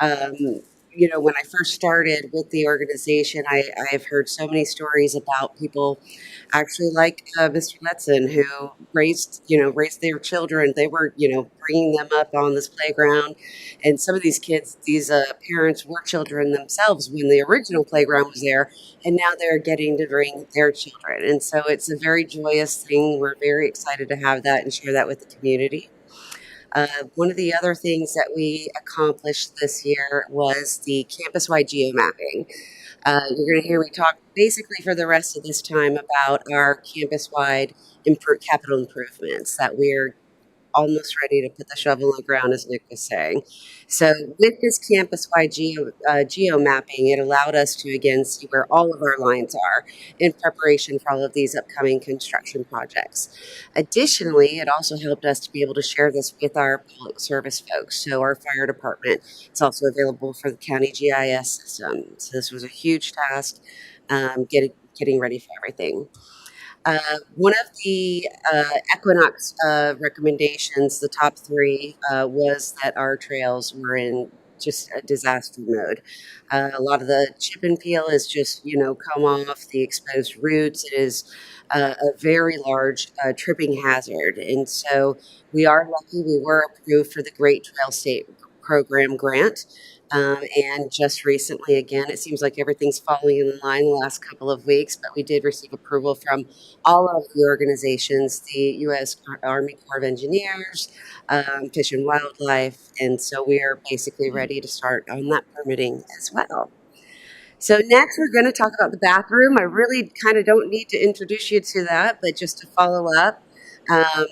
when I first started with the organization, I have heard so many stories about people actually like Mr. Letson, who raised their children. They were, bringing them up on this playground. And some of these kids, these parents were children themselves when the original playground was there. And now they're getting to bring their children. And so it's a very joyous thing. We're very excited to have that and share that with the community. One of the other things that we accomplished this year was the campus-wide geomapping. You're going to hear me talk basically for the rest of this time about our campus-wide capital improvements that we're almost ready to put the shovel in the ground, as Nick was saying. So with this campus-wide geo mapping, it allowed us to again see where all of our lines are in preparation for all of these upcoming construction projects. Additionally, it also helped us to be able to share this with our public service folks. So our fire department, it's also available for the county GIS system. So this was a huge task, getting ready for everything. One of the Equinox recommendations, the top three, was that our trails were in just a disaster mode. A lot of the chip and peel is just, come off the exposed roots. It is a very large tripping hazard. And so we are lucky we were approved for the Great Trail State Program grant. And just recently, again, it seems like everything's falling in line the last couple of weeks, but we did receive approval from all of the organizations, the U.S. Army Corps of Engineers, Fish and Wildlife, and so we are basically ready to start on that permitting as well. So next, we're going to talk about the bathroom. I really kind of don't need to introduce you to that, but just to follow up,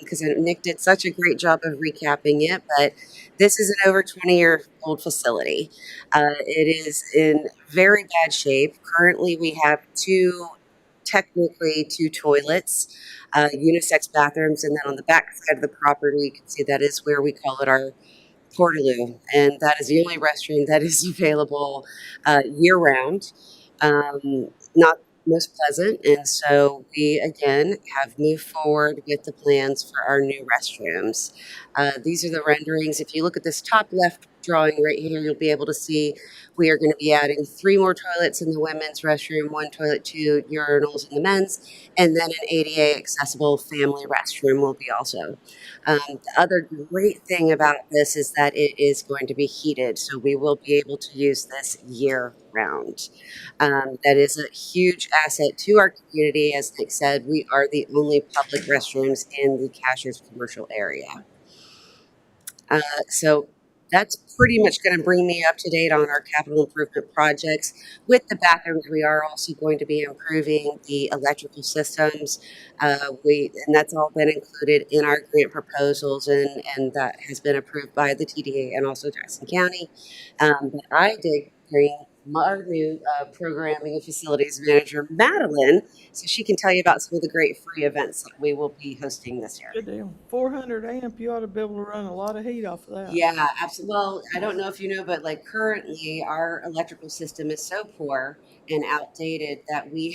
because Nick did such a great job of recapping it, but this is an over 20-year-old facility. It is in very bad shape. Currently, we have technically two toilets, unisex bathrooms, and then on the back side of the property, you can see that is where we call it our portaloo, and that is the only restroom that is available year-round. Not most pleasant, and so we again have moved forward with the plans for our new restrooms. These are the renderings. If you look at this top left drawing right here, you'll be able to see we are going to be adding 3 more toilets in the women's restroom, 1 toilet, 2 urinals in the men's, and then an ADA accessible family restroom will be also. The other great thing about this is that it is going to be heated, so we will be able to use this year round. That is a huge asset to our community. As Nick said, we are the only public restrooms in the Cashers commercial area. So that's pretty much going to bring me up to date on our capital improvement projects. With the bathrooms, we are also going to be improving the electrical systems. And that's all been included in our grant proposals, and that has been approved by the TDA and also Jackson County. But I did bring our new programming and facilities manager, Madeline, so she can tell you about some of the great free events that we will be hosting this year. Good deal. 400 amp, you ought to be able to run a lot of heat off of that. Yeah, absolutely. Well, I don't know if you know, but like currently our electrical system is so poor and outdated that we've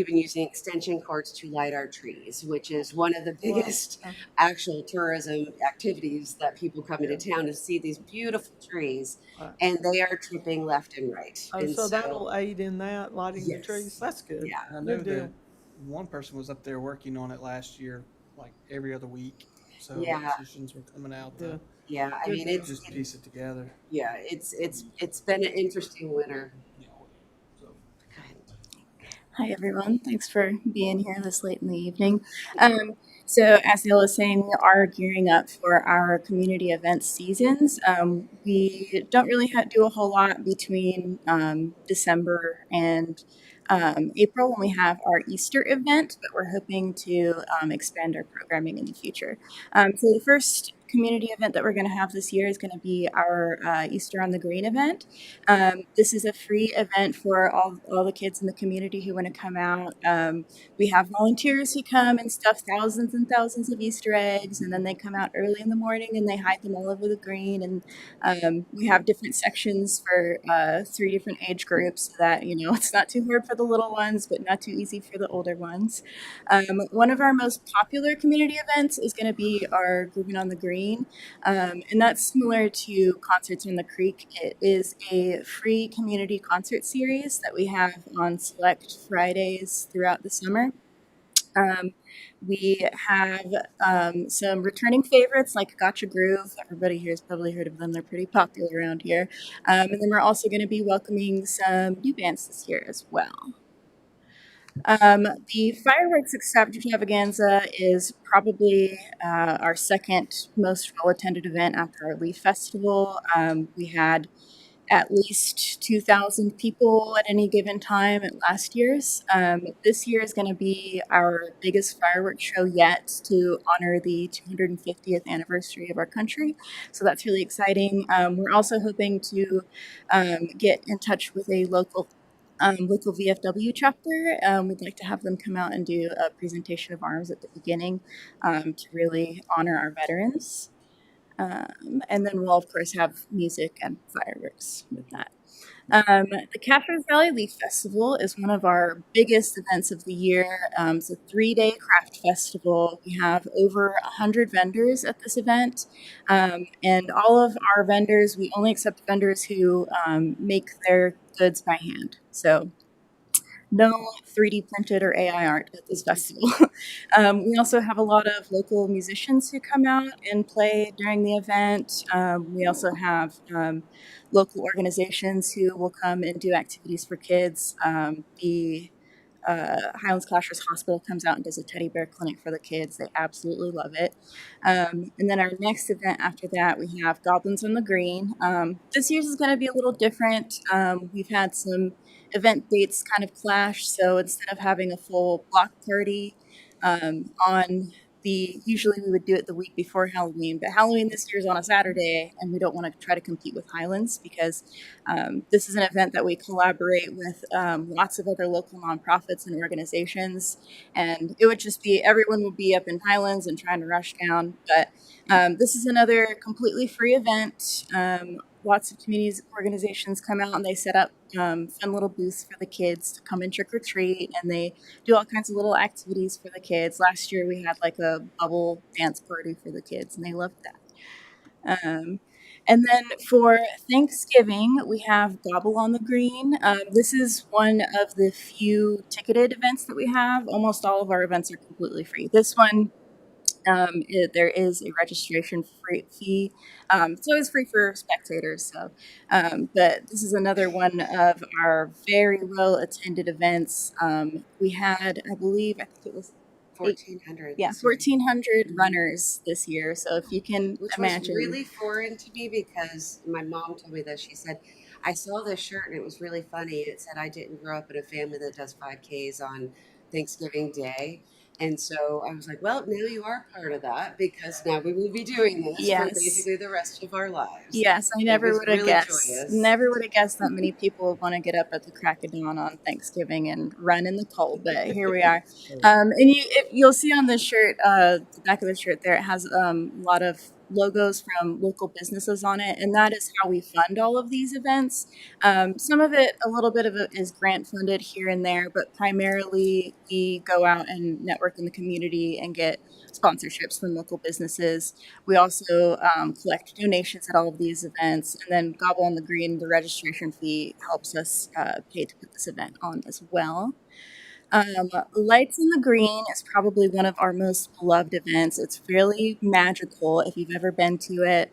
been using extension cords to light our trees, which is one of the biggest actual tourism activities that people come into town to see these beautiful trees, and they are tripping left and right. Oh, And so that'll aid in that, lighting the Yes. trees. That's good. Yeah. I know Good deal. that one person was up there working on it last year, like every other week. So Yeah. electricians were coming out to Yeah, I mean it's just piece it together. yeah, it's been an interesting winter. Hi, everyone. Thanks for being here this late in the evening. So as Neil was saying, we are gearing up for our community event seasons. We don't really do a whole lot between December and April when we have our Easter event, but we're hoping to expand our programming in the future. So the first community event that we're going to have this year is going to be our Easter on the Green event. This is a free event for all the kids in the community who want to come out. We have volunteers who come and stuff thousands and thousands of Easter eggs, and then they come out early in the morning and they hide them all over the green. And we have different sections for 3 different age groups so that, it's not too hard for the little ones, but not too easy for the older ones. One of our most popular community events is going to be our Grooving on the Green. And that's similar to Concerts on the Creek. It is a free community concert series that we have on select Fridays throughout the summer. We have some returning favorites like Gotcha Groove. Everybody here has probably heard of them. They're pretty popular around here. And then we're also going to be welcoming some new bands this year as well. The fireworks extravaganza is probably our second most well-attended event after our Leaf Festival. We had at least 2,000 people at any given time at last year's. This year is going to be our biggest fireworks show yet to honor the 250th anniversary of our country. So that's really exciting. We're also hoping to get in touch with a local VFW chapter. We'd like to have them come out and do a presentation of arms at the beginning to really honor our veterans. And then we'll, of course, have music and fireworks with that. The Catherine Valley Leaf Festival is one of our biggest events of the year. It's a 3-day craft festival. We have over 100 vendors at this event. And all of our vendors, we only accept vendors who make their goods by hand. So no 3D printed or AI art at this festival. We also have a lot of local musicians who come out and play during the event. We also have local organizations who will come and do activities for kids. The Highlands Clashers Hospital comes out and does a teddy bear clinic for the kids. They absolutely love it. And then our next event after that, we have Goblins on the Green. This year's is going to be a little different. We've had some event dates kind of clash, so instead of having a full block party usually we would do it the week before Halloween, but Halloween this year is on a Saturday, and we don't want to try to compete with Highlands because this is an event that we collaborate with lots of other local nonprofits and organizations, and it would just be, everyone would be up in Highlands and trying to rush down, but this is another completely free event. Lots of community organizations come out and they set up fun little booths for the kids to come and trick or treat, and they do all kinds of little activities for the kids. Last year we had like a bubble dance party for the kids, and they loved that. And then for Thanksgiving, we have Gobble on the Green. This is one of the few ticketed events that we have. Almost all of our events are completely free. This one, there is a registration fee. It's always free for spectators. So, but this is another one of our very well attended events. We had, I think it was 1,400. Yeah, 1,400 runners this year. So if you can Which imagine. was really foreign to me because my mom told me this. She said, I saw this shirt and it was really funny. It said, I didn't grow up in a family that does 5Ks on Thanksgiving Day. And so I was like, well, now you are part of that because now we will be doing this for basically the rest of our lives. Yes, I It never was would have really guessed. joyous. Never would have guessed that many people would want to get up at the crack of dawn on Thanksgiving and run in the cold. But here we are. And you'll see on this shirt, the back of the shirt there, it has a lot of logos from local businesses on it, and that is how we fund all of these events. Some of it, a little bit of it is grant funded here and there, but primarily we go out and network in the community and get sponsorships from local businesses. We also collect donations at all of these events, and then Gobble on the Green, the registration fee helps us pay to put this event on as well. Lights in the Green is probably one of our most beloved events. It's really magical if you've ever been to it.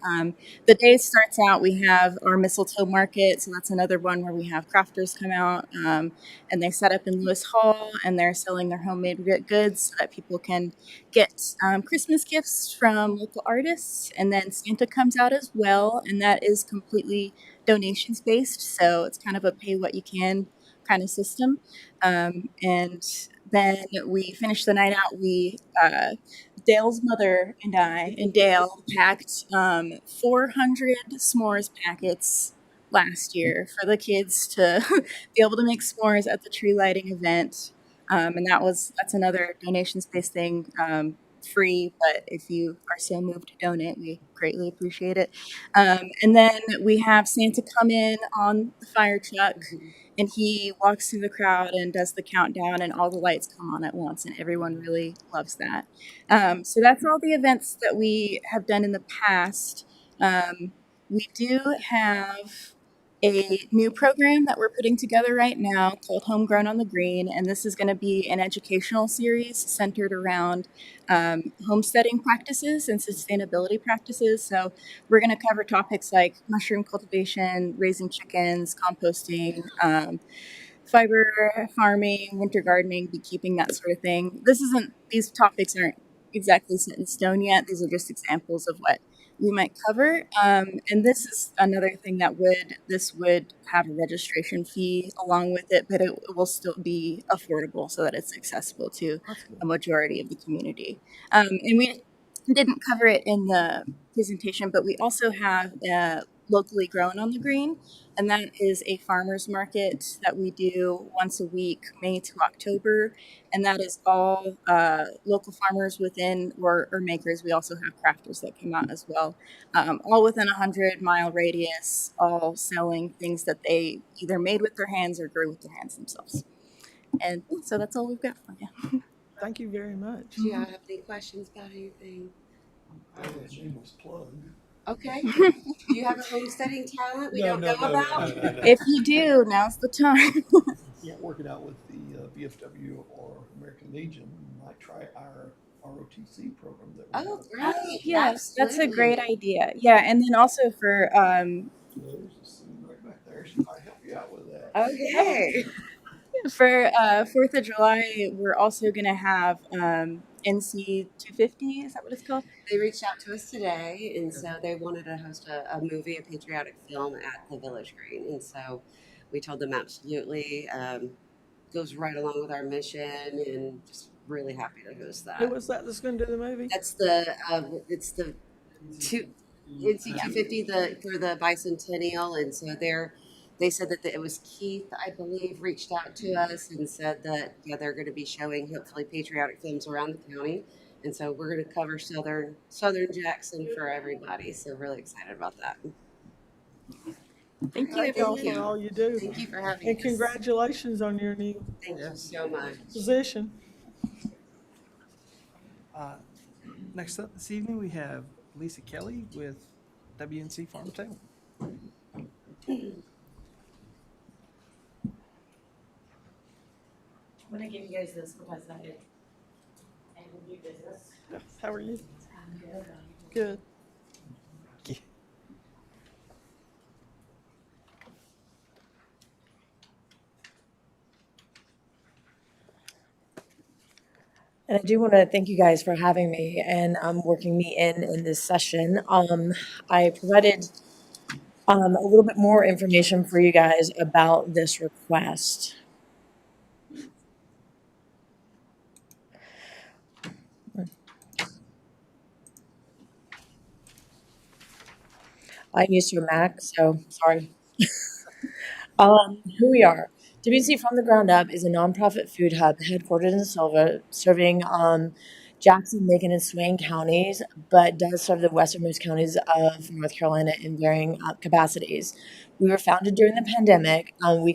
The day starts out, we have our mistletoe market, so that's another one where we have crafters come out and they set up in Lewis Hall and they're selling their homemade goods so that people can get Christmas gifts from local artists. And then Santa comes out as well, and that is completely donations based, so it's kind of a pay what you can kind of system. And then we finished the night out. Dale's mother and I and Dale packed 400 s'mores packets last year for the kids to be able to make s'mores at the tree lighting event. And that's another donations-based thing. Free, but if you are so moved to donate, we greatly appreciate it. And then we have Santa come in on the fire truck, and he walks through the crowd and does the countdown, and all the lights come on at once, and everyone really loves that. So that's all the events that we have done in the past. We do have a new program that we're putting together right now called Homegrown on the Green, and this is going to be an educational series centered around homesteading practices and sustainability practices. So we're going to cover topics like mushroom cultivation, raising chickens, composting, fiber farming, winter gardening, beekeeping, that sort of thing. These topics aren't exactly set in stone yet. These are just examples of what we might cover. And this is another thing that would have a registration fee along with it, but it will still be affordable so that it's accessible to a majority of the community. And we didn't cover it in the presentation, but we also have locally grown on the green, and that is a farmers market that we do once a week, May to October, and that is all local farmers within or makers. We also have crafters that come out as well, all within a 100-mile radius, all selling things that they either made with their hands or grew with their hands themselves. And so that's all we've got for you. Thank you very much. Do you have any questions about anything? Shameless plug. Okay. Do you have a homesteading talent we don't know about? If you do, now's the time. Can't work it out with the VFW or American Legion. You might try our ROTC program that we Oh, have. great. Yes, that's a Absolutely. great idea. Yeah, and then also for There's a student right back there. She might help you out with that. Okay. for 4th of July, we're also gonna have NC 250. Is that what it's called? They reached out to us today, and so they wanted to host a movie, a patriotic film at the Village Green, and so we told them absolutely. Goes right along with our mission, and just really happy to host that. Who was that that's going to do the movie? That's the it's the two NC 250 for the bicentennial, and so they said that it was Keith, I believe, reached out to us and said that they're going to be showing hopefully patriotic films around the county, and so we're going to cover southern Jackson for everybody. So really excited about that. Thank you. Thank y'all for all you do. Thank you for having And us. congratulations on your new Thank you so much. position. Next up this evening, we have Lisa Kelly with WNC Farm Table. I'm gonna give you guys this because I did new business. How are you? I'm good. Good. And I do want to thank you guys for having me and working me in this session. I provided a little bit more information for you guys about this request. I'm used to a Mac, so sorry. Who we are. WNC From the Ground Up is a nonprofit food hub headquartered in Silva, serving Jackson, Macon, and Swain counties, but does serve the westernmost counties of North Carolina in varying capacities. We were founded during the pandemic. We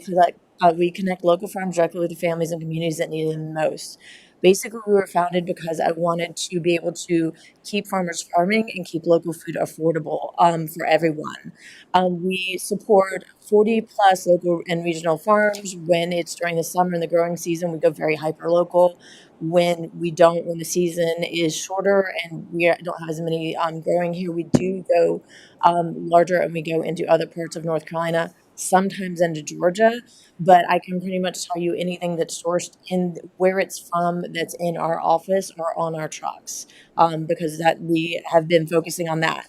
connect local farms directly with the families and communities that need them the most. Basically, we were founded because I wanted to be able to keep farmers farming and keep local food affordable for everyone. We support 40 plus local and regional farms. When it's during the summer and the growing season, we go very hyper local. When we don't, when the season is shorter and we don't have as many growing here, we do go larger and we go into other parts of North Carolina, sometimes into Georgia, but I can pretty much tell you anything that's sourced in where it's from that's in our office or on our trucks, because that we have been focusing on that.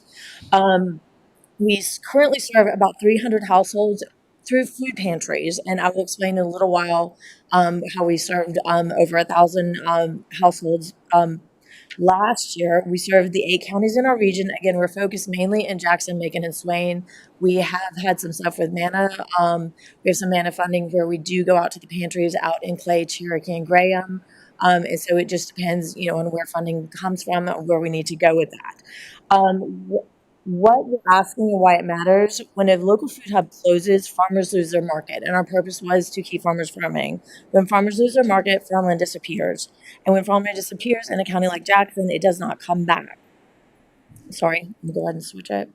We currently serve about 300 households through food pantries, and I will explain in a little while how we served over 1,000 households. Last year, we served the 8 counties in our region. Again, we're focused mainly in Jackson, Macon, and Swain. We have had some stuff with Manna. We have some Manna funding where we do go out to the pantries out in Clay, Cherokee, and Graham. And so it just depends, on where funding comes from, where we need to go with that. What you're asking and why it matters, when a local food hub closes, farmers lose their market. And our purpose was to keep farmers farming. When farmers lose their market, farmland disappears. And when farmland disappears in a county like Jackson, it does not come back. Sorry, I'm going to go ahead and switch it.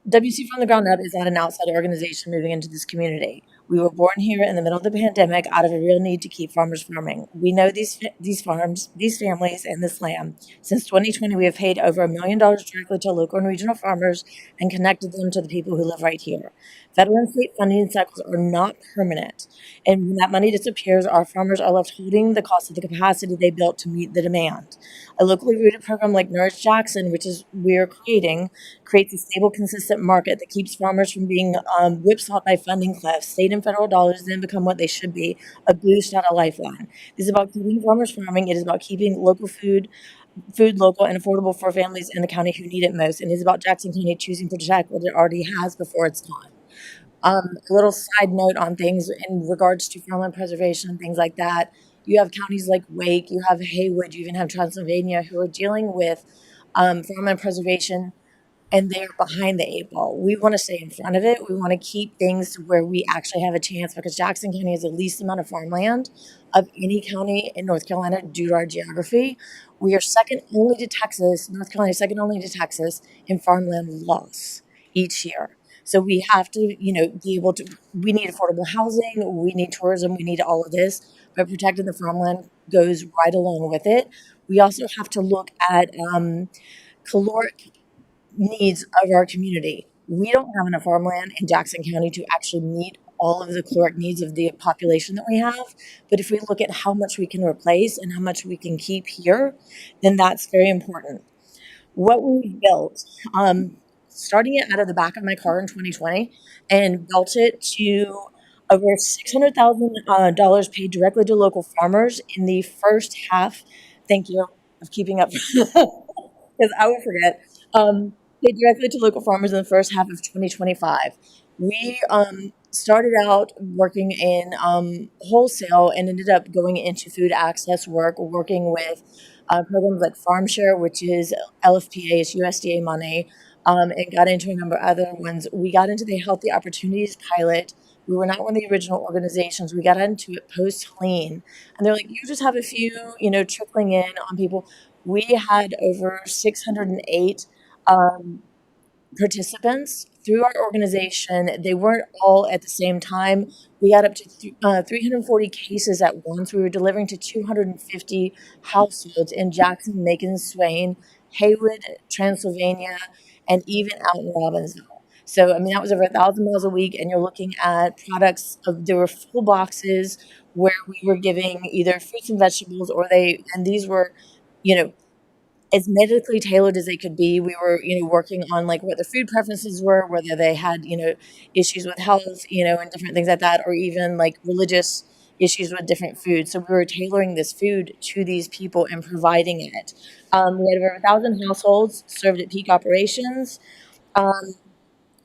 WC From the Ground Up is not an outside organization moving into this community. We were born here in the middle of the pandemic out of a real need to keep farmers farming. We know these farms, these families, and this land. Since 2020, we have paid over $1 million directly to local and regional farmers and connected them to the people who live right here. Federal and state funding cycles are not permanent, and when that money disappears, our farmers are left holding the cost of the capacity they built to meet the demand. A locally rooted program like Nourish Jackson, which is we're creating, creates a stable, consistent market that keeps farmers from being whipsawed by funding cliffs. State and federal dollars then become what they should be, a boost, not a lifeline. This is about keeping farmers farming. It is about keeping local food local and affordable for families in the county who need it most. And it is about Jackson County choosing to protect what it already has before it's gone. A little side note on things in regards to farmland preservation and things like that. You have counties like Wake, you have Haywood, you even have Transylvania who are dealing with farmland preservation, and they're behind the 8 ball. We want to stay in front of it. We want to keep things to where we actually have a chance, because Jackson County has the least amount of farmland of any county in North Carolina due to our geography. We are second only to Texas. North Carolina is second only to Texas in farmland loss each year. So we have to, be able to, we need affordable housing, we need tourism, we need all of this, but protecting the farmland goes right along with it. We also have to look at caloric needs of our community. We don't have enough farmland in Jackson County to actually meet all of the caloric needs of the population that we have. But if we look at how much we can replace and how much we can keep here, then that's very important. What we've built, starting it out of the back of my car in 2020 and built it to over $600,000 paid directly to local farmers in the first half. Thank you of keeping up, because I would forget. Paid directly to local farmers in the first half of 2025. We started out working in wholesale and ended up going into food access work, working with programs like Farm Share, which is LFPA, it's USDA money, and got into a number of other ones. We got into the Healthy Opportunities pilot. We were not one of the original organizations. We got into it post-Helene. And they're like, you just have a few, trickling in on people. We had over 608 participants through our organization. They weren't all at the same time. We got up to 340 cases at once. We were delivering to 250 households in Jackson, Macon, Swain, Haywood, Transylvania, and even out in Robbinsville. So, that was over 1,000 miles a week, and you're looking at products there were full boxes where we were giving either fruits and vegetables, and these were, as medically tailored as they could be. We were, working on like what their food preferences were, whether they had, issues with health, and different things like that, or even like religious issues with different foods. So we were tailoring this food to these people and providing it. We had over 1,000 households served at peak operations.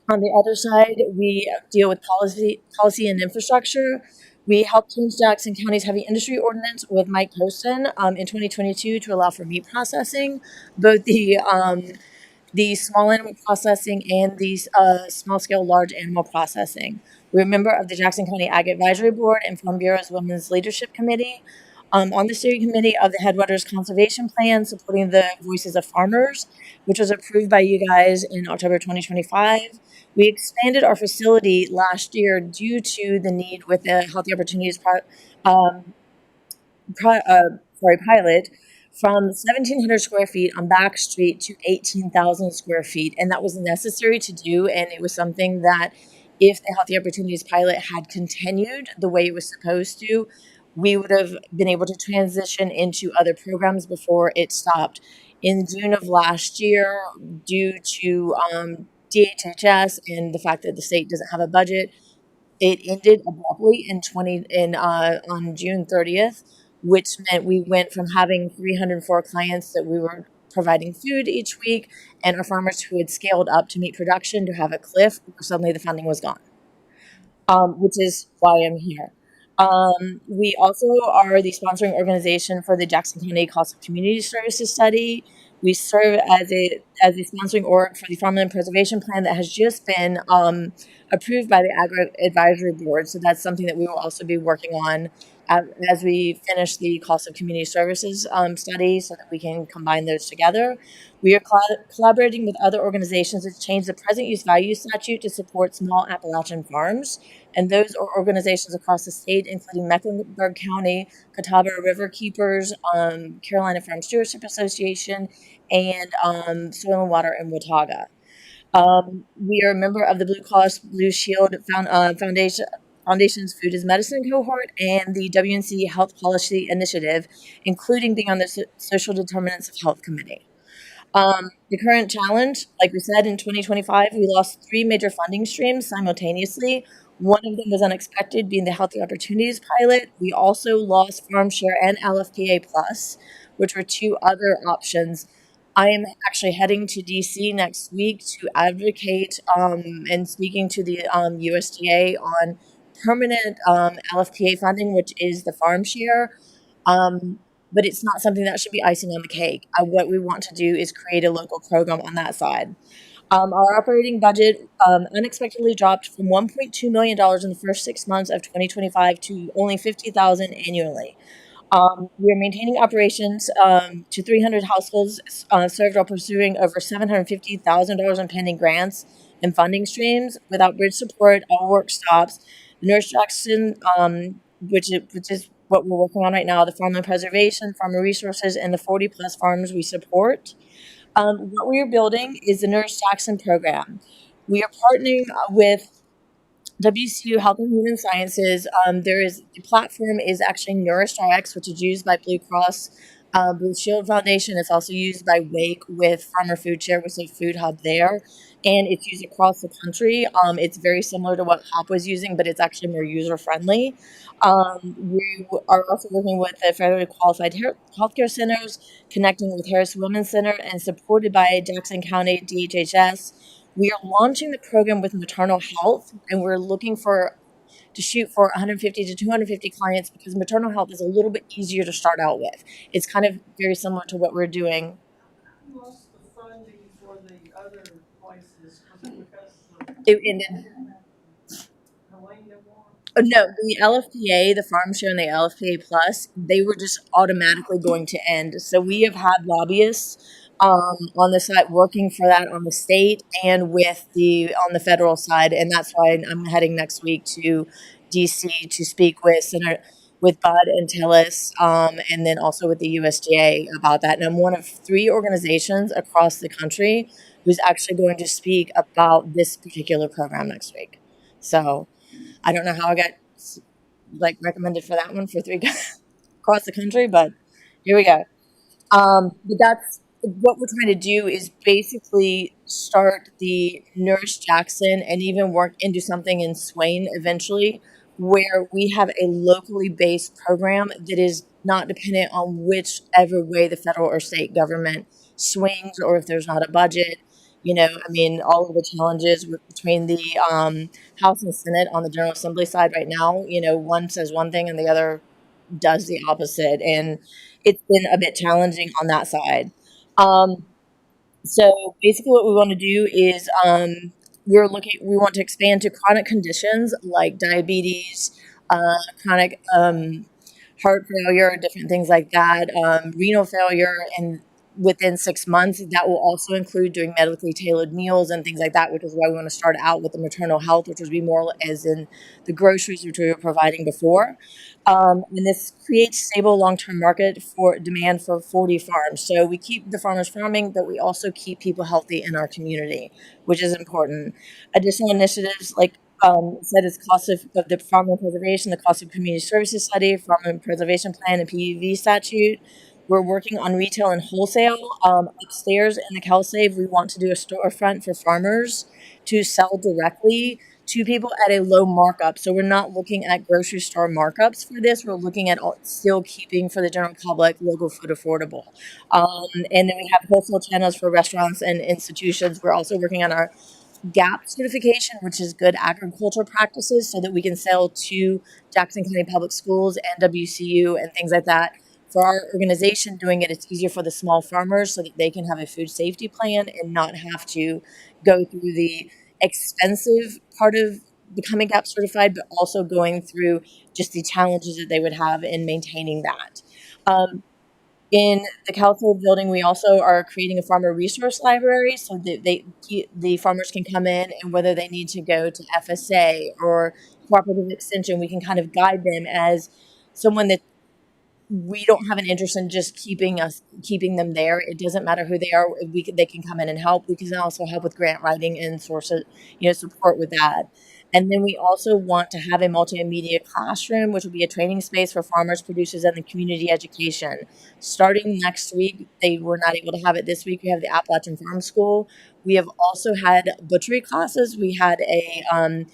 On the other side, we deal with policy and infrastructure. We helped change Jackson County's heavy industry ordinance with Mike Poston in 2022 to allow for meat processing, both the small animal processing and the small-scale large animal processing. We're a member of the Jackson County Ag Advisory Board and Farm Bureau's Women's Leadership Committee. On the steering committee of the Headwaters Conservation Plan, supporting the voices of farmers, which was approved by you guys in October 2025. We expanded our facility last year due to the need with the Healthy Opportunities pilot from 1,700 square feet on Back Street to 18,000 square feet. And that was necessary to do, and it was something that if the Healthy Opportunities pilot had continued the way it was supposed to, we would have been able to transition into other programs before it stopped. In June of last year, due to DHHS and the fact that the state doesn't have a budget, it ended abruptly on June 30th, which meant we went from having 304 clients that we were providing food each week, and our farmers who had scaled up to meet production to have a cliff where suddenly the funding was gone, which is why I'm here. We also are the sponsoring organization for the Jackson County Cost of Community Services Study. We serve as a sponsoring org for the Farmland Preservation Plan that has just been approved by the Ag Advisory Board. So that's something that we will also be working on as we finish the cost of community services study so that we can combine those together. We are collaborating with other organizations to change the present use value statute to support small Appalachian farms. And those are organizations across the state, including Mecklenburg County, Catawba River Keepers, Carolina Farm Stewardship Association, and Soil and Water in Watauga. We are a member of the Blue Cross Blue Shield Foundation's Food is Medicine cohort and the WNC Health Policy Initiative, including being on the Social Determinants of Health Committee. The current challenge, like we said, in 2025, we lost 3 major funding streams simultaneously. One of them was unexpected, being the Healthy Opportunities Pilot. We also lost Farm Share and LFPA Plus, which were 2 other options. I am actually heading to DC next week to advocate and speaking to the USDA on permanent LFPA funding, which is the Farm Share. But it's not something that should be icing on the cake. What we want to do is create a local program on that side. Our operating budget unexpectedly dropped from $1.2 million in the first 6 months of 2025 to only $50,000 annually. We are maintaining operations to 300 households served while pursuing over $750,000 in pending grants and funding streams. Without bridge support, all work stops. Nurse Jackson, which is what we're working on right now, the Farmland Preservation, Farmer Resources, and the 40-plus farms we support. What we are building is the Nurse Jackson program. We are partnering with WCU Health and Human Sciences. The platform is actually NourishRx, which is used by Blue Cross Blue Shield Foundation. It's also used by Wake with Farmer Food Share, with a food hub there. And it's used across the country. It's very similar to what HOP was using, but it's actually more user-friendly. We are also working with the federally qualified healthcare centers, connecting with Harris Women's Center, and supported by Jackson County DHHS. We are launching the program with maternal health, and we're looking to shoot for 150 to 250 clients because maternal health is a little bit easier to start out with. It's kind of very similar to what we're doing. Who lost the funding for the other places? Was it because It ended. No, the LFPA, the Farm Share, and the LFPA Plus, they were just automatically going to end. So we have had lobbyists on the side working for that on the state and on the federal side, and that's why I'm heading next week to DC to speak with Bud and Tillis, and then also with the USDA about that. And I'm one of 3 organizations across the country who's actually going to speak about this particular program next week. So I don't know how I got recommended for that one for 3 across the country, but here we go. But that's what we're trying to do, is basically start the Nourish Jackson and even work into something in Swain eventually, where we have a locally based program that is not dependent on whichever way the federal or state government swings, or if there's not a budget. All of the challenges between the House and Senate on the General Assembly side right now, one says one thing and the other does the opposite. And it's been a bit challenging on that side. So basically what we want to do is we want to expand to chronic conditions like diabetes, chronic heart failure, different things like that, renal failure, and within 6 months. That will also include doing medically tailored meals and things like that, which is why we want to start out with the maternal health, which would be more as in the groceries which we were providing before. And this creates stable long-term market for demand for 40 farms. So we keep the farmers farming, but we also keep people healthy in our community, which is important. Additional initiatives like said is cost of the Farmland Preservation, the cost of community services study, Farmland Preservation Plan, and PUV statute. We're working on retail and wholesale. Upstairs in the CalSave, we want to do a storefront for farmers to sell directly to people at a low markup. So we're not looking at grocery store markups for this. We're looking at still keeping for the general public local food affordable. And then we have wholesale channels for restaurants and institutions. We're also working on our GAP certification, which is good agriculture practices, so that we can sell to Jackson County Public Schools and WCU and things like that. For our organization doing it, it's easier for the small farmers so that they can have a food safety plan and not have to go through the expensive part of becoming GAP certified, but also going through just the challenges that they would have in maintaining that. In the California building, we also are creating a farmer resource library so that the farmers can come in, and whether they need to go to FSA or cooperative extension, we can kind of guide them as someone that we don't have an interest in just keeping them there. It doesn't matter who they are. They can come in and help. We can also help with grant writing and support with that. And then we also want to have a multimedia classroom, which will be a training space for farmers, producers, and the community education. Starting next week, they were not able to have it this week. We have the Appalachian Farm School. We have also had butchery classes. We had a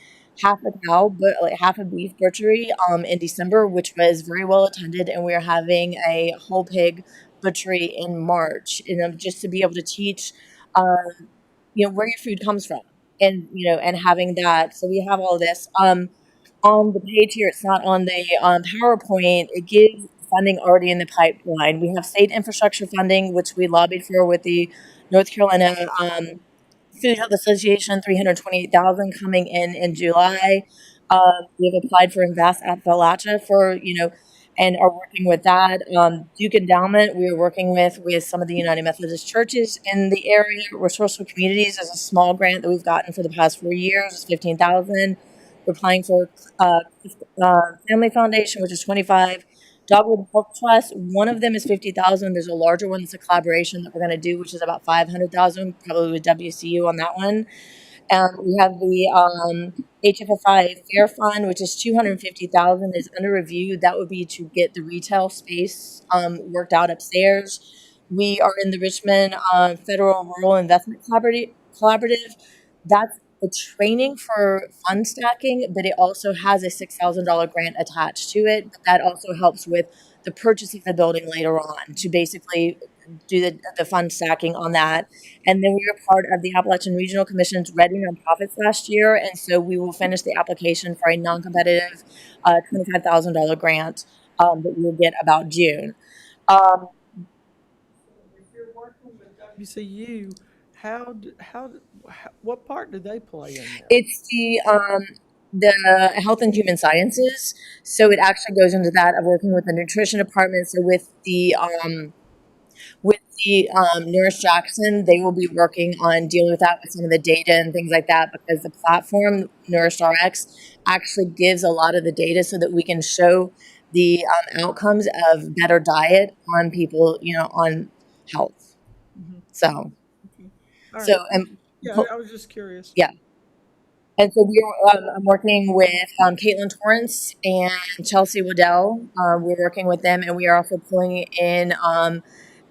half a cow, but like half a beef butchery in December, which was very well attended, and we're having a whole pig butchery in March. And just to be able to teach, where your food comes from, and and having that. So we have all this on the page here. It's not on the PowerPoint. It gives funding already in the pipeline. We have state infrastructure funding, which we lobbied for with the North Carolina Food Health Association, $328,000 coming in July. We have applied for Invest Appalachia and are working with that. Duke Endowment, we are working with some of the United Methodist churches in the area. Resourceful Communities is a small grant that we've gotten for the past 4 years. It's $15,000. We're applying for Family Foundation, which is $25,000. Dogwood Health Trust, one of them is $50,000. There's a larger one that's a collaboration that we're going to do, which is about $500,000, probably with WCU on that one. We have the HFFI Fair Fund, which is $250,000, is under review. That would be to get the retail space worked out upstairs. We are in the Richmond Federal Rural Investment Collaborative. That's a training for fund stacking, but it also has a $6,000 grant attached to it. But that also helps with the purchase of the building later on to basically do the fund stacking on that. And then we were part of the Appalachian Regional Commission's Ready Nonprofits last year, and so we will finish the application for a non-competitive $25,000 grant that we will get about June. If you're working with WCU, what part do they play in there? It's the health and human sciences, so it actually goes into that of working with the nutrition department. So with the Nurse Jackson, they will be working on dealing with that with some of the data and things like that, because the platform NourishRx actually gives a lot of the data so that we can show the outcomes of better diet on people, on health. Mm-hmm. So, All so right. and Yeah, I was just curious. yeah. And so I'm working with Caitlin Torrance and Chelsea Waddell. We're working with them, and we are also pulling in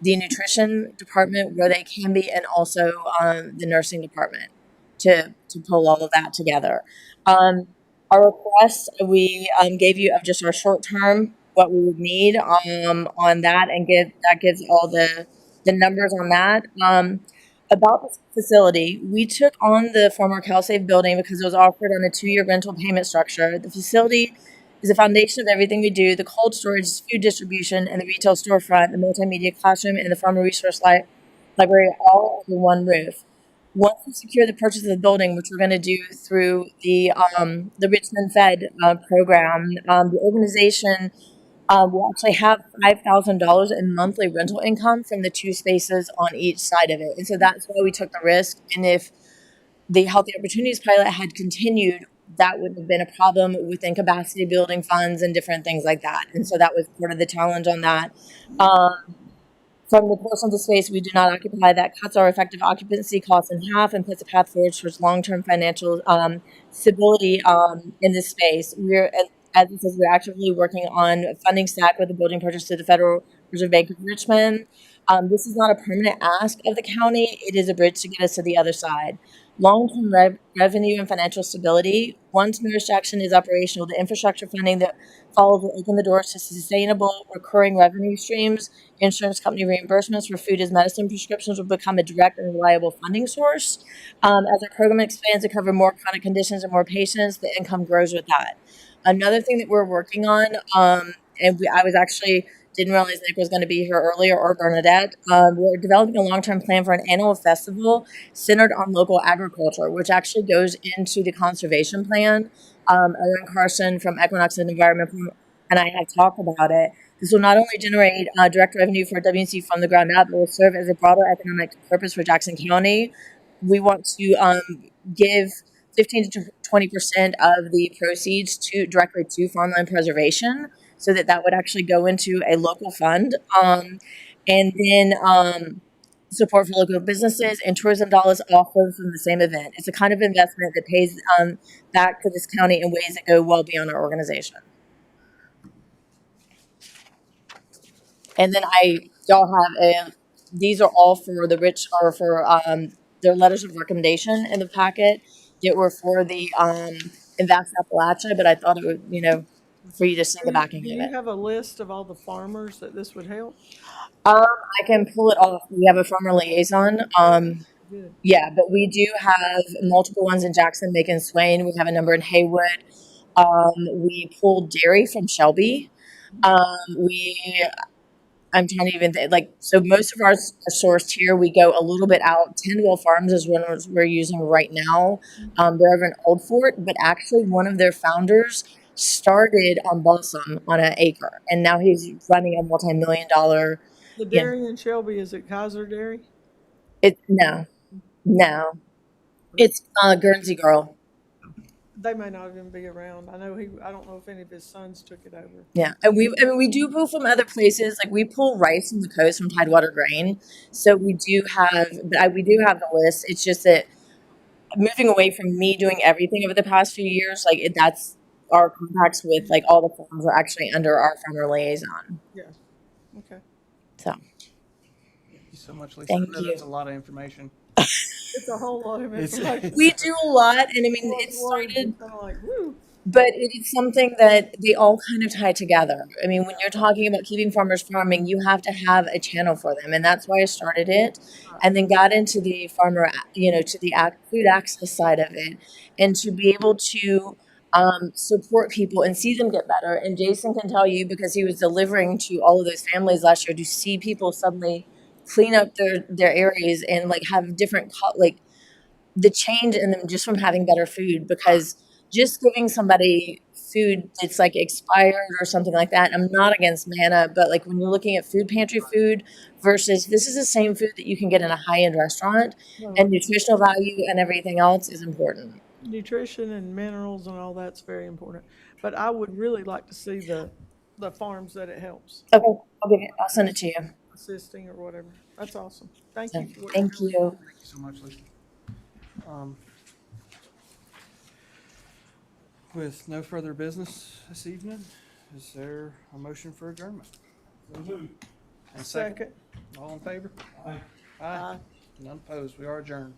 the nutrition department where they can be, and also the nursing department to pull all of that together. Our request, we gave you of just our short term, what we would need on that, and that gives all the numbers on that. About this facility, we took on the former CalSave building because it was offered on a 2-year rental payment structure. The facility is the foundation of everything we do: the cold storage, food distribution, and the retail storefront, the multimedia classroom, and the farmer resource library, all under one roof. Once we secure the purchase of the building, which we're going to do through the Richmond Fed program, the organization will actually have $5,000 in monthly rental income from the 2 spaces on each side of it. And so that's why we took the risk. And if the Healthy Opportunities pilot had continued, that would have been a problem within capacity building funds and different things like that. And so that was part of the challenge on that. From the portion of the space we do not occupy, that cuts our effective occupancy costs in half and puts a path forward towards long-term financial stability in this space. As it says, we're actively working on funding stack with the building purchase to the Federal Reserve Bank of Richmond. This is not a permanent ask of the county. It is a bridge to get us to the other side. Long-term revenue and financial stability. Once Nurse Jackson is operational, the infrastructure funding that follows will open the doors to sustainable recurring revenue streams. Insurance company reimbursements for food as medicine prescriptions will become a direct and reliable funding source. As our program expands to cover more chronic conditions and more patients, the income grows with that. Another thing that we're working on, I was actually didn't realize Nick was going to be here earlier, or Bernadette. We're developing a long-term plan for an annual festival centered on local agriculture, which actually goes into the conservation plan. Erin Carson from Equinox and Environment and I have talked about it. This will not only generate direct revenue for WNC from the ground up, but will serve as a broader economic purpose for Jackson County. We want to give 15 to 20% of the proceeds directly to farmland preservation, so that would actually go into a local fund, and then support for local businesses and tourism dollars offered from the same event. It's a kind of investment that pays back to this county in ways that go well beyond our organization. And then y'all have these are all for the rich, or for their letters of recommendation in the packet that were for the Invest Appalachia, but I thought it would, for you to send it back and Do give you it. have a list of all the farmers that this would help? I can pull it off. We have a farmer liaison. Good. Yeah, but we do have multiple ones in Jackson, Macon, Swain. We have a number in Haywood. We pulled dairy from Shelby. I'm trying to even think, so most of our sourced here, we go a little bit out. Tendwell Farms is one we're using right now. They're over in Old Fort, but actually one of their founders started on balsam on an acre, and now he's running a multi-million-dollar. The dairy in Shelby, is it Kaiser Dairy? No, it's Guernsey Girl. They may not even be around. I don't know if any of his sons took it over. Yeah, and we do pull from other places. Like we pull rice from the coast from Tidewater Grain, so we do have the list. It's just that moving away from me doing everything over the past few years, that's our contacts with all the farms are actually under our farmer liaison. Yeah. Okay. So. Thank you so much, Lisa. Thank I know you. that's a lot of information. It's a whole lot of information. We do a lot, and I mean, it started, but it is something that they all kind of tie together. I mean, when you're talking about keeping farmers farming, you have to have a channel for them, and that's why I started it, and then got into the farmer, to the food access side of it, and to be able to support people and see them get better. And Jason can tell you, because he was delivering to all of those families last year, to see people suddenly clean up their areas and have different the change in them just from having better food. Because just giving somebody food that's expired or something like that, I'm not against manna, but when you're looking at food pantry food versus this is the same food that you can get in a high-end restaurant, and nutritional value and everything else is important. Nutrition and minerals and all that's very important. But I would really like to see the farms that it helps. Okay, I'll send it to you. Assisting or whatever. That's awesome. Thank you. for what Thank you're you. doing. Thank you so much, Lisa. With no further business this evening, is there a motion for adjournment? And second. All in favor? Aye. Aye. None opposed. We are adjourned.